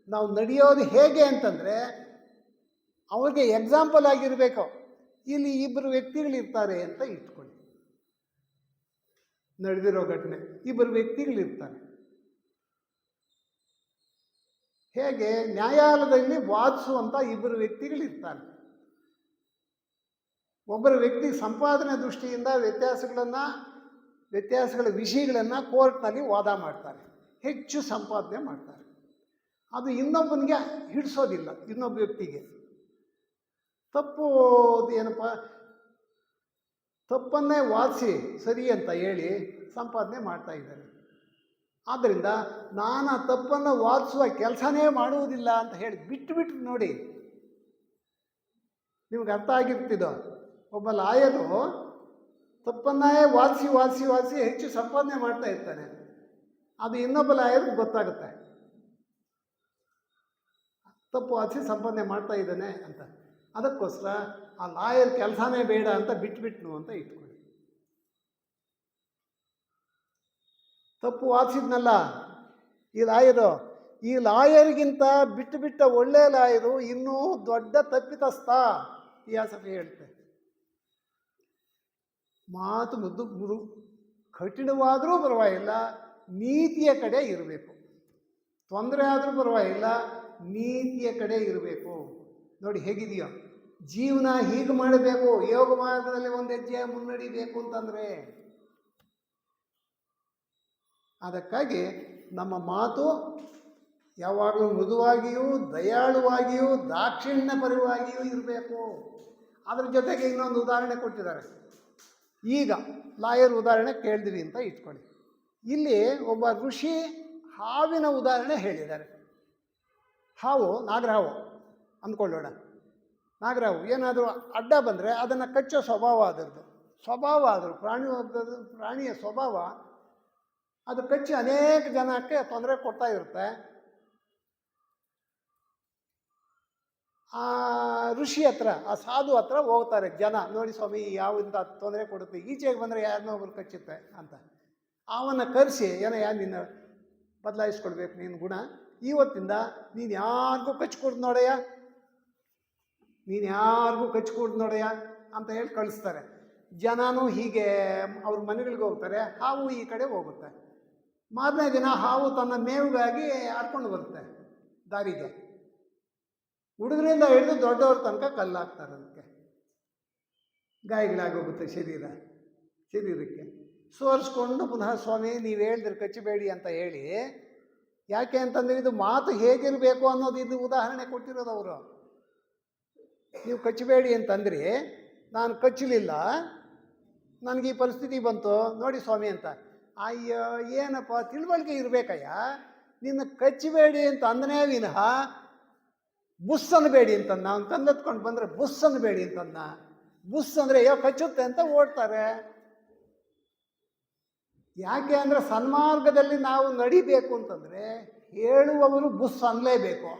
ನಾವು ನಡೆಯೋದು ಹೇಗೆ ಅಂತಂದರೆ ಅವ್ರಿಗೆ ಎಕ್ಸಾಂಪಲ್ ಆಗಿರಬೇಕು. ಇಲ್ಲಿ ಇಬ್ಬರು ವ್ಯಕ್ತಿಗಳಿರ್ತಾರೆ ಅಂತ ಇಟ್ಕೊಳ್ಳಿ, ನಡೆದಿರೋ ಘಟನೆ, ಇಬ್ಬರು ವ್ಯಕ್ತಿಗಳಿರ್ತಾರೆ. ಹೇಗೆ ನ್ಯಾಯಾಲಯದಲ್ಲಿ ವಾದಿಸುವಂಥ ಇಬ್ಬರು ವ್ಯಕ್ತಿಗಳಿರ್ತಾರೆ. ಒಬ್ಬರ ವ್ಯಕ್ತಿ ಸಂಪಾದನೆ ದೃಷ್ಟಿಯಿಂದ ವ್ಯತ್ಯಾಸಗಳ ವಿಷಯಗಳನ್ನು ಕೋರ್ಟ್ನಲ್ಲಿ ವಾದ ಮಾಡ್ತಾರೆ, ಹೆಚ್ಚು ಸಂಪಾದನೆ ಮಾಡ್ತಾರೆ. ಅದು ಇನ್ನೊಬ್ಬನಿಗೆ ಹಿಡಿಸೋದಿಲ್ಲ. ಇನ್ನೊಬ್ಬ ವ್ಯಕ್ತಿಗೆ ತಪ್ಪು ಏನಪ್ಪ, ತಪ್ಪನ್ನೇ ವಾದಿಸಿ ಸರಿ ಅಂತ ಹೇಳಿ ಸಂಪಾದನೆ ಮಾಡ್ತಾ ಇದ್ದಾರೆ. ಆದ್ದರಿಂದ ನಾನು ಆ ತಪ್ಪನ್ನು ವಾದಿಸುವ ಕೆಲಸನೇ ಮಾಡುವುದಿಲ್ಲ ಅಂತ ಹೇಳಿ ಬಿಟ್ಟು ನೋಡಿ, ನಿಮ್ಗೆ ಅರ್ಥ ಆಗಿರ್ತಿದ್ದೋ. ಒಬ್ಬ ಲಾಯರು ತಪ್ಪನ್ನೇ ವಾದಿಸಿ ಹೆಚ್ಚು ಸಂಪಾದನೆ ಮಾಡ್ತಾ ಇರ್ತಾನೆ. ಅದು ಇನ್ನೊಬ್ಬ ಲಾಯರ್ಗೆ ಗೊತ್ತಾಗುತ್ತೆ, ತಪ್ಪು ವಾದಿಸಿ ಸಂಪಾದನೆ ಮಾಡ್ತಾ ಇದ್ದಾನೆ ಅಂತ. ಅದಕ್ಕೋಸ್ಕರ ಆ ಲಾಯರ್ ಕೆಲಸನೇ ಬೇಡ ಅಂತ ಬಿಟ್ಬಿಟ್ನು ಅಂತ ಇಟ್ಕೊಳ್ಳಿ. ತಪ್ಪು ವಾದಿಸಿದ್ನಲ್ಲ ಈ ಲಾಯರ್ಗಿಂತ ಬಿಟ್ಟ ಒಳ್ಳೆ ಲಾಯರು ಇನ್ನೂ ದೊಡ್ಡ ತಪ್ಪಿತಸ್ಥ. ಥಿಯಾಸಫಿ ಹೇಳುತ್ತೆ, ಮಾತು ಮುದ್ದು ಕಠಿಣವಾದರೂ ಪರವಾಗಿಲ್ಲ, ನೀತಿಯ ಕಡೆ ಇರಬೇಕು. ತೊಂದರೆ ಆದರೂ ಪರವಾಗಿಲ್ಲ, ನೀತಿಯ ಕಡೆ ಇರಬೇಕು. ನೋಡಿ ಹೇಗಿದೆಯೋ ಜೀವನ, ಹೀಗೆ ಮಾಡಬೇಕು, ಯೋಗ ಮಾರ್ಗದಲ್ಲಿ ಒಂದು ಹೆಜ್ಜೆ ಮುನ್ನಡಿಬೇಕು ಅಂತಂದರೆ. ಅದಕ್ಕಾಗಿ ನಮ್ಮ ಮಾತು ಯಾವಾಗಲೂ ಮೃದುವಾಗಿಯೂ ದಯಾಳುವಾಗಿಯೂ ದಾಕ್ಷಿಣ್ಯಪರವಾಗಿಯೂ ಇರಬೇಕು. ಅದ್ರ ಜೊತೆಗೆ ಇನ್ನೊಂದು ಉದಾಹರಣೆ ಕೊಟ್ಟಿದ್ದಾರೆ. ಈಗ ಲಾಯರ್ ಉದಾಹರಣೆ ಕೇಳಿದ್ವಿ ಅಂತ ಇಟ್ಕೊಳ್ಳಿ. ಇಲ್ಲಿ ಒಬ್ಬ ಋಷಿ ಹಾವಿನ ಉದಾಹರಣೆ ಹೇಳಿದ್ದಾರೆ. ನಾಗರಹಾವು ಅಂದ್ಕೊಳ್ಳೋಣ. ನಾಗರಹಾವು ಏನಾದರೂ ಅಡ್ಡ ಬಂದರೆ ಅದನ್ನು ಕಚ್ಚೋ ಸ್ವಭಾವ ಆದರೂ ಪ್ರಾಣಿಯ ಸ್ವಭಾವ ಅದು ಕಚ್ಚಿ ಅನೇಕ ಜನಕ್ಕೆ ತೊಂದರೆ ಕೊಡ್ತಾ ಇರುತ್ತೆ. ಆ ಋಷಿ ಹತ್ರ, ಆ ಸಾಧು ಹತ್ರ ಹೋಗ್ತಾರೆ ಜನ. ನೋಡಿ ಸ್ವಾಮಿ, ಯಾವಿಂದ ತೊಂದರೆ ಕೊಡುತ್ತೆ, ಈಚೆಗೆ ಬಂದರೆ ಯಾರನ್ನೋ ಒಬ್ರು ಕಚ್ಚುತ್ತೆ ಅಂತ. ಅವನ್ನ ಕರೆಸಿ, ನಿನ್ನ ಬದಲಾಯಿಸ್ಕೊಡ್ಬೇಕು ನಿನ್ನ ಗುಣ, ಇವತ್ತಿಂದ ನೀನು ಯಾರಿಗೂ ಕಚ್ಕೊಡ್ದು ನೋಡಯ್ಯ ಅಂತ ಹೇಳಿ ಕಳಿಸ್ತಾರೆ. ಜನನೂ ಹೀಗೆ ಅವ್ರ ಮನೆಗಳಿಗೆ ಹೋಗ್ತಾರೆ. ಹಾವು ಈ ಕಡೆ ಹೋಗುತ್ತೆ. ಮಾರನೇ ದಿನ ಹಾವು ತನ್ನ ಮೇವಿಗಾಗಿ ಹರ್ಕೊಂಡು ಬರುತ್ತೆ ದಾರಿಗೆ. ಹುಡುಗರಿಂದ ಹಿಡಿದು ದೊಡ್ಡವ್ರ ತನಕ ಕಲ್ಲಾಗ್ತಾರೆ. ಅದಕ್ಕೆ ಗಾಯಗಳಾಗೋಗುತ್ತೆ ಶರೀರಕ್ಕೆ. ಸೋರಿಸ್ಕೊಂಡು ಪುನಃ ಸ್ವಾಮಿ ನೀವು ಹೇಳಿದ್ರೆ ಕಚ್ಚಬೇಡಿ ಅಂತ ಹೇಳಿ. ಯಾಕೆ ಅಂತಂದರೆ ಇದು ಮಾತು ಹೇಗಿರಬೇಕು ಅನ್ನೋದು ಇದು ಉದಾಹರಣೆ ಕೊಟ್ಟಿರೋದು ಅವರು. ನೀವು ಕಚ್ಚಬೇಡಿ ಅಂತಂದ್ರಿ, ನಾನು ಕಚ್ಚಲಿಲ್ಲ, ನನಗೆ ಈ ಪರಿಸ್ಥಿತಿ ಬಂತು ನೋಡಿ ಸ್ವಾಮಿ ಅಂತ. ಅಯ್ಯೋ ಏನಪ್ಪ ತಿಳುವಳಿಕೆ ಇರಬೇಕಯ್ಯ. ನಿನ್ನ ಕಚ್ಚಬೇಡಿ ಅಂತ ಅಂದನೇ ವಿನಃ ಬುಸ್ ಅನ್ನಬೇಡಿ ಅಂತ. ನಾವು ಕಲ್ಲೆತ್ಕೊಂಡು ಬಂದರೆ ಬುಸ್ ಅನ್ನಬೇಡಿ ಅಂತನ್ನ. ಬುಸ್ ಅಂದರೆ ಕಚ್ಚುತ್ತೆ ಅಂತ ಓಡ್ತಾರೆ. ಯಾಕೆ ಅಂದರೆ ಸನ್ಮಾರ್ಗದಲ್ಲಿ ನಾವು ನಡಿಬೇಕು ಅಂತಂದರೆ ಹೇಳುವವರು ಬುಸ್ ಅನ್ನಲೇಬೇಕು.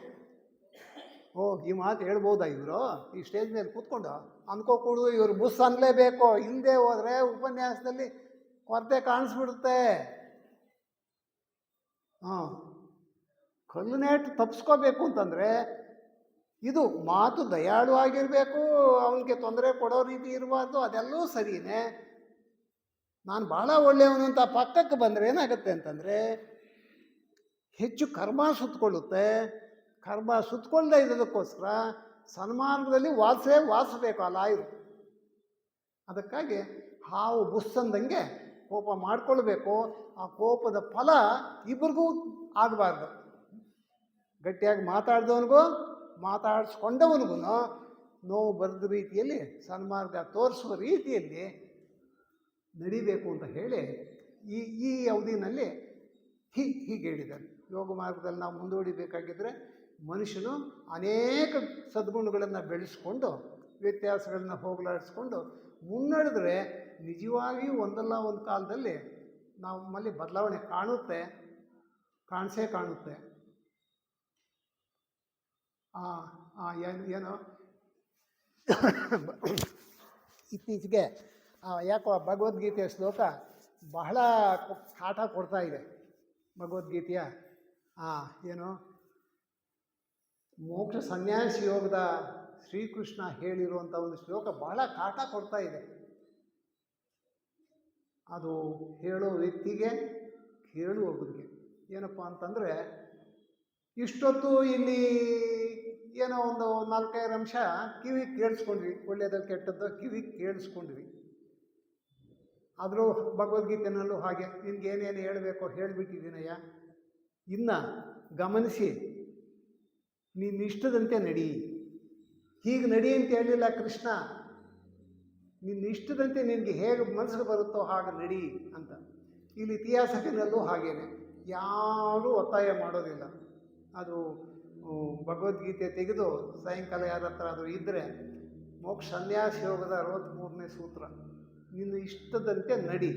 ಈ ಮಾತು ಹೇಳ್ಬೋದಾ ಇವರು ಈ ಸ್ಟೇಜ್ ಮೇಲೆ ಕೂತ್ಕೊಂಡು ಅನ್ಕೋಕೂಡದು, ಇವರು ಬುಸ್ ಅನ್ನಲೇಬೇಕು. ಇಲ್ಲದೆ ಹೋದರೆ ಉಪನ್ಯಾಸದಲ್ಲಿ ಕೊರತೆ ಕಾಣಿಸ್ಬಿಡುತ್ತೆ. ಕಲ್ಲುನೇಟು ತಪ್ಪಿಸ್ಕೋಬೇಕು ಅಂತಂದರೆ ಇದು ಮಾತು ದಯಾಳು ಆಗಿರಬೇಕು, ಅವನಿಗೆ ತೊಂದರೆ ಕೊಡೋ ರೀತಿ ಇರಬಾರ್ದು, ಅದೆಲ್ಲವೂ ಸರಿಯೇ. ನಾನು ಭಾಳ ಒಳ್ಳೆಯವನು ಅಂತ ಪಕ್ಕಕ್ಕೆ ಬಂದರೆ ಏನಾಗುತ್ತೆ ಅಂತಂದರೆ ಹೆಚ್ಚು ಕರ್ಮ ಸುತ್ತಕೊಳ್ಳುತ್ತೆ. ಕರ್ಮ ಸುತ್ತಕೊಳ್ಳದೆ ಇರೋದಕ್ಕೋಸ್ಕರ ಸನ್ಮಾರ್ಗದಲ್ಲಿ ವಾಸಿಸಬೇಕು ಆ ಲಾಯರು. ಅದಕ್ಕಾಗಿ ಹಾವು ಬುಸ್ಸಂದಂಗೆ ಕೋಪ ಮಾಡಿಕೊಳ್ಬೇಕು. ಆ ಕೋಪದ ಫಲ ಇಬ್ಬರಿಗೂ ಆಗಬಾರ್ದು. ಗಟ್ಟಿಯಾಗಿ ಮಾತಾಡಿದವನಿಗೂ ಮಾತಾಡಿಸ್ಕೊಂಡವನಿಗೂ ನೋವು ಬರೆದ ರೀತಿಯಲ್ಲಿ ಸನ್ಮಾರ್ಗ ತೋರಿಸುವ ರೀತಿಯಲ್ಲಿ ನಡಿಬೇಕು ಅಂತ ಹೇಳಿ ಈ ಅವಧಿನಲ್ಲಿ ಹೀಗೆ ಹೇಳಿದ್ದಾರೆ. ಯೋಗ ಮಾರ್ಗದಲ್ಲಿ ನಾವು ಮುಂದೂಡಿಬೇಕಾಗಿದ್ದರೆ ಮನುಷ್ಯನು ಅನೇಕ ಸದ್ಗುಣಗಳನ್ನು ಬೆಳೆಸ್ಕೊಂಡು ವ್ಯತ್ಯಾಸಗಳನ್ನ ಹೋಗಲಾಡಿಸ್ಕೊಂಡು ಮುನ್ನಡೆದ್ರೆ ನಿಜವಾಗಿಯೂ ಒಂದಲ್ಲ ಒಂದು ಕಾಲದಲ್ಲಿ ನಮ್ಮಲ್ಲಿ ಬದಲಾವಣೆ ಕಾಣಿಸೇ ಏನೋ ಇತ್ತೀಚೆಗೆ ಯಾಕೋ ಭಗವದ್ಗೀತೆಯ ಶ್ಲೋಕ ಬಹಳ ಕಾಟ ಕೊಡ್ತಾ ಇದೆ. ಭಗವದ್ಗೀತೆಯ ಏನು ಮೋಕ್ಷ ಸನ್ಯಾಸಿ ಯೋಗದ ಶ್ರೀಕೃಷ್ಣ ಹೇಳಿರುವಂಥ ಒಂದು ಶ್ಲೋಕ ಬಹಳ ಕಾಟ ಕೊಡ್ತಾ ಇದೆ. ಅದು ಹೇಳೋ ವ್ಯಕ್ತಿಗೆ ಕೇಳುವವರಿಗೆ ಏನಪ್ಪ ಅಂತಂದರೆ, ಇಷ್ಟೊತ್ತು ಇಲ್ಲಿ ಏನೋ ಒಂದು 4-5 ಅಂಶ ಕಿವಿಗೆ ಕೇಳಿಸ್ಕೊಂಡ್ವಿ, ಒಳ್ಳೆಯದೋ ಕೆಟ್ಟದ್ದೋ ಕಿವಿಗೆ ಕೇಳಿಸ್ಕೊಂಡ್ವಿ. ಆದರೂ ಭಗವದ್ಗೀತೆನಲ್ಲೂ ಹಾಗೆ ನಿನ್ಗೆ ಏನೇನು ಹೇಳಬೇಕೋ ಹೇಳಿಬಿಟ್ಟಿದ್ದೀನಯ್ಯ, ಇನ್ನು ಗಮನಿಸಿ ನಿನ್ನ ಇಷ್ಟದಂತೆ ನಡಿ. ಹೀಗೆ ನಡಿ ಅಂತ ಹೇಳಿಲ್ಲ ಕೃಷ್ಣ, ನಿನ್ನ ಇಷ್ಟದಂತೆ ನಿನಗೆ ಹೇಗೆ ಮನಸ್ಸಿಗೆ ಬರುತ್ತೋ ಹಾಗೆ ನಡಿ ಅಂತ. ಇಲ್ಲಿ ಇತಿಹಾಸದಲ್ಲೂ ಹಾಗೇನೆ, ಯಾರೂ ಒತ್ತಾಯ ಮಾಡೋದಿಲ್ಲ. ಅದು ಭಗವದ್ಗೀತೆ ತೆಗೆದು ಸಾಯಂಕಾಲ ಯಾರ ಹತ್ರ ಅದು ಇದ್ದರೆ ಮೋಕ್ಷ ಸನ್ಯಾಸ ಯೋಗದ 63ನೇ ಸೂತ್ರ, ನಿನ್ನ ಇಷ್ಟದಂತೆ ನಡಿ.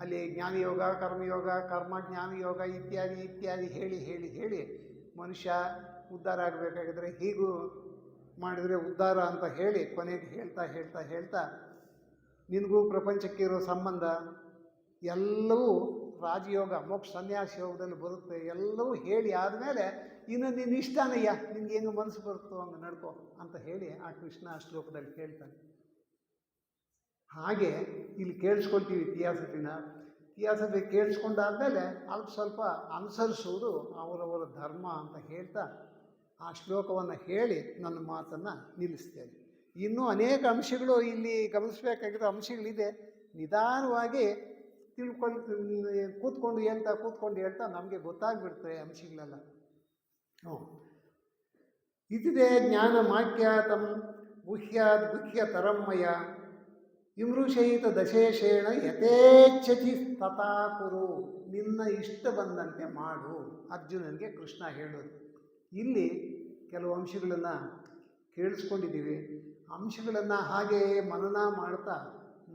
ಅಲ್ಲಿ ಜ್ಞಾನಯೋಗ, ಕರ್ಮಯೋಗ, ಜ್ಞಾನಯೋಗ ಇತ್ಯಾದಿ ಹೇಳಿ ಮನುಷ್ಯ ಉದ್ಧಾರ ಆಗಬೇಕಾಗಿದ್ರೆ ಹೀಗೂ ಮಾಡಿದರೆ ಉದ್ಧಾರ ಅಂತ ಹೇಳಿ ಕೊನೆಗೆ ಹೇಳ್ತಾ ನಿನಗೂ ಪ್ರಪಂಚಕ್ಕೆ ಇರೋ ಸಂಬಂಧ ಎಲ್ಲವೂ ರಾಜಯೋಗ ಮೋಕ್ಷ ಸನ್ಯಾಸ ಯೋಗದಲ್ಲಿ ಬರುತ್ತೆ. ಎಲ್ಲವೂ ಹೇಳಿ ಆದಮೇಲೆ ಇನ್ನು ನಿನ್ನ ಇಷ್ಟನಯ್ಯ, ನಿನ್ಗೆ ಹೆಂಗೆ ಮನಸ್ಸು ಬರುತ್ತೋ ಹಂಗೆ ನಡ್ಕೋ ಅಂತ ಹೇಳಿ ಆ ಕೃಷ್ಣ ಶ್ಲೋಕದಲ್ಲಿ ಹೇಳ್ತಾನೆ. ಹಾಗೆ ಇಲ್ಲಿ ಕೇಳಿಸ್ಕೊಳ್ತೀವಿ ಇತಿಹಾಸದಲ್ಲಿ ಕೇಳಿಸ್ಕೊಂಡಾದ್ಮೇಲೆ ಅಲ್ಪ ಸ್ವಲ್ಪ ಅನುಸರಿಸುವುದು ಅವರವರ ಧರ್ಮ ಅಂತ ಹೇಳ್ತಾ ಆ ಶ್ಲೋಕವನ್ನು ಹೇಳಿ ನನ್ನ ಮಾತನ್ನು ನಿಲ್ಲಿಸ್ತೇನೆ. ಇನ್ನೂ ಅನೇಕ ಅಂಶಗಳು ಇಲ್ಲಿ ಗಮನಿಸಬೇಕಾಗಿರೋ ಅಂಶಗಳಿದೆ. ನಿಧಾನವಾಗಿ ಕೂತ್ಕೊಂಡು ಹೇಳ್ತಾ ನಮಗೆ ಗೊತ್ತಾಗ್ಬಿಡ್ತವೆ ಅಂಶಗಳೆಲ್ಲ. ಇದಿದೆ ಜ್ಞಾನ ಮಾಖ್ಯಾತಂ ಗುಹ್ಯತರಮ್ಮಯ ವಿಮೃಶಯಿತ ದಶೇಷೇಣ ಯಥೇಚ್ಛತಿ ತಥಾ ಕುರು. ನಿನ್ನ ಇಷ್ಟ ಬಂದಂತೆ ಮಾಡು ಅರ್ಜುನನಿಗೆ ಕೃಷ್ಣ ಹೇಳೋದು. ಇಲ್ಲಿ ಕೆಲವು ಅಂಶಗಳನ್ನು ಕೇಳಿಸ್ಕೊಂಡಿದ್ದೀವಿ. ಅಂಶಗಳನ್ನು ಹಾಗೆ ಮನನ ಮಾಡ್ತಾ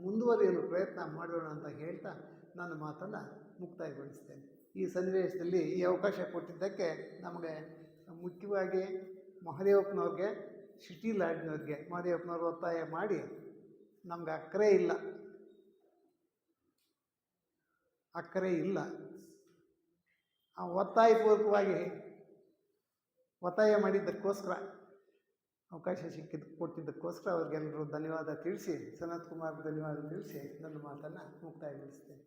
ಮುಂದುವರಿಯಲು ಪ್ರಯತ್ನ ಮಾಡೋಣ ಅಂತ ಹೇಳ್ತಾ ನನ್ನ ಮಾತನ್ನು ಮುಕ್ತಾಯಗೊಳಿಸ್ತೇನೆ. ಈ ಸನ್ನಿವೇಶದಲ್ಲಿ ಈ ಅವಕಾಶ ಕೊಟ್ಟಿದ್ದಕ್ಕೆ ನಮಗೆ ಮುಖ್ಯವಾಗಿ ಮಹದೇವಪ್ಪನವ್ರಿಗೆ, ಸಿಟಿ ಲಾಡ್ನವ್ರಿಗೆ ಮಹದೇವಪ್ಪನವ್ರು ಒತ್ತಾಯ ಮಾಡಿ ನಮ್ಗೆ ಅಕ್ಕರೆ ಇಲ್ಲ ಒತ್ತಾಯಪೂರ್ವಕವಾಗಿ ಒತ್ತಾಯ ಮಾಡಿದ್ದಕ್ಕೋಸ್ಕರ ಅವಕಾಶ ಕೊಟ್ಟಿದ್ದಕ್ಕೋಸ್ಕರ ಅವ್ರಿಗೆಲ್ಲರೂ ಧನ್ಯವಾದ ತಿಳಿಸಿ, ಸನತ್ ಕುಮಾರ್ ಧನ್ಯವಾದ ತಿಳಿಸಿ ನನ್ನ ಮಾತನ್ನು ಮುಕ್ತಾಯಗೊಳಿಸ್ತೇನೆ.